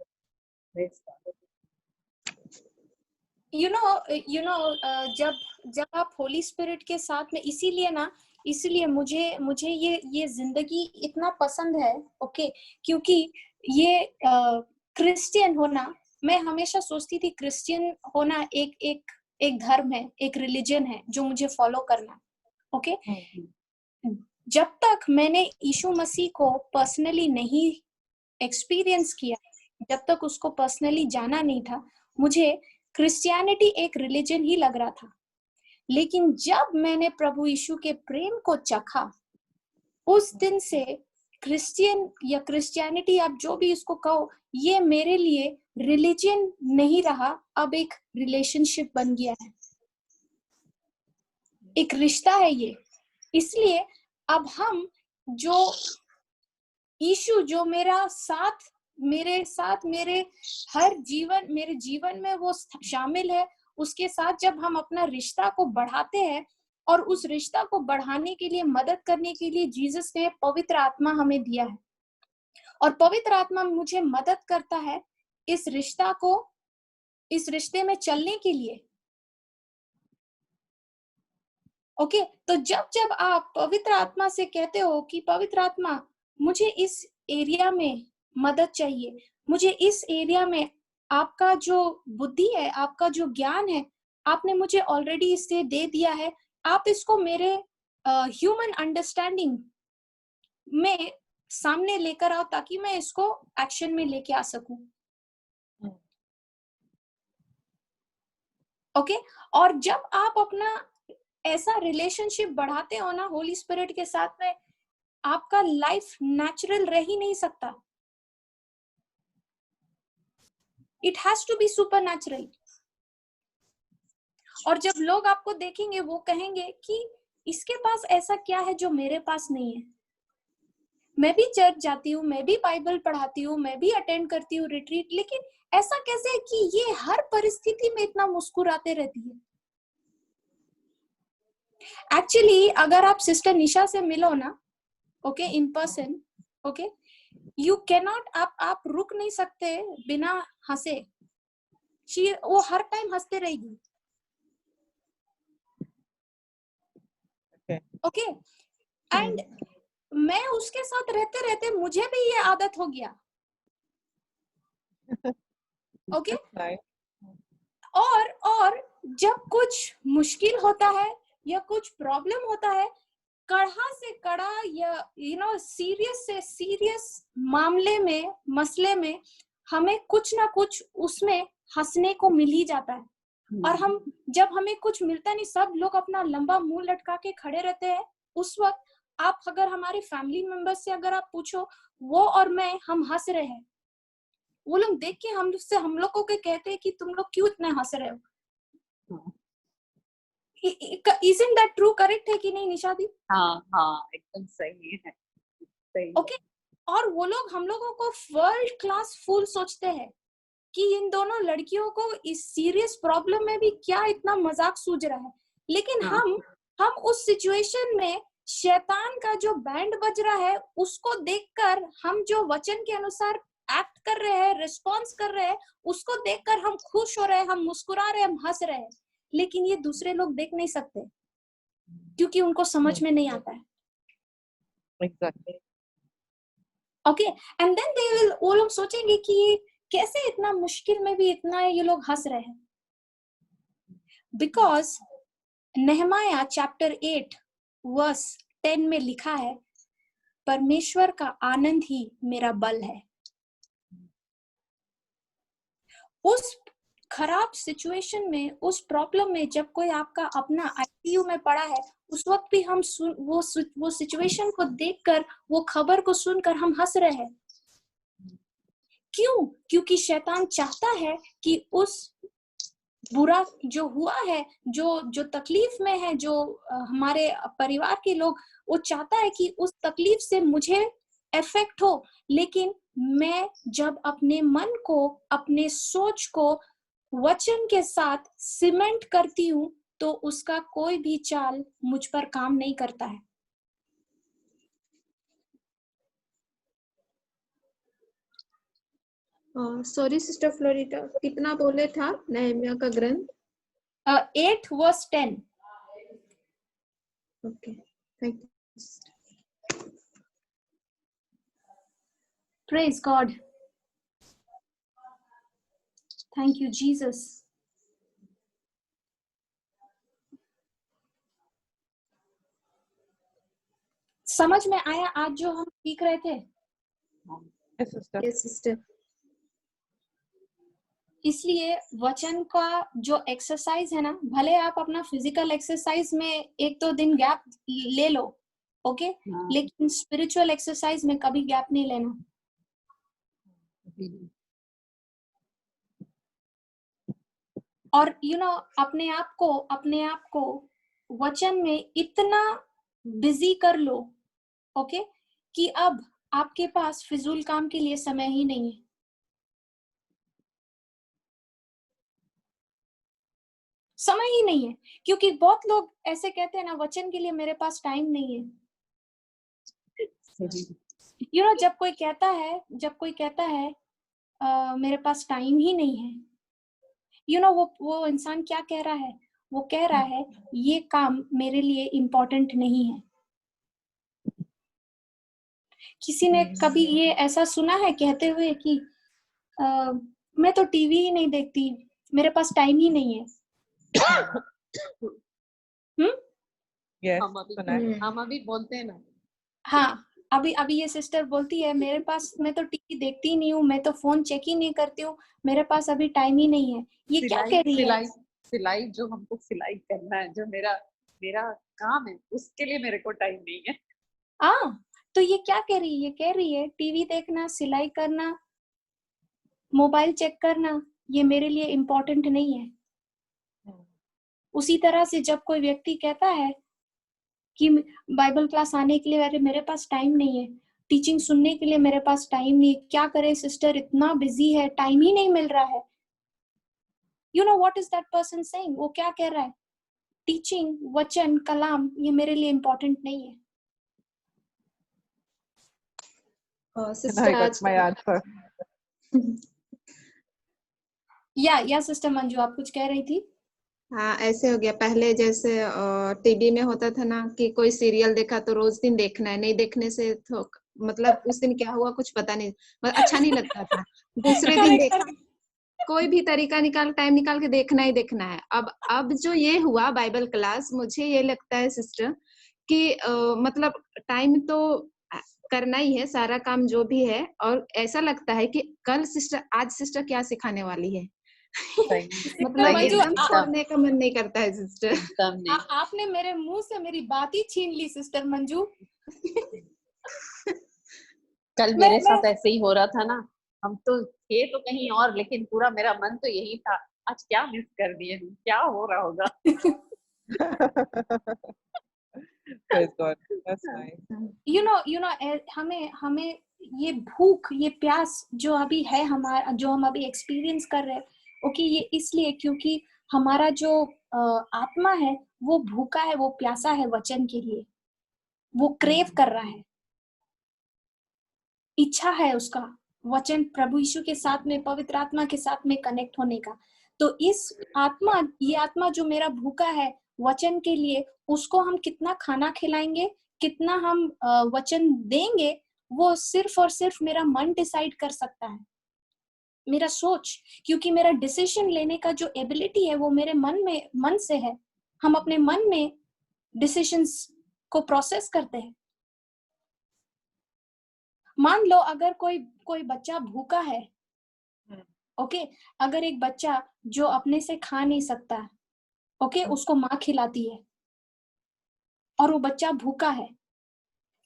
यू नो जब आप होली स्पिरिट के साथ में, इसीलिए मुझे ये जिंदगी इतना पसंद है। ओके, क्योंकि ये क्रिश्चियन होना, मैं हमेशा सोचती थी क्रिश्चियन होना एक धर्म है, एक रिलीजन है जो मुझे फॉलो करना। ओके, जब तक मैंने यीशु मसीह को पर्सनली नहीं एक्सपीरियंस किया, जब तक उसको पर्सनली जाना नहीं था, मुझे क्रिश्चियनिटी एक रिलीजन ही लग रहा था। लेकिन जब मैंने प्रभु यीशु के प्रेम को चखा, उस दिन से क्रिश्चियन या क्रिश्चियनिटी, आप जो भी इसको कहो, ये मेरे लिए रिलीजन नहीं रहा, अब एक रिलेशनशिप बन गया है, एक रिश्ता है ये। इसलिए अब हम जो यीशु जो मेरे साथ मेरे जीवन में वो शामिल है, उसके साथ जब हम अपना रिश्ता को बढ़ाते हैं, और उस रिश्ता को बढ़ाने के लिए, मदद करने के लिए जीसस ने पवित्र आत्मा हमें दिया है, और पवित्र आत्मा मुझे मदद करता है इस रिश्ते में चलने के लिए। ओके, तो जब आप पवित्र आत्मा से कहते हो कि पवित्र आत्मा मुझे इस एरिया में मदद चाहिए, मुझे इस एरिया में आपका जो बुद्धि है, आपका जो ज्ञान है, आपने मुझे ऑलरेडी इसे दे दिया है, आप इसको मेरे ह्यूमन अंडरस्टैंडिंग में सामने लेकर आओ ताकि मैं इसको एक्शन में लेके आ सकूं। ओके, और जब आप अपना ऐसा रिलेशनशिप बढ़ाते हो ना होली स्पिरिट के साथ में, आपका लाइफ नेचुरल रह ही नहीं सकता। It has to be super natural. और जब लोग आपको देखेंगे वो कहेंगे कि इसके पास ऐसा क्या है जो मेरे पास नहीं है? मैं भी चर्च जाती हूँ, मैं भी बाइबल पढ़ाती हूँ, मैं भी अटेंड करती हूँ रिट्रीट, लेकिन ऐसा कैसे है कि ये हर परिस्थिति में इतना मुस्कुराते रहती है? एक्चुअली अगर आप सिस्टर निशा से मिलो ना, okay, in person, okay, you cannot, आप रुक नहीं सकते बिना हंसे। वो हर टाइम हंसते रहेगी। ओके, एंड मैं उसके साथ रहते रहते मुझे भी ये आदत हो गया। ओके, और जब कुछ मुश्किल होता है या कुछ प्रॉब्लम होता है, कड़ा से कड़ा या सीरियस से सीरियस मामले में, मसले में, हमें कुछ ना कुछ उसमें हंसने को मिल ही जाता है। और हम जब हमें कुछ मिलता नहीं, सब लोग अपना लंबा मुंह लटका के खड़े रहते हैं। उस वक्त आप अगर हमारे फैमिली मेंबर्स से अगर आप पूछो, वो और मैं, हम हंस रहे हैं। वो लोग देख के हम लोगों को कहते हैं कि तुम लोग क्यों इतने हंस रहे हो? Isn't that true? करेक्ट है कि नहीं निशा दी? हाँ एकदम सही है, सही। ओके, और वो लोग हम लोगों को वर्ल्ड क्लास फूल सोचते हैं कि इन दोनों लड़कियों को इस सीरियस प्रॉब्लम में भी क्या इतना मजाक सूझ रहा है। लेकिन हम उस सिचुएशन में शैतान का जो बैंड बज रहा है उसको देखकर हम जो वचन के अनुसार एक्ट कर रहे हैं, रिस्पॉन्स कर रहे हैं, उसको देखकर हम खुश हो रहे हैं, हम मुस्कुरा रहे हैं, हम हंस रहे हैं। लेकिन ये दूसरे लोग देख नहीं सकते क्योंकि उनको समझ में नहीं आता है। Exactly. ओके, एंड देन वो लोग सोचेंगे कि कैसे इतना मुश्किल में भी इतना ये लोग हंस रहे हैं। बिकॉज नेहमाया चैप्टर 8 वर्स 10 में लिखा है, परमेश्वर का आनंद ही मेरा बल है। उस खराब सिचुएशन में, उस प्रॉब्लम में, जब कोई आपका अपना आईसीयू में पड़ा है, उस वक्त भी हम वो सिचुएशन को देखकर, वो खबर को सुनकर हम हंस रहे हैं। क्यों? क्योंकि शैतान चाहता है कि उस बुरा जो हुआ है, जो तकलीफ में है, जो हमारे परिवार के लोग, वो चाहता है कि उस तकलीफ से मुझे इफेक्ट हो। लेकिन मैं जब अपने मन को, अपने सोच को वचन के साथ सीमेंट करती हूँ, तो उसका कोई भी चाल मुझ पर काम नहीं करता है। सॉरी सिस्टर फ्लोरिटा, कितना बोले था नहम्याह का ग्रंथ? 8 verse 10. Okay, thank you. Praise God. Thank you, Jesus. समझ में आया आज जो हम सीख रहे थे? Yes, sister. Yes sister. इसलिए वचन का जो एक्सरसाइज है ना, भले आप अपना फिजिकल एक्सरसाइज में 1-2 दिन गैप ले लो, ओके, लेकिन स्पिरिचुअल एक्सरसाइज में कभी गैप नहीं लेना। और अपने आप को वचन में इतना बिजी कर लो, ओके, कि अब आपके पास फिजूल काम के लिए समय ही नहीं है। समय ही नहीं है, क्योंकि बहुत लोग ऐसे कहते हैं ना, वचन के लिए मेरे पास टाइम नहीं है। जब कोई कहता है मेरे पास टाइम ही नहीं है, वो इंसान क्या कह रहा है? वो कह रहा है ये काम मेरे लिए इम्पोर्टेंट नहीं है। किसी ने कभी ये ऐसा सुना है कहते हुए कि मैं तो टीवी ही नहीं देखती, मेरे पास टाइम ही नहीं है? Yes, हम अभी बोलते हैं ना। हाँ, अभी ये सिस्टर बोलती है, मेरे पास, मैं तो टीवी देखती ही नहीं हूँ, मैं तो फोन चेक ही नहीं करती हूँ, मेरे पास अभी टाइम ही नहीं है। ये क्या कह रही है? सिलाई जो हमको सिलाई करना है, जो मेरा काम है, उसके लिए मेरे को टाइम नहीं है। तो ये क्या कह रही है? ये कह रही है टीवी देखना, सिलाई करना, मोबाइल चेक करना, ये मेरे लिए इम्पोर्टेंट नहीं है। उसी तरह से जब कोई व्यक्ति कहता है कि बाइबल क्लास आने के लिए अरे मेरे पास टाइम नहीं है, टीचिंग सुनने के लिए मेरे पास टाइम नहीं है, क्या करे सिस्टर, इतना बिजी है, टाइम ही नहीं मिल रहा है। You know what is that person saying? वो क्या कह रहा है? टीचिंग, वचन, कलाम ये मेरे लिए इम्पोर्टेंट नहीं है। सिस्टर I got आज my answer. या सिस्टर मंजू आप कुछ कह रही थी? हाँ, ऐसे हो गया। पहले जैसे टीवी में होता था ना कि कोई सीरियल देखा तो रोज दिन देखना है, नहीं देखने से तो मतलब उस दिन क्या हुआ कुछ पता नहीं, मतलब अच्छा नहीं लगता था। दूसरे दिन देखा, कोई भी तरीका निकाल, टाइम निकाल के देखना ही देखना है। अब जो ये हुआ बाइबल क्लास, मुझे ये लगता है सिस्टर कि मतलब टाइम तो करना ही है, सारा काम जो भी है, और ऐसा लगता है कि कल सिस्टर, आज सिस्टर क्या सिखाने वाली है। सही सिस्टर मतलब सही मंजू में एकदम छोड़ने का मन नहीं करता है सिस्टर। एकदम नहीं। आपने मेरे मुंह से मेरी बात ही छीन ली सिस्टर मंजू। कल मैं मेरे साथ ऐसे ही हो रहा था ना, हम तो थे तो कहीं और, लेकिन पूरा मेरा मन तो यही था, आज क्या मिस कर दिए हम, क्या हो रहा होगा। Praise God. That's nice. You know हमें हमें ये भूख, ये प्यास जो अभी है हमारा, जो हम अभी एक्सपीरियंस कर रहे हैं, ओके, ये इसलिए क्योंकि हमारा जो आत्मा है वो भूखा है, वो प्यासा है वचन के लिए, वो क्रेव कर रहा है, इच्छा है उसका वचन प्रभु यीशु के साथ में, पवित्र आत्मा के साथ में कनेक्ट होने का। तो इस आत्मा, ये आत्मा जो मेरा भूखा है वचन के लिए, उसको हम कितना खाना खिलाएंगे, कितना हम वचन देंगे, वो सिर्फ और सिर्फ मेरा मन डिसाइड कर सकता है, मेरा सोच। क्योंकि मेरा डिसीजन लेने का जो एबिलिटी है वो मेरे मन से है। हम अपने मन में डिसीजंस को प्रोसेस करते हैं। मान लो अगर कोई बच्चा भूखा है, ओके, अगर एक बच्चा जो अपने से खा नहीं सकता, ओके, उसको माँ खिलाती है और वो बच्चा भूखा है,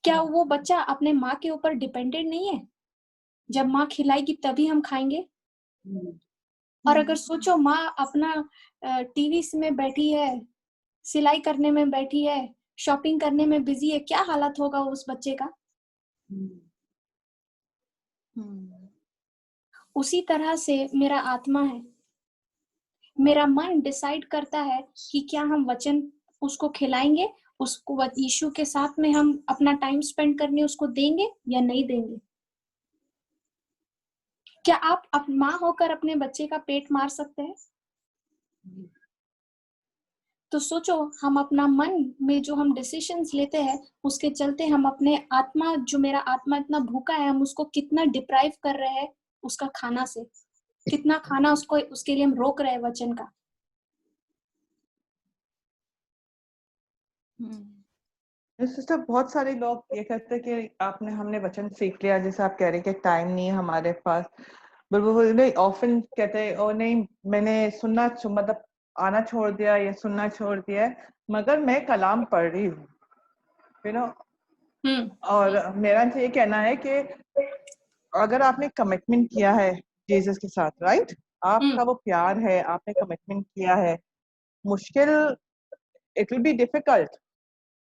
क्या वो बच्चा अपने माँ के ऊपर डिपेंडेंट नहीं है? जब माँ खिलाएगी तभी हम खाएंगे। और अगर सोचो माँ अपना टीवी में बैठी है, सिलाई करने में बैठी है, शॉपिंग करने में बिजी है, क्या हालत होगा उस बच्चे का? उसी तरह से मेरा आत्मा है, मेरा मन डिसाइड करता है कि क्या हम वचन उसको खिलाएंगे, उसको यीशु के साथ में हम अपना टाइम स्पेंड करने उसको देंगे या नहीं देंगे। क्या आप माँ होकर अपने बच्चे का पेट मार सकते हैं? तो सोचो, हम अपना मन में जो हम डिसीजंस लेते हैं उसके चलते हम अपने आत्मा, जो मेरा आत्मा इतना भूखा है, हम उसको कितना डिप्राइव कर रहे हैं उसका खाना से, कितना खाना उसको, उसके लिए हम रोक रहे हैं वचन का। सिस्टर बहुत सारे लोग ये कहते हैं कि हमने वचन सीख लिया, जैसे आप कह रहे हैं कि टाइम नहीं है हमारे पास, बट वो नहीं ऑफन कहते हैं ओ नहीं मैंने सुनना मतलब आना छोड़ दिया, ये सुनना छोड़ दिया है, मगर मैं कलाम पढ़ रही हूँ, यू नो। और मेरा ये कहना है कि अगर आपने कमिटमेंट किया है जीसस के साथ, राइट, आपका वो प्यार है, आपने कमिटमेंट किया है, मुश्किल, इट विल बी डिफिकल्ट,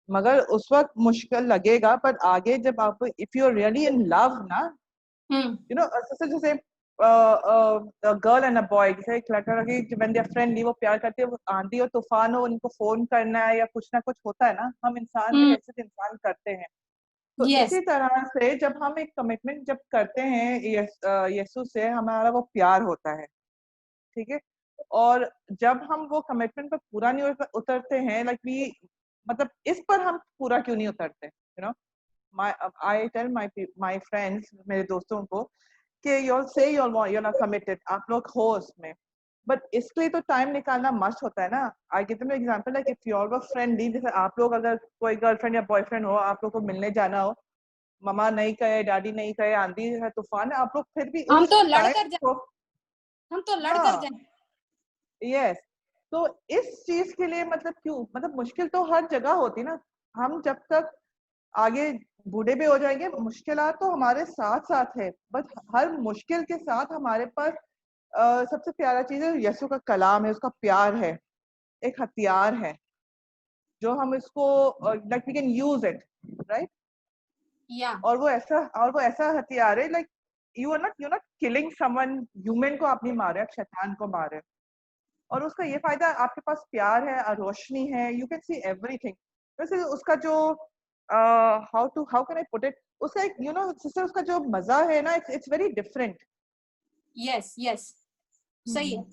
मगर उस वक्त मुश्किल लगेगा, पर आगे जब आप, if you are really in love ना, यू नो, जैसे गर्ल एंड अ बॉय, जैसे एक लड़का लड़की व्हेन दे आर फ्रेंडली, वो प्यार करते हैं, वो आंधी और तूफान हो, उनको फोन करना है या कुछ ना कुछ होता है ना, हम इंसान भी ऐसे इंसान करते हैं। तो इसी तरह से जब हम एक कमिटमेंट जब करते हैं यीशु से, हमारा वो प्यार होता है, ठीक है। और जब हम वो कमिटमेंट पर पूरा नहीं उतरते हैं, लाइक वी, मतलब इस पर हम पूरा क्यों नहीं उतरते, you know, I tell my friends, मेरे दोस्तों को, कि यू से यू आर कमिटेड, आप लोग हो उसमें, बट इसके लिए तो टाइम निकालना मस्ट होता है ना। I give them example, like if you are friendly, जैसे आप लोग अगर कोई गर्लफ्रेंड या बॉयफ्रेंड हो, आप लोग को मिलने जाना हो, मम्मा नहीं कहे, डैडी नहीं कहे, आंधी है, तूफान है, आप लोग फिर भी हम उस तो लड़ टाइम कर जाए, को, हम तो लड़ कर हाँ, जाए। यस, तो इस चीज के लिए मतलब क्यों, मतलब मुश्किल तो हर जगह होती ना, हम जब तक आगे बूढ़े भी हो जाएंगे, मुश्किलात तो हमारे साथ साथ है, बट हर मुश्किल के साथ हमारे पास सबसे प्यारा चीज है यीशु का कलाम है, उसका प्यार है, एक हथियार है जो हम इसको like we can use it, right? या और वो ऐसा हथियार है, like you not killing someone, human को आप नहीं मार रहे, आप शैतान को मार रहे हो। और उसका ये फायदा, आपके पास प्यार है, रोशनी है, यू कैन सी एवरीथिंग। वैसे उसका जो how can I put it, उसका एक सिस्टर, उसका जो मजा है ना, it's very different. Yes yes, सही है।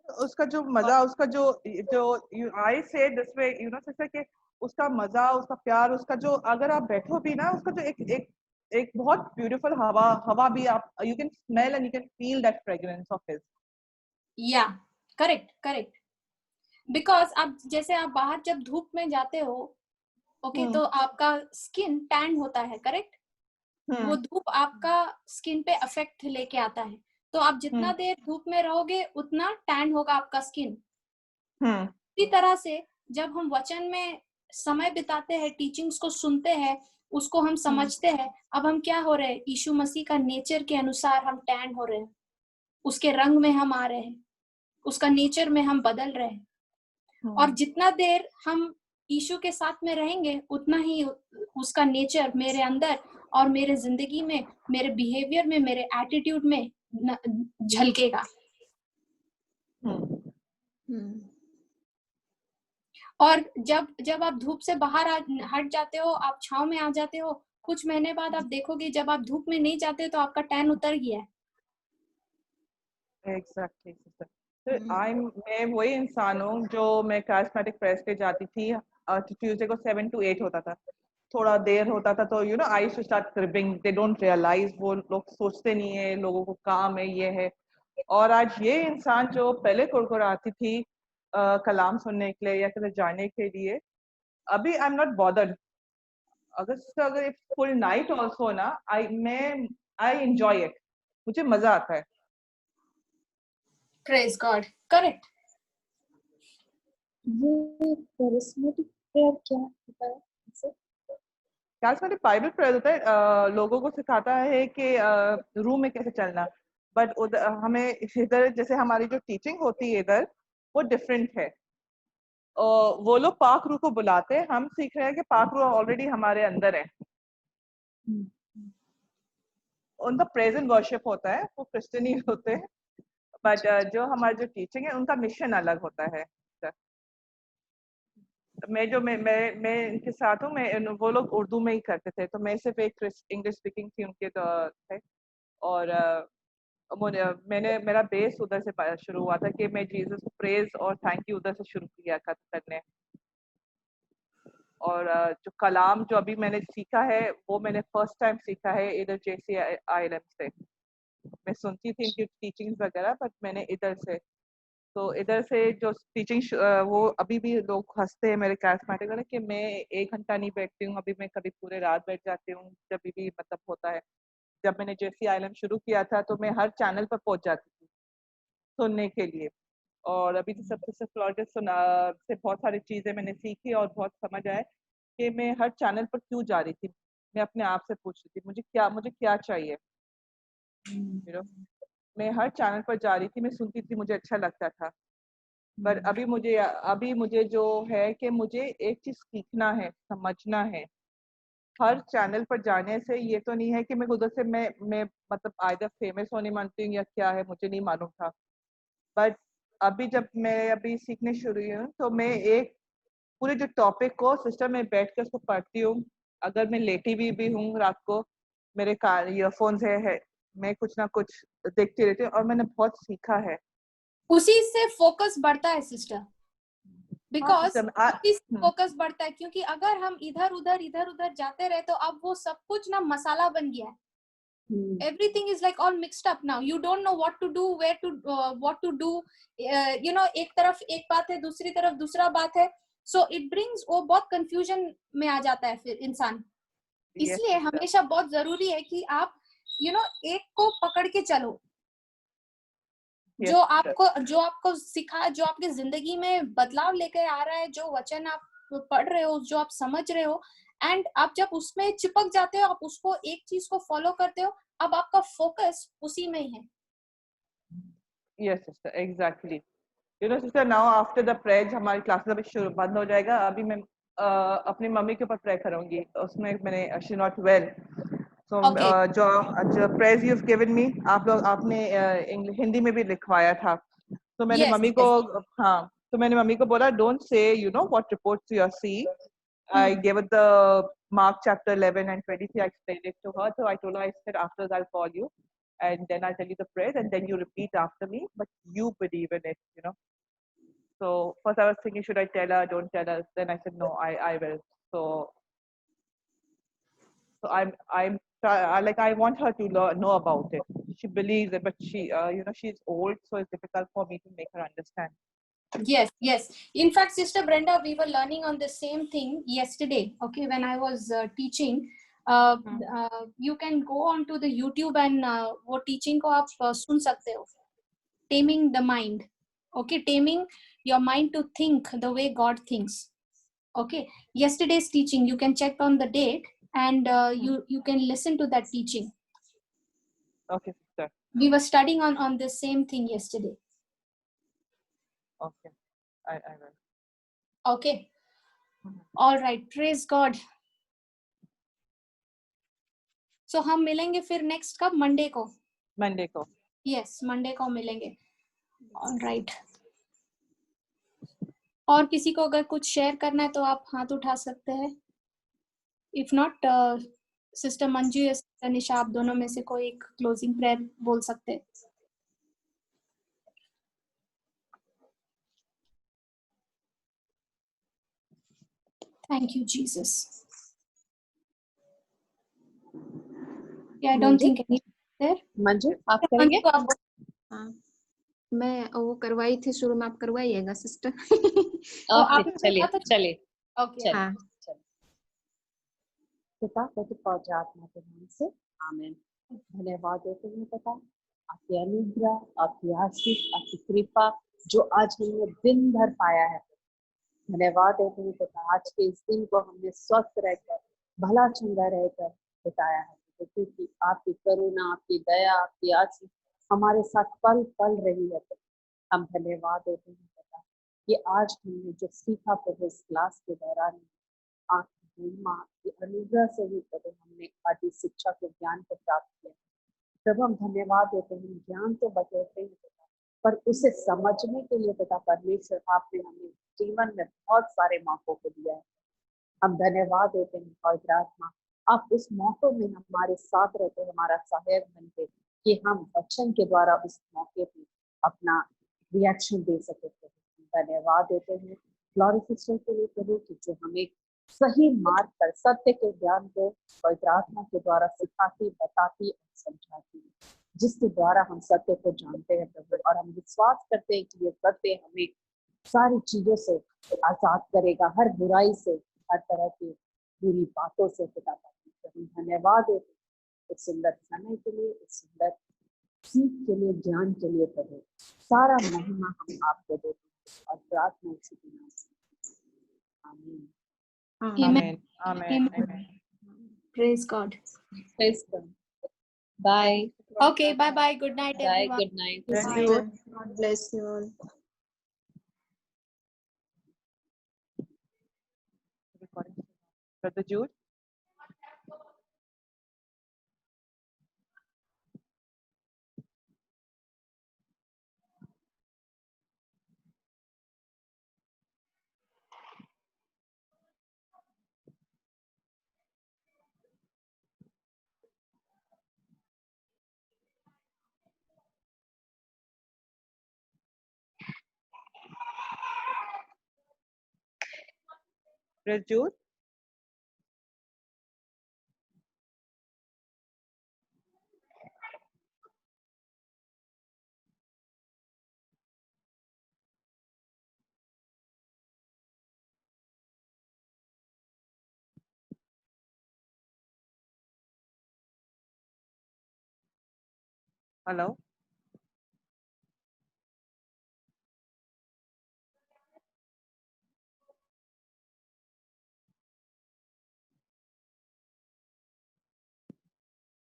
उसका जो मजा, उसका जो जो आई से दिस वे सिस्टर के, उसका मजा, उसका प्यार, उसका जो, अगर आप बैठो भी ना, उसका जो एक एक बहुत ब्यूटीफुल हवा भी, आप you can smell and you can feel that fragrance of his. या करेक्ट करेक्ट, बिकॉज आप जैसे आप बाहर जब धूप में जाते हो, ओके, तो आपका स्किन टैन होता है, करेक्ट? वो धूप आपका स्किन पे अफेक्ट लेके आता है, तो आप जितना देर धूप में रहोगे उतना टैन होगा आपका स्किन। इसी तरह से जब हम वचन में समय बिताते हैं, टीचिंग्स को सुनते हैं, उसको हम समझते हैं, अब हम क्या हो रहे हैं, यीशु मसीह का नेचर के अनुसार हम टैन हो रहे हैं, उसके रंग में हम आ रहे हैं, उसका नेचर में हम बदल रहे हैं। और जितना देर हम यीशु के साथ में रहेंगे उतना ही उसका नेचर मेरे अंदर और मेरे जिंदगी में, मेरे बिहेवियर में, मेरे एटीट्यूड में झलकेगा। और जब आप धूप से बाहर हट जाते हो, आप छांव में आ जाते हो, कुछ महीने बाद आप देखोगे जब आप धूप में नहीं जाते तो आपका टैन उतर गया है। Exactly sister. मैं वही इंसान हूँ जो, मैं कैरिस्मेटिक प्रेस पे जाती थी, ट्यूसडे को 7 to 8 होता था, थोड़ा देर होता था, तो I to start cribbing, they don't realise, वो लोग सोचते नहीं है, लोगों को काम है, ये है। और आज ये इंसान जो पहले कुरकुराती थी कलाम सुनने के लिए या कहीं जाने के लिए, अभी आई एम नॉट बॉदर्ड। अगर फुल नाइट ऑल्सो ना, आई एंजॉय इट, मुझे मजा आता है। Praise God, correct. ये कैरिस्मेटिक प्रेयर क्या होता है? कैरिस्मेटिक बाइबल प्रेयर होता है, लोगों को सिखाता है कि रूम में कैसे चलना। बट उधर हमें इधर, जैसे हमारी जो टीचिंग होती है इधर, वो डिफरेंट है। वो लोग पाक रूह को बुलाते हैं, हम सीख रहे हैं कि पाक रूह ऑलरेडी हमारे अंदर है। उनका प्रेजेंट वर्शिप होता है, वो क्रिश्चियन ही होते हैं, बट जो हमारी जो टीचिंग है उनका मिशन अलग होता है। मैं इनके साथ हूँ, वो लोग उर्दू में ही करते थे, तो मैं सिर्फ एक इंग्लिश स्पीकिंग थी उनके थे। और मेरा बेस उधर से शुरू हुआ था कि मैं जीसस को प्रेज और थैंक यू उधर से शुरू किया था करने। और जो कलाम जो अभी मैंने सीखा है, वो मैंने फर्स्ट टाइम सीखा है इधर JCILM से। मैं सुनती थी इनकी टीचिंग्स वगैरह, बट मैंने इधर से, तो इधर से जो टीचिंग, वो अभी भी लोग हंसते हैं मेरे कैरिस्मेटिक वाले कि मैं 1 घंटा नहीं बैठती हूँ, अभी मैं कभी पूरे रात बैठ जाती हूँ जब भी मतलब होता है। जब मैंने JCILM शुरू किया था तो मैं हर चैनल पर पहुंच जाती थी सुनने के लिए। और अभी तो सबसे फ्लॉरिडा से बहुत सारी चीजें मैंने सीखी और बहुत समझ आए कि मैं हर चैनल पर क्यों जा रही थी। मैं अपने आप से पूछ रही थी मुझे क्या चाहिए। मैं हर चैनल पर जा रही थी, मैं सुनती थी, मुझे अच्छा लगता था। पर अभी मुझे जो है कि मुझे एक चीज सीखना है, समझना है। हर चैनल पर जाने से ये तो नहीं है कि मैं उधर से मैं मतलब आइदर फेमस होने मानती हूँ या क्या है, मुझे नहीं मालूम था। बट अभी जब मैं अभी सीखने शुरू हुई हूँ, तो मैं एक पूरे जो टॉपिक को सिस्टम में बैठ कर उसको पढ़ती हूँ। अगर मैं लेटी भी हूँ रात को, मेरे कार ईयरफोन्स है, मैं कुछ ना कुछ देखती रहती हूँ, और मैंने बहुत सीखा है। उसी से फोकस बढ़ता है सिस्टर, बिकॉज सिस्टम उसी से फोकस बढ़ता है, क्योंकि अगर हम इधर उधर जाते रहे तो अब वो सब कुछ ना मसाला बन गया है। Everything is like all mixed up now. You don't know what to do, what to do. एक तरफ एक बात है, दूसरी तरफ दूसरा बात है, so it brings, वो बहुत confusion में आ जाता है फिर इंसान। इसलिए हमेशा बहुत जरूरी है कि आप एक को पकड़ के चलो, जो आपको सिखा, जो आपकी जिंदगी में बदलाव लेकर आ रहा है, जो वचन आप पढ़ रहे हो, जो आप समझ रहे हो, एंड आप जब उसमें चिपक जाते हो, आप उसको एक चीज को फॉलो करते हो, अब आपका फोकस उसी में ही है। Yes sister, exactly. You know, sister, now after the prayers हमारी क्लासेस अभी शुरू बंद हो जाएगा. अभी मैं अपनी मम्मी के ऊपर प्रे करूंगी. उसमें मैंने she not well. So Okay. जो prayers you've given me, आपने हिंदी में भी लिखवाया था. तो मैंने Yes, मम्मी को हाँ, तो मैंने मम्मी को बोला, don't say you know what reports you are seeing. I gave it the Mark chapter 11 and 23. I explained it to her. So I told her, I said, after I'll call you, and then I'll tell you the prayers, and then you repeat after me. But you believe in it, you know. So first I was thinking, should I tell her? Don't tell her. Then I said, no, I will. So I want her to know about it. She believes it, but she you know, she's old, so it's difficult for me to make her understand. Yes. In fact, Sister Brenda, we were learning on the same thing yesterday. Okay, when I was teaching, you can go on to the YouTube and वो teaching को आप सुन सकते हो. Taming the mind. Okay, taming your mind to think the way God thinks. Okay, yesterday's teaching, you can check on the date and you can listen to that teaching. Okay, sister. We were studying on the same thing yesterday. Okay, I will. Okay. All right. Praise God. So हम मिलेंगे फिर next कब? Monday को. Monday को. Yes, Monday को मिलेंगे. All right. और किसी को अगर कुछ शेयर करना है तो आप हाथ उठा सकते हैं. If not, Sister मंजू या Sister निशा, आप दोनों में से कोई एक closing prayer बोल सकते हैं. Thank you, Jesus. Yeah, I don't think any there. Manju आप करेंगे? हाँ, मैं वो करवाई थी शुरू में, आप करवाइएगा सिस्टर. ओके, चलिए. Okay. हाँ. पिता पवित्र पवित्र आत्मा के नाम से आमीन. धन्यवाद देते हैं पिता, आपकी अनुग्रह, आपकी आशीष, आपकी कृपा जो आज हमने दिन भर पाया है. धन्यवाद देते हैं पिता, आज के इस दिन को हमने स्वस्थ रहकर, भला चंगा रहकर बिताया है, क्योंकि आपकी करुणा, आपकी दया, आपकी आशीष हमारे साथ पल पल रही है. हम धन्यवाद देते हैं पिता कि आज हमने जो सीखा प्रभु इस क्लास के दौरान आपकी महिमा की अनुग्रह से ही प्रभु हमने आज इस शिक्षा को ज्ञान को प्राप्त किया. प्रभु हम धन्यवाद देते हैं, ज्ञान तो बटोरते हैं पिता, पर उसे समझने के लिए पिता परमेश्वर आपने हमें जीवन में बहुत सारे मौकों को दिया है. हम धन्यवाद देते हैं पवित्र आत्मा, आप उस मौकों में हमारे साथ रहते, हमारा सहायक बनते कि हम वचन के द्वारा उस मौके पे अपना रिएक्शन दे सके. धन्यवाद देते हैं ग्लोरिफिकेशन के लिए प्रभु कि जो हमें सही मार्ग पर सत्य के ज्ञान को पवित्र आत्मा के द्वारा सिखाती, बताती और समझाती, जिसके द्वारा हम सत्य को जानते हैं प्रभु, और हम विश्वास करते हैं कि ये सत्य हमें सारी चीजों से आजाद करेगा, हर बुराई से, हर तरह की बुरी बातों से पिता. हम धन्यवाद देते हैं इस सुंदर समय के लिए, इस सुंदर सीख के लिए, ज्ञान के लिए प्रभु. सारा महिमा हम आपको देते हैं और प्रार्थना उसी के नाम से. आमीन. Amen. Amen. Praise God. Praise God. Bye. Okay, bye. Good night, Bye. everyone. Good night. Thank you. God bless you all. Brother Jude. Brother Jude. Hello.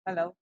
Hello.